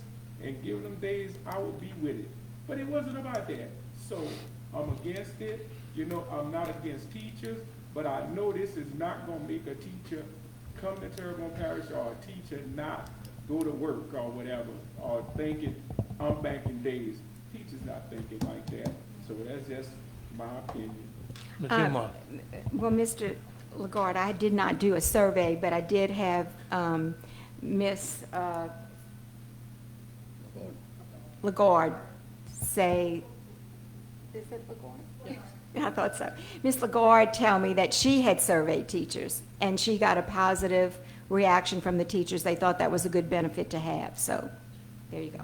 and giving them days, I would be with it. But it wasn't about that. So I'm against it. I'm not against teachers, but I know this is not going to make a teacher come to Terrebonne Parish or a teacher not go to work or whatever, or thinking I'm banking days. Teachers not thinking like that. So that's just my opinion. Well, Mr. Lagarde, I did not do a survey, but I did have Ms. Lagarde say, is it Lagarde? Yes. I thought so. Ms. Lagarde tell me that she had surveyed teachers, and she got a positive reaction from the teachers. They thought that was a good benefit to have. So there you go.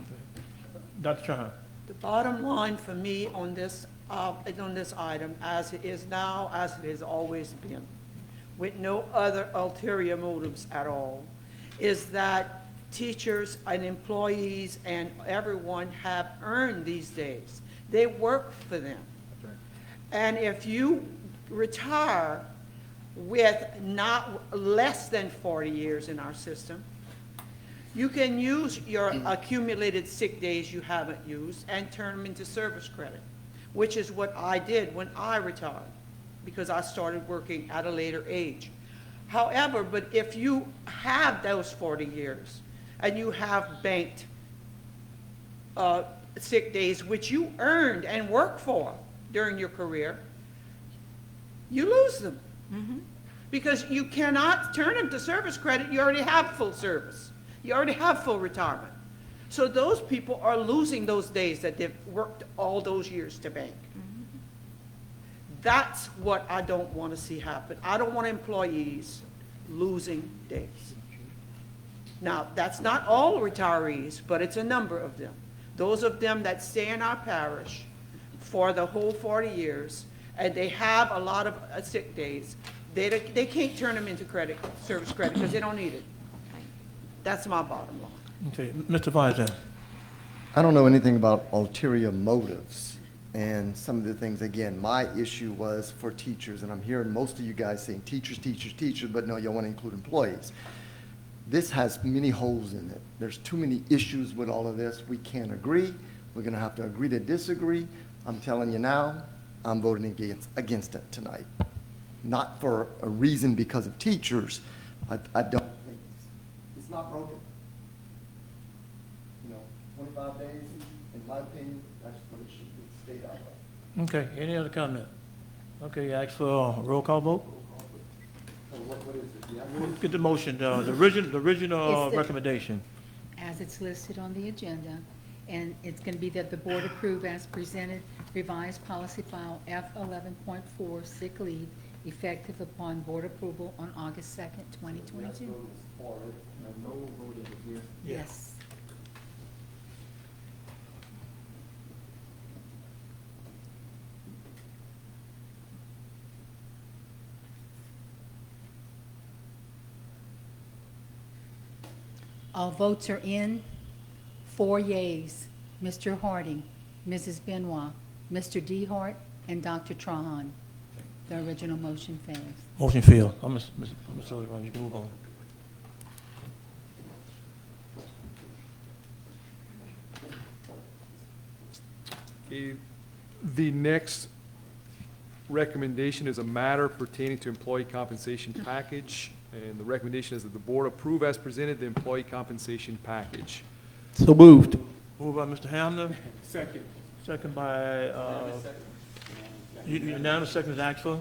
Dr. Trahan? The bottom line for me on this on this item, as it is now, as it has always been, with no other ulterior motives at all, is that teachers and employees and everyone have earned these days. They work for them. And if you retire with not less than 40 years in our system, you can use your accumulated sick days you haven't used and turn them into service credit, which is what I did when I retired, because I started working at a later age. However, but if you have those 40 years and you have banked sick days, which you earned and worked for during your career, you lose them. Because you cannot turn them to service credit. You already have full service. You already have full retirement. So those people are losing those days that they've worked all those years to bank. That's what I don't want to see happen. I don't want employees losing days. Now, that's not all retirees, but it's a number of them. Those of them that stay in our parish for the whole 40 years, and they have a lot of sick days, they can't turn them into service credit, because they don't need it. That's my bottom line. Okay, Mr. Visor. I don't know anything about ulterior motives and some of the things. Again, my issue was for teachers, and I'm hearing most of you guys saying teachers, teachers, teachers, but no, you want to include employees. This has many holes in it. There's too many issues with all of this. We can't agree. We're going to have to agree to disagree. I'm telling you now, I'm voting against it tonight. Not for a reason because of teachers. I don't think it's not broken. You know, 25 days, in my opinion, that's what it should be, stayed out of. Okay, any other comment? Okay, ask for a roll call vote. What is it? We'll get the motion, the original It's the- recommendation. As it's listed on the agenda, and it's going to be that the board approve as presented revised policy file F11.4 sick leave effective upon board approval on August 2nd, 2022. Yes. All votes are in. 4 yeas. Mr. Harding, Mrs. Benoit, Mr. Dehart, and Dr. Trahan. The original motion fails. Motion failed. Mr. Sullivan, you can move on. Okay, the next recommendation is a matter pertaining to employee compensation package, and the recommendation is that the board approve as presented the employee compensation package. So moved. Moved by Mr. Hamner, Second. second by, unanimous second is asked for.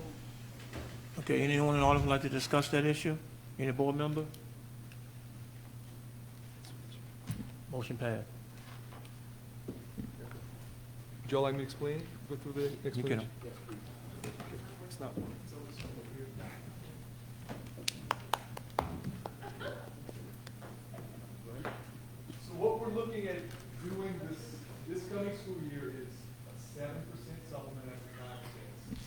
Okay, anyone in the audience would like to discuss that issue? Any board member? Motion passed. Would y'all like me to explain, go through the explanation? can. It's not. So what we're looking at doing this coming school year is a 7% supplement as the guide says.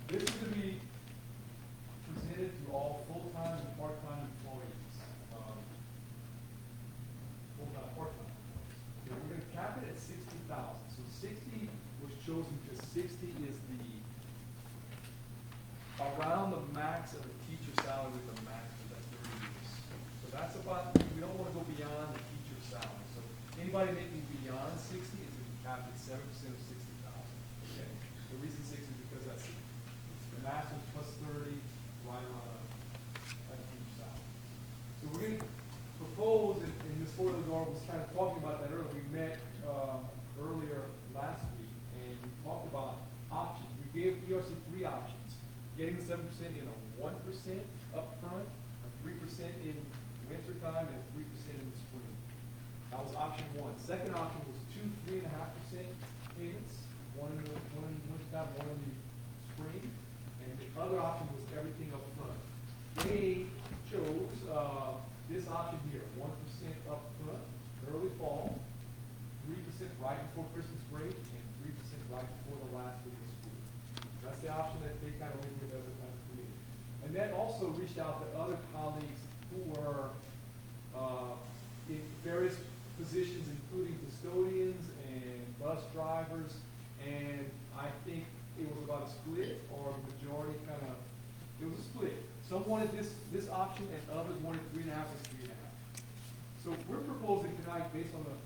This is to be presented to all full-time and part-time employees. Full-time, part-time. Okay, we're gonna cap it at 60,000. So 60 was chosen because 60 is around the max of the teacher salary with the max of that 30 years. So that's about, we don't want to go beyond the teacher salary. So anybody making beyond 60 is going to be capped at 7% of 60,000. Okay? The reason 60 is because that's the maximum plus 30, right around that teacher salary. So we're going to propose, and Ms. Boyle was kind of talking about that earlier. We met earlier last week, and we talked about options. We gave ERC 3 options. Getting the 7% in a 1% upfront, a 3% in winter time, and 3% in the spring. That was option one. Second option was 2 3.5% payments, one in winter time, one in the spring, and the other option was everything upfront. They chose this option here, 1% upfront, early fall, 3% right before Christmas break and 3% right before the last week of school. That's the option that they kind of went with as a committee. And that also reached out to other colleagues who were in various positions, including custodians and bus drivers, and I think it was about a split or a majority kind of, it was a split. Some wanted this option and others wanted 3.5 and 3.5. So we're proposing tonight, based on the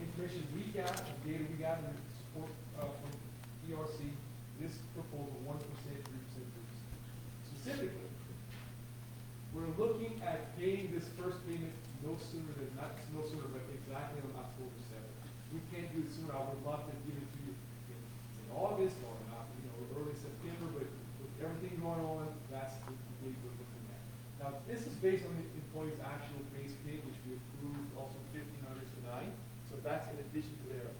information we got, and data we got, and support from ERC, this proposal 1%, 3%, 3%. Specifically, we're looking at paying this first payment no sooner than, not no sooner, but exactly on October 7th. We can't do it sooner. I would love to give it to you in August or not, early September, but with everything going on, that's the date we're looking at. Now, this is based on the employee's actual base pay, which we approved also $1,500 tonight. So that's in addition to their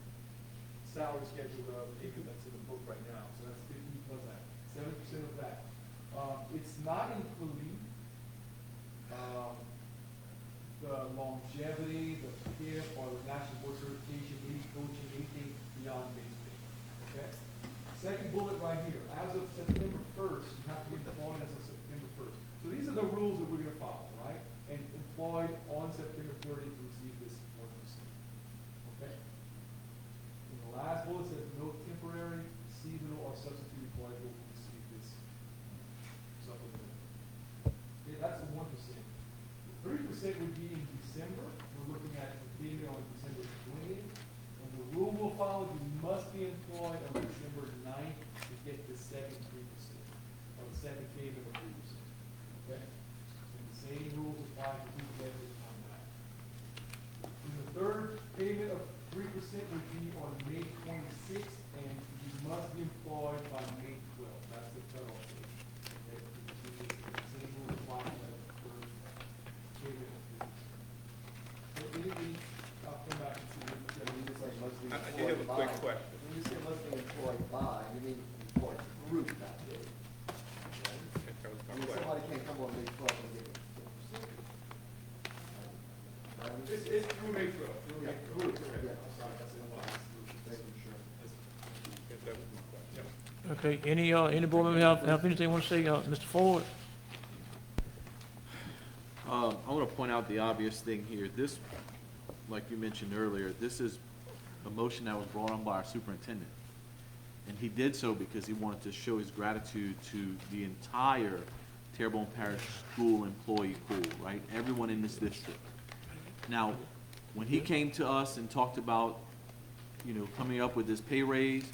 salary schedule payment that's in the book right now. So that's 15 plus that, 7% of that. It's not including the longevity, the PIP, or the national board certification, any coaching, anything beyond base pay. Okay? Second bullet right here. As of September 1st, you have to be employed as of September 1st. So these are the rules that we're going to follow, right? And employed on September 30th to receive this 1%. Okay? And the last bullet says no temporary, seasonal, or substitute employee will receive this supplement. Okay, that's the 1%. 3% would be in December. We're looking at the payment on December 20th. And the rule will follow, you must be employed on December 9th to get the second 3%, or the second payment of 3%. Okay? And the same rules apply to who gets it on that. And the third payment of 3% would be on May 26th, and you must be employed by May 12th. That's the cutoff date. Okay? The same rules apply to that third payment of 3%. So anything, I'll come back and see. I do have a quick question. When you say must be employed by, you mean employed through that day. I mean, somebody can't come on May 12th and get it. It's through May 12th. Through May 12th. Yeah, I'm sorry, that's in the last, making sure. Okay, any board member have anything they want to say? Mr. Ford? I want to point out the obvious thing here. This, like you mentioned earlier, this is a motion that was brought on by our superintendent. And he did so because he wanted to show his gratitude to the entire Terrebonne Parish school employee pool, right? Everyone in this district. Now, when he came to us and talked about, coming up with this pay raise,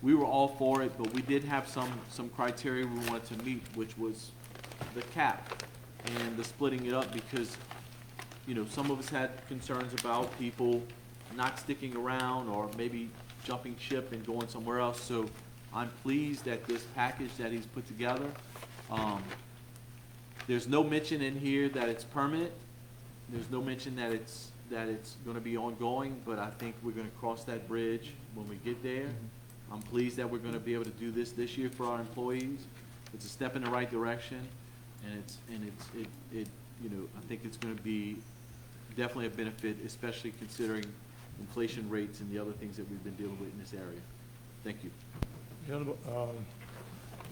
we were all for it, but we did have some criteria we wanted to meet, which was the cap and the splitting it up because, some of us had concerns about people not sticking around or maybe jumping ship and going somewhere else. So I'm pleased that this package that he's put together, there's no mention in here that it's permanent. There's no mention that it's going to be ongoing, but I think we're going to cross that bridge when we get there. I'm pleased that we're going to be able to do this year for our employees. It's a step in the right direction, and I think it's going to be definitely a benefit, especially considering inflation rates and the other things that we've been dealing with in this area. Thank you.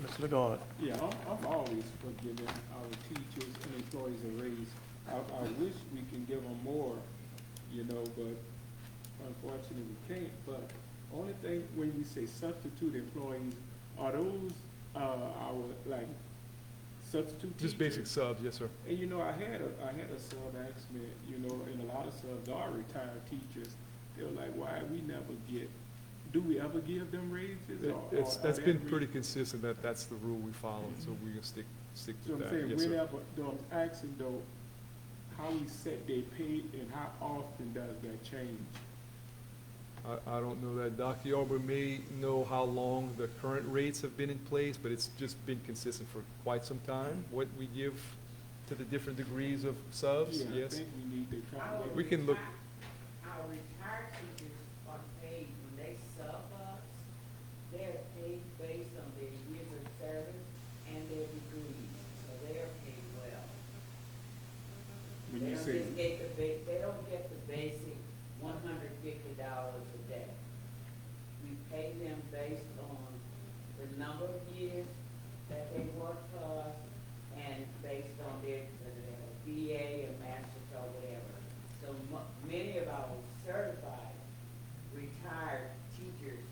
Mr. Lagarde? Yeah, I'm always for giving our teachers and employees a raise. I wish we can give them more, but unfortunately we can't. But only thing, when we say substitute employees, are those our, substitute teachers? Just basic subs, yes, sir. And I had a sub ask me, and a lot of subs are retired teachers. They're like, why we never do we ever give them raises? That's been pretty consistent, that's the rule we follow, so we're going to stick So to I'm that, saying, yes, sir. whenever, though I'm asking though, how we set their pay and how often does that change? I don't know that. Dr. Yarber may know how long the current rates have been in place, but it's just been consistent for quite some time. What we give to the different degrees of subs, Yeah, yes. I think we need to try to. We can look, Our retired teachers are paid when they sub us, they're paid based on their years of service and their degrees, so they are paid well. When you They don't say, just get they don't get the basic $150 a day. We pay them based on the number of years that they work for us and based on their BA or master's or whatever. So many of our certified retired teachers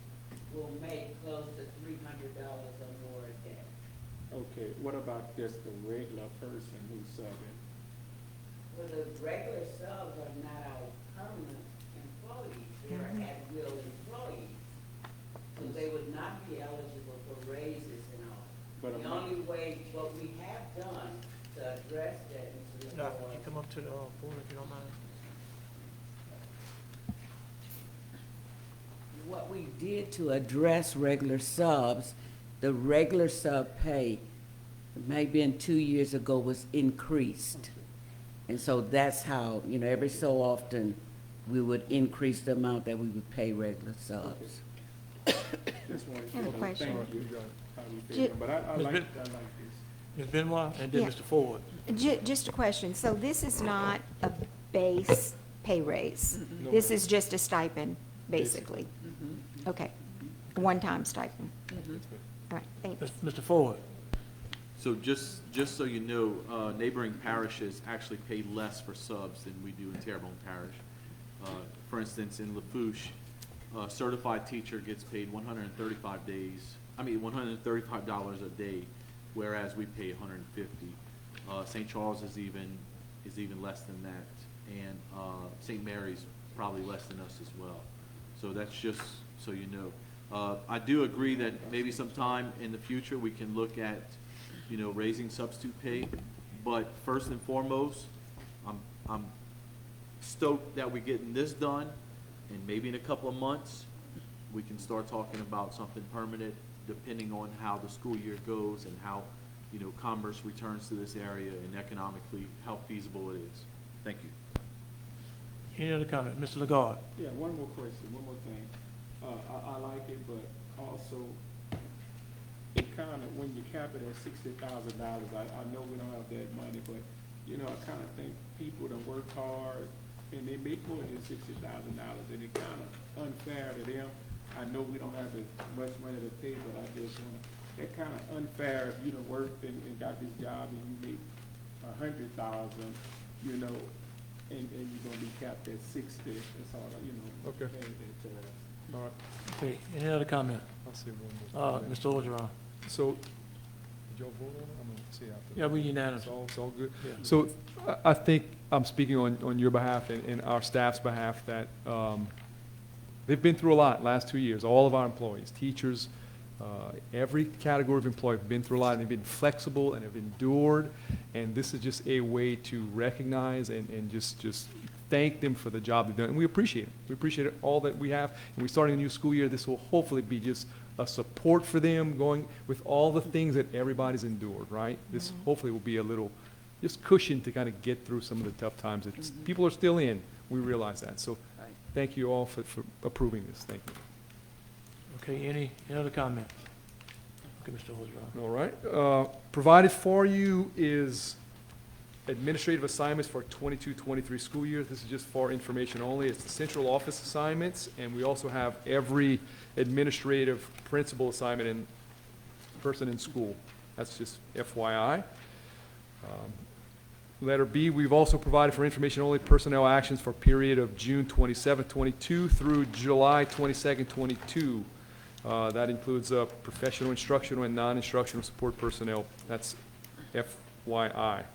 will make close to $300 or more a day. Okay, what about just the regular person who's subbing? Well, the regular subs are not our permanent employees, they're at-will employees. So they would not be eligible for raises and all. But The only way, what we have done to address that, Mr. Now, LaFleur, you come up to the board if you don't mind. what we did to address regular subs, the regular sub pay, maybe in 2 years ago, was increased. And so that's how, every so often, we would increase the amount that we would pay regular subs. Just wanted I have a to question. thank you, how you Ju- feel, but I Ms. like Ben- this. Ms. Benoit, and then Yeah. Mr. Ford. Just a question. So this is not a base pay raise? This is just a stipend, basically? Okay. A one-time stipend? All right, thanks. Mr. Ford. So just so you know, neighboring parishes actually pay less for subs than we do in Terrebonne Parish. For instance, in Lafourche, a certified teacher gets paid 135 $135 a day, whereas we pay 150. St. Charles is even less than that, and St. Mary's probably less than us as well. So that's just so you know. I do agree that maybe sometime in the future we can look at, raising substitute pay, but first and foremost, I'm stoked that we're getting this done, and maybe in a couple of months, we can start talking about something permanent, depending on how the school year goes and how, commerce returns to this area and economically how feasible it is. Thank you. Any other comment? Mr. Lagarde. Yeah, one more question, one more thing. I like it, but also, it kind of, when you cap it at $60,000, I know we don't have that money, but, I kind of think people that work hard and they make more than $60,000, and it's kind of unfair to them. I know we don't have as much money to pay, but I just want to, that kind of unfair if you done worked and got this job and you make $100,000, and you're gonna be capped at 60. That's all, Okay. All right. Okay, any other comment? I'll see one more. Mr. Orgeron. So, did y'all vote on it? I'm gonna see after. Yeah, we unanimous. It's all good? Yeah. So, I think I'm speaking on your behalf and our staff's behalf that, they've been through a lot last 2 years, all of our employees, teachers, every category of employee have been through a lot, and they've been flexible and have endured, and this is just a way to recognize and just thank them for the job they've done, and we appreciate it. We appreciate it, all that we have, and we're starting a new school year. This will hopefully be just a support for them going with all the things that everybody's endured, right? This hopefully will be a little just cushion to kind of get through some of the tough times that people are still in. We realize that. So thank you all for approving this. Thank you. Okay, any other comment? Okay, Mr. Orgeron. All right. Provided for you is administrative assignments for 22-23 school year. This is just for information only. It's the central office assignments, and we also have every administrative principal assignment and person in school. That's just FYI. Letter B, we've also provided for information only personnel actions for a period of June 27, 22 through July 22nd, 22. That includes professional, instructional, and non-instructional support personnel. That's FYI.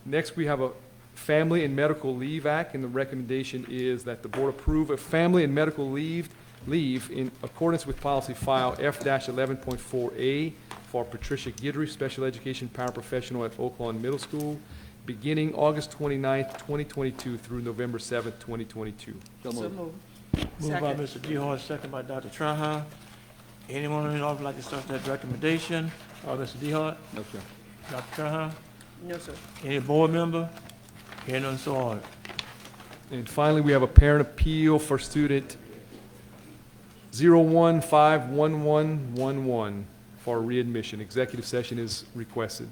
Next, we have a Family and Medical Leave Act, and the recommendation is that the board approve a family and medical leave in accordance with policy file F-11.4A for Patricia Guidry, special education paraprofessional at Oak Lawn Middle School, beginning August 29th, 2022 through November 7th, 2022. So moved. Moved by Mr. DeHart, second by Dr. Trahan. Anyone in the office like to start that recommendation? Mr. DeHart? No, sir. Dr. Trahan? No, sir. Any board member? Hearing none, so ordered. And finally, we have a parent appeal for student 0151111 for readmission. Executive session is requested.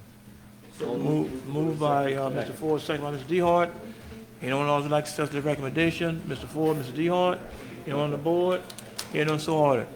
Moved by Mr. Ford, second by Mr. DeHart. Anyone else would like to discuss the recommendation? Mr. Ford, Mr. DeHart? Anyone on the board? Hearing none, so ordered.